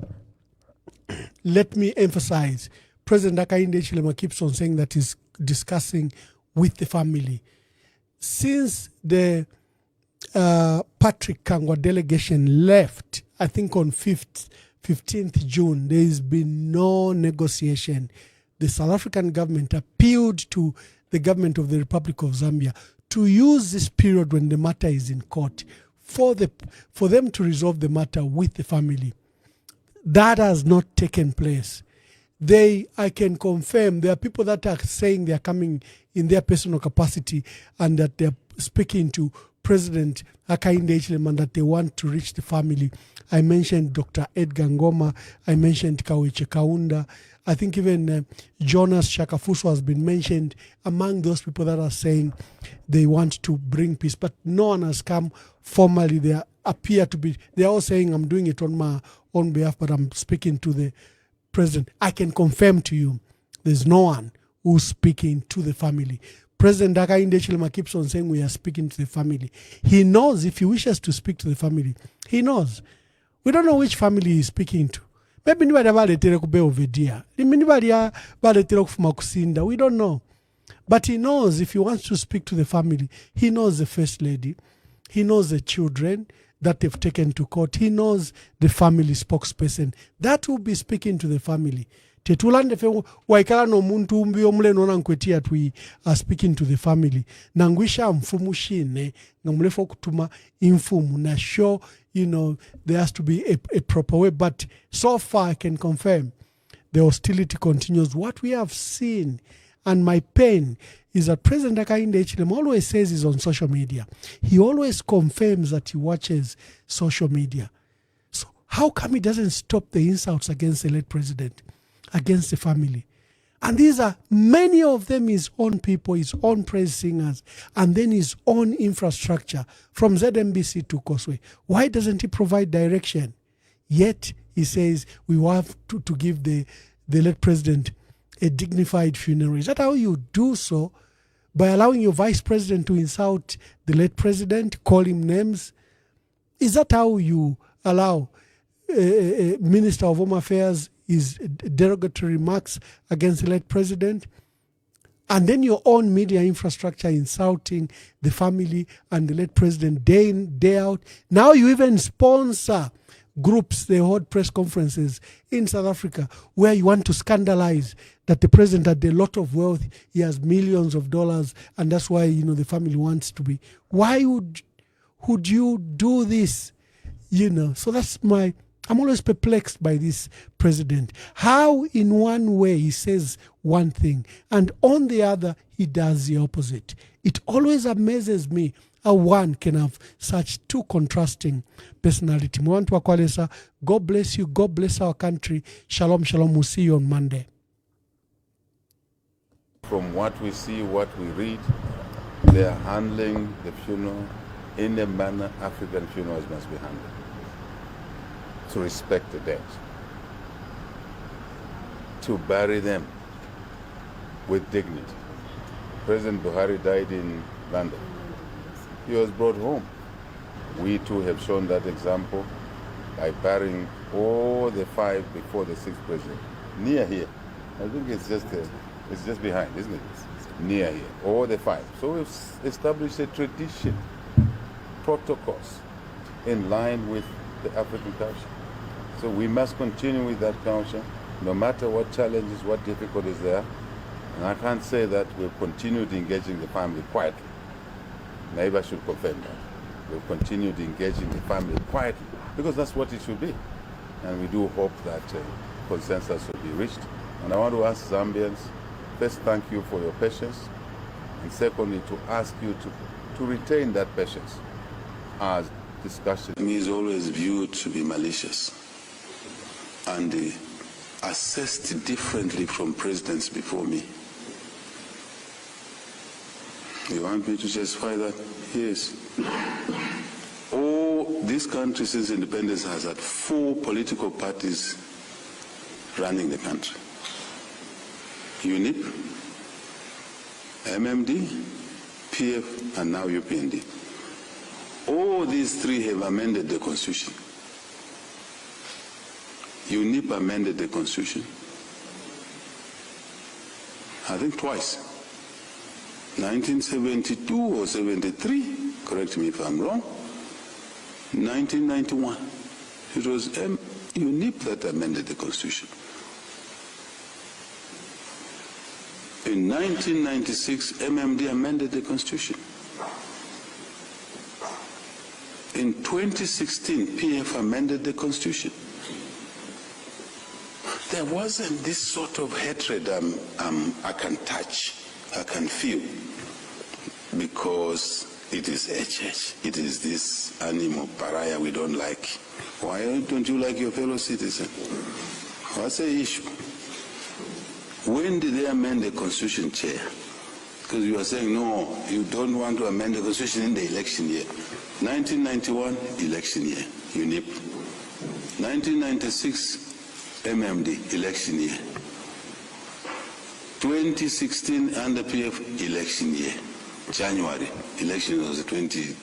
let me emphasize, President Hakainde Hichilema keeps on saying that he's discussing with the family. Since the Patrick Kangwa delegation left, I think on 15th June, there has been no negotiation. The South African government appealed to the government of the Republic of Zambia to use this period when the matter is in court for them to resolve the matter with the family. That has not taken place. I can confirm, there are people that are saying they are coming in their personal capacity and that they're speaking to President Hakainde Hichilema and that they want to reach the family. I mentioned Dr. Edgar Ngoma. I mentioned Kaweche Kaunda. I think even Jonas Shakafuso has been mentioned among those people that are saying they want to bring peace. But no one has come formally. They are all saying, I'm doing it on my own behalf, but I'm speaking to the president. I can confirm to you, there's no one who's speaking to the family. President Hakainde Hichilema keeps on saying we are speaking to the family. He knows if he wishes to speak to the family. He knows. We don't know which family he's speaking to. Maybe nobody baletere kube ovedia. Nobody baletere kufuma kusinda. We don't know. But he knows if he wants to speak to the family, he knows the first lady. He knows the children that they've taken to court. He knows the family spokesperson. That will be speaking to the family. Tetulande fe waikala no muntu umbi omule nona nkwetia tui speaking to the family. Nangwisha mfumu shine ngamulefo kutuma infumu na show, there has to be a proper way. But so far I can confirm the hostility continues. What we have seen, and my pain, is that President Hakainde Hichilema always says he's on social media. He always confirms that he watches social media. So how come he doesn't stop the insults against the late president, against the family? And these are, many of them, his own people, his own praise singers, and then his own infrastructure from ZMBC to Causeway. Why doesn't he provide direction? Yet he says we have to give the late president a dignified funeral. Is that how you do so? By allowing your vice president to insult the late president, call him names? Is that how you allow a Minister of Home Affairs his derogatory remarks against the late president? And then your own media infrastructure insulting the family and the late president day in, day out. Now you even sponsor groups, they hold press conferences in South Africa where you want to scandalize that the president had a lot of wealth, he has millions of dollars, and that's why the family wants to be. Why would you do this? So that's I'm always perplexed by this president. How in one way he says one thing and on the other he does the opposite. It always amazes me how one can have such two contrasting personality. God bless you. God bless our country. Shalom, shalom. We'll see you on Monday. From what we see, what we read, they are handling the funeral in a manner African funerals must be handled. To respect the dead. To bury them with dignity. President Buhari died in London. He was brought home. We too have shown that example by burying all the 5 before the 6th president. Near here. I think it's just behind, isn't it? Near here. All the 5. So we've established a tradition, protocols in line with the African culture. So we must continue with that culture, no matter what challenges, what difficulties there are. And I can't say that we'll continue to engaging the family quietly. Maybe I should confirm that. We'll continue to engaging the family quietly, because that's what it should be. And we do hope that consensus will be reached. And I want to ask Zambians, first, thank you for your patience. And secondly, to ask you to retain that patience as discussion. He is always viewed to be malicious and assessed differently from presidents before me. You want me to justify that? Yes. This country since independence has had 4 political parties running the country. UNIP, MMD, PF, and now UPND. All these 3 have amended the constitution. UNIP amended the constitution, I think twice. 1972 or 73, correct me if I'm wrong. 1991, it was UNIP that amended the constitution. In 1996, MMD amended the constitution. In 2016, PF amended the constitution. There wasn't this sort of hatred I can touch, I can feel, because it is HH. It is this animal pariah we don't like. Why don't you like your fellow citizen? What's the issue? When did they amend the constitution, Chair? Because you are saying, no, you don't want to amend the constitution in the election year. 1991, election year, UNIP. 1996, MMD, election year. 2016, under PF, election year. January, election was the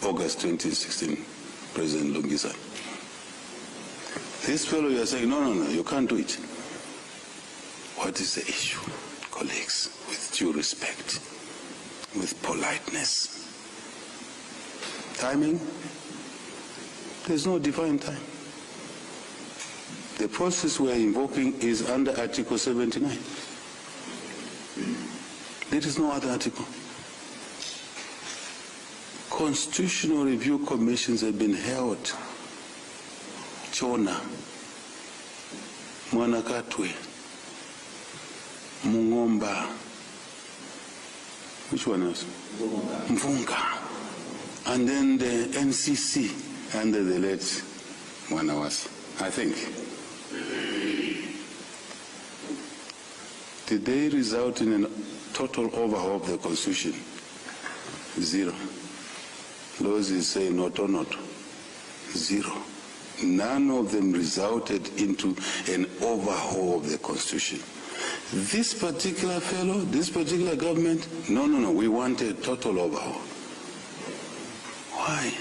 August 2016, President Lungu. This fellow, you are saying, no, you can't do it. What is the issue, colleagues? With due respect, with politeness. Timing? There's no divine time. The process we're invoking is under Article 79. There is no other article. Constitutional review commissions have been held. Chona, Mwanakatwe, Mungomba, which one else? Mvunga. And then the NCC under the late Mwanawasi, I think. Did they result in a total overhaul of the Constitution? Zero. Laws is saying not or not. Zero. None of them resulted into an overhaul of the Constitution. This particular fellow, this particular government, no, we want a total overhaul. Why?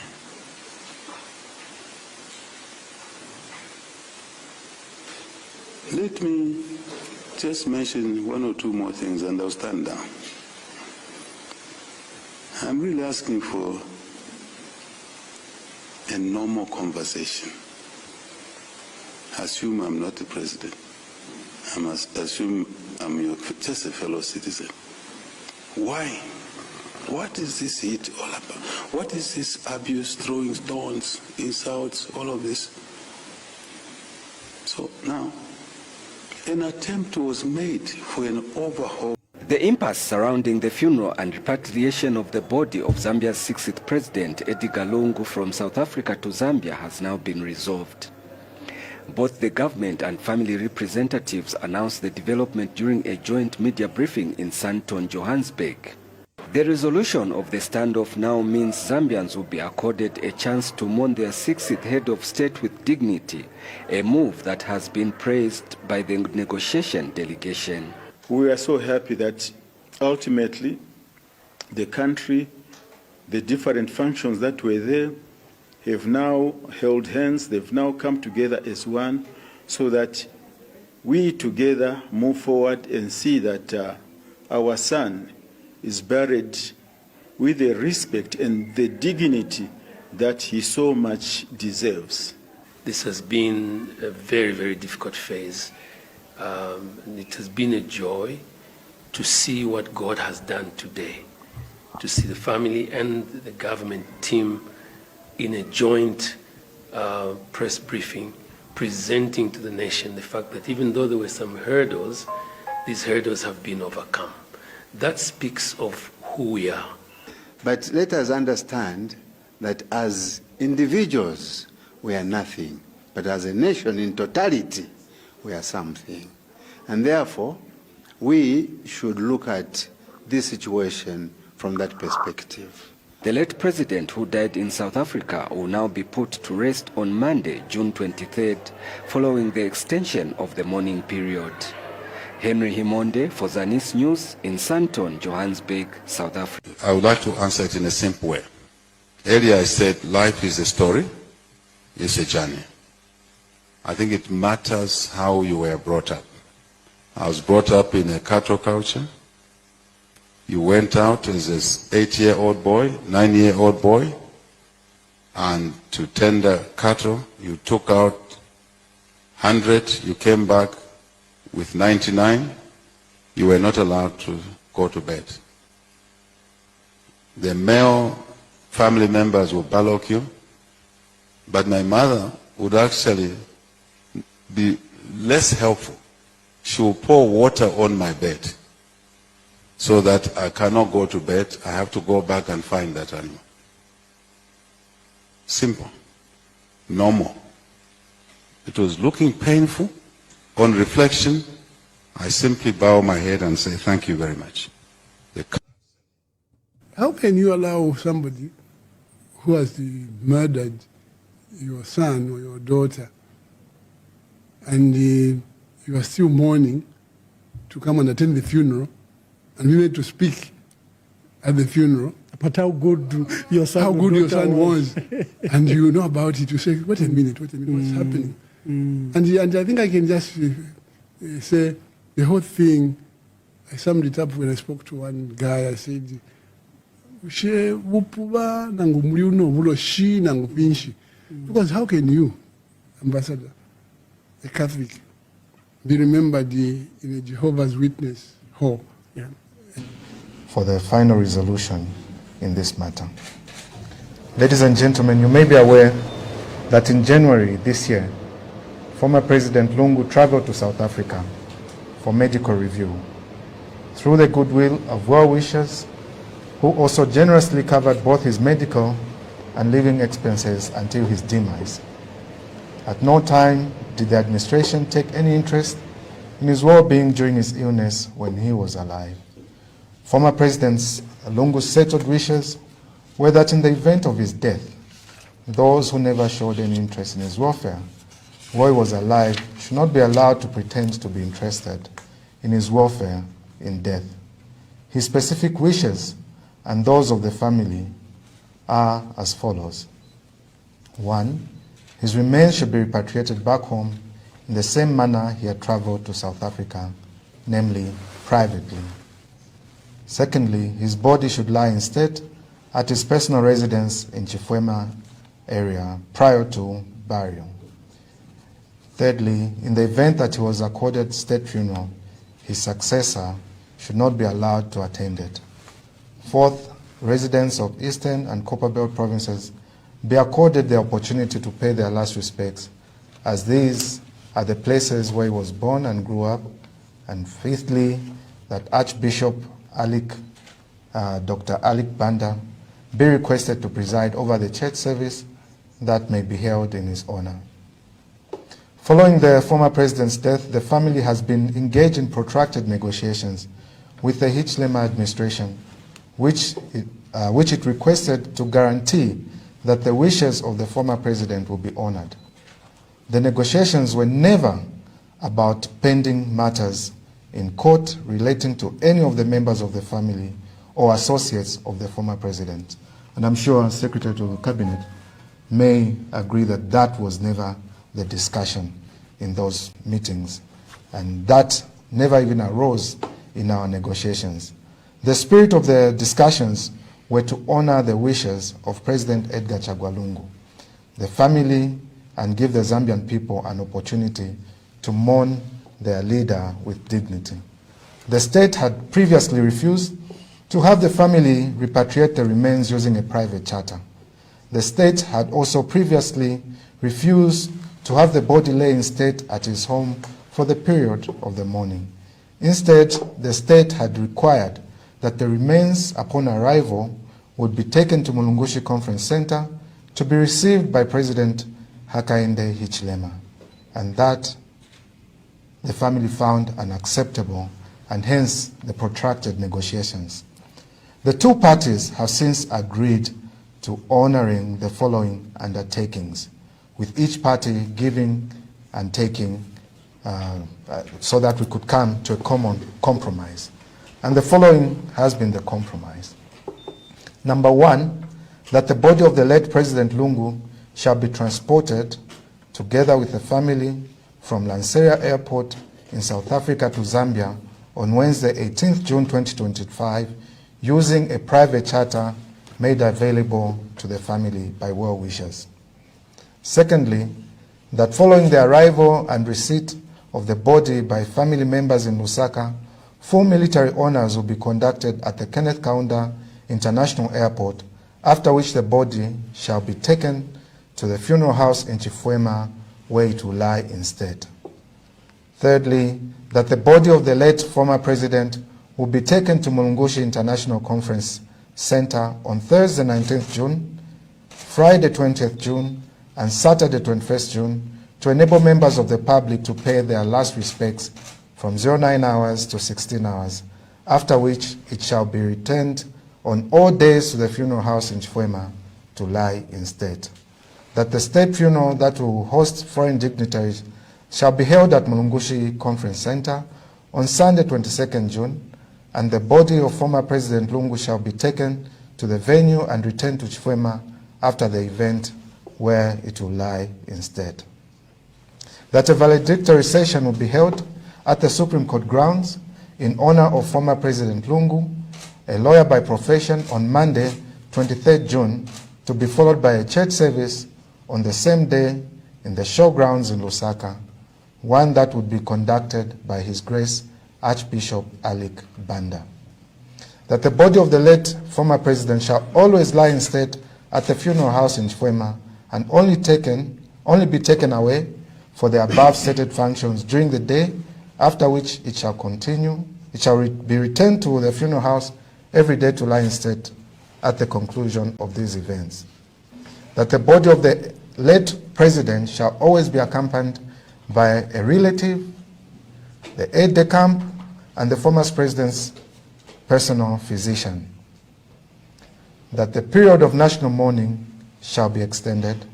Let me just mention one or two more things and I'll stand down. I'm really asking for a normal conversation. Assume I'm not the president. I must assume I'm just a fellow citizen. Why? What is this heat all about? What is this abuse, throwing stones, insults, all of this? So now, an attempt was made for an overhaul. The impasse surrounding the funeral and repatriation of the body of Zambia's 6th president, Edgar Lungu, from South Africa to Zambia has now been resolved. Both the government and family representatives announced the development during a joint media briefing in Sandton, Johannesburg. The resolution of the standoff now means Zambians will be accorded a chance to mourn their 6th head of state with dignity, a move that has been praised by the negotiation delegation. We are so happy that ultimately the country, the different functions that were there, have now held hands, they've now come together as one, so that we together move forward and see that our son is buried with the respect and the dignity that he so much deserves. This has been a very, very difficult phase. It has been a joy to see what God has done today, to see the family and the government team in a joint press briefing presenting to the nation the fact that even though there were some hurdles, these hurdles have been overcome. That speaks of who we are. But let us understand that as individuals, we are nothing, but as a nation in totality, we are something. And therefore, we should look at this situation from that perspective. The late president, who died in South Africa, will now be put to rest on Monday, June 23rd, following the extension of the mourning period. Henry Himonde for Zanis News in Sandton, Johannesburg, South Africa. I would like to answer it in a simple way. Earlier I said life is a story, it's a journey. I think it matters how you were brought up. I was brought up in a cattle culture. You went out as an 8-year-old boy, 9-year-old boy, and to tender cattle, you took out 100, you came back with 99, you were not allowed to go to bed. The male family members would ballock you, but my mother would actually be less helpful. She will pour water on my bed so that I cannot go to bed. I have to go back and find that animal. Simple. Normal. It was looking painful. On reflection, I simply bow my head and say, thank you very much. How can you allow somebody who has murdered your son or your daughter and you are still mourning to come and attend the funeral and we need to speak at the funeral? But how good your son was. And you know about it, you say, wait a minute, what's happening? And I think I can just say the whole thing, I summed it up when I spoke to one guy. I said, because how can you, Ambassador, a Catholic, be remembered in a Jehovah's Witness hall? Yeah. For the final resolution in this matter. Ladies and gentlemen, you may be aware that in January this year, former President Lungu traveled to South Africa for medical review. Through the goodwill of well-wishers who also generously covered both his medical and living expenses until his demise. At no time did the administration take any interest in his well-being during his illness when he was alive. Former President Lungu's settled wishes were that in the event of his death, those who never showed any interest in his welfare while he was alive should not be allowed to pretend to be interested in his welfare in death. His specific wishes and those of the family are as follows. 1. His remains should be repatriated back home in the same manner he had traveled to South Africa, namely privately. Secondly, his body should lie instead at his personal residence in Chifwema area prior to burial. Thirdly, in the event that he was accorded state funeral, his successor should not be allowed to attend it. Fourth, residents of Eastern and Copperbelt provinces be accorded the opportunity to pay their last respects, as these are the places where he was born and grew up. And fifthly, that Archbishop Dr. Alik Banda be requested to preside over the church service that may be held in his honor. Following the former president's death, the family has been engaged in protracted negotiations with the Hichilema administration, which it requested to guarantee that the wishes of the former president will be honored. The negotiations were never about pending matters in court relating to any of the members of the family or associates of the former president. And I'm sure Secretary to the Cabinet may agree that that was never the discussion in those meetings, and that never even arose in our negotiations. The spirit of the discussions were to honor the wishes of President Edgar Lungu, the family, and give the Zambian people an opportunity to mourn their leader with dignity. The state had previously refused to have the family repatriate the remains using a private charter. The state had also previously refused to have the body lay in state at his home for the period of the mourning. Instead, the state had required that the remains upon arrival would be taken to Mulungushi Conference Center to be received by President Hakainde Hichilema, and that the family found unacceptable, and hence the protracted negotiations. The two parties have since agreed to honoring the following undertakings, with each party giving and taking so that we could come to a common compromise. And the following has been the compromise. Number one, that the body of the late President Lungu shall be transported together with the family, from Lanseria Airport in South Africa to Zambia on Wednesday, 18th June 2025, using a private charter made available to the family by well-wishers. Secondly, that following the arrival and receipt of the body by family members in Lusaka, full military honors will be conducted at the Kenneth Kaunda International Airport, after which the body shall be taken to the funeral house in Chifwema, where it will lie instead. Thirdly, that the body of the late former president will be taken to Mulungushi International Conference Center on Thursday 19th June, Friday 20th June, and Saturday 21st June to enable members of the public to pay their last respects from 09 hours to 16 hours, after which it shall be returned on all days to the funeral house in Chifwema to lie instead. That the state funeral that will host foreign dignitaries shall be held at Mulungushi Conference Center on Sunday 22nd June, and the body of former President Lungu shall be taken to the venue and returned to Chifwema after the event, where it will lie instead. That a valedictory session will be held at the Supreme Court grounds in honor of former President Lungu, a lawyer by profession, on Monday, 23rd June, to be followed by a church service on the same day in the showgrounds in Lusaka, one that would be conducted by His Grace Archbishop Alik Banda. That the body of the late former president shall always lie instead at the funeral house in Chifwema and only be taken away for the above stated functions during the day, after which it shall be returned to the funeral house every day to lie instead at the conclusion of these events. That the body of the late president shall always be accompanied by a relative, the aide-de-camp, and the former president's personal physician. That the period of national mourning shall be extended,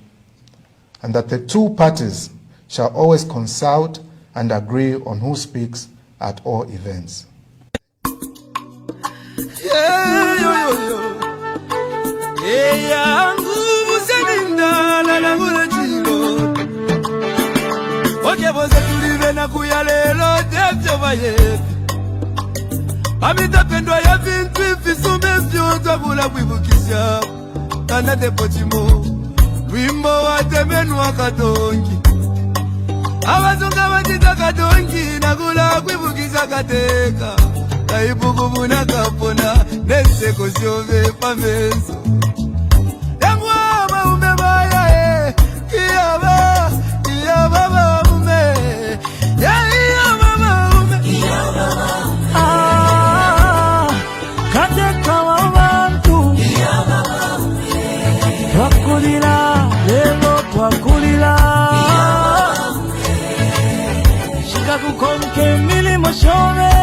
and that the two parties shall always consult and agree on who speaks at all events. Amitapendwa ya vintu ifisume vyonza kula kuibukisha Tana tepotimo Wimbo wa temenu wa katongi Awazunga wajita katongi Nakula kuibukisha kateka Kaibuku muna kapona Neseko siove pameso Yamwa maume baya Kiyaba maume Yiyaba maume Kateka wa wantu Twakulila, lelo twakulila Shika kukonke mili moshove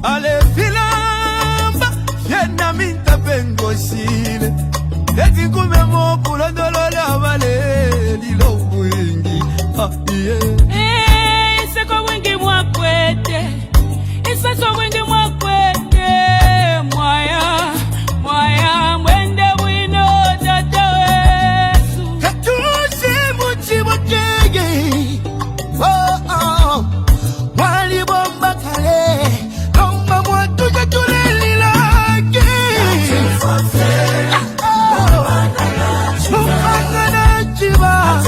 Ale filamba, fiena minta pengo sile Eti kume mo kulondolo la vale Lilo mwingi, Iseko mwingi mwakwete Iseso mwingi mwakwete Mwaya mwende wino tata wesu Katusi muchi wakege Wali bomba kale Lomba mwatuja tuleli lake Mufanga na chiba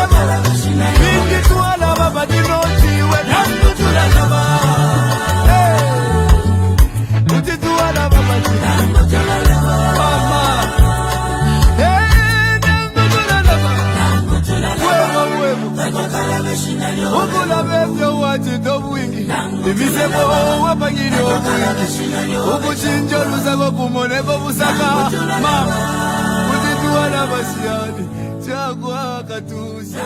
Bingi tuala baba dinoti we nangu tulalaba. Uti tuala baba nangu tulalaba. Mama. Nangu tulalaba. Wewe. Ukula bebyo wati dobuingi. Imisebo wapangiri obuingi. Ukuchinjo luzago kumoneko busaka. Mama. Uti tuala basiani. Chagua katuse.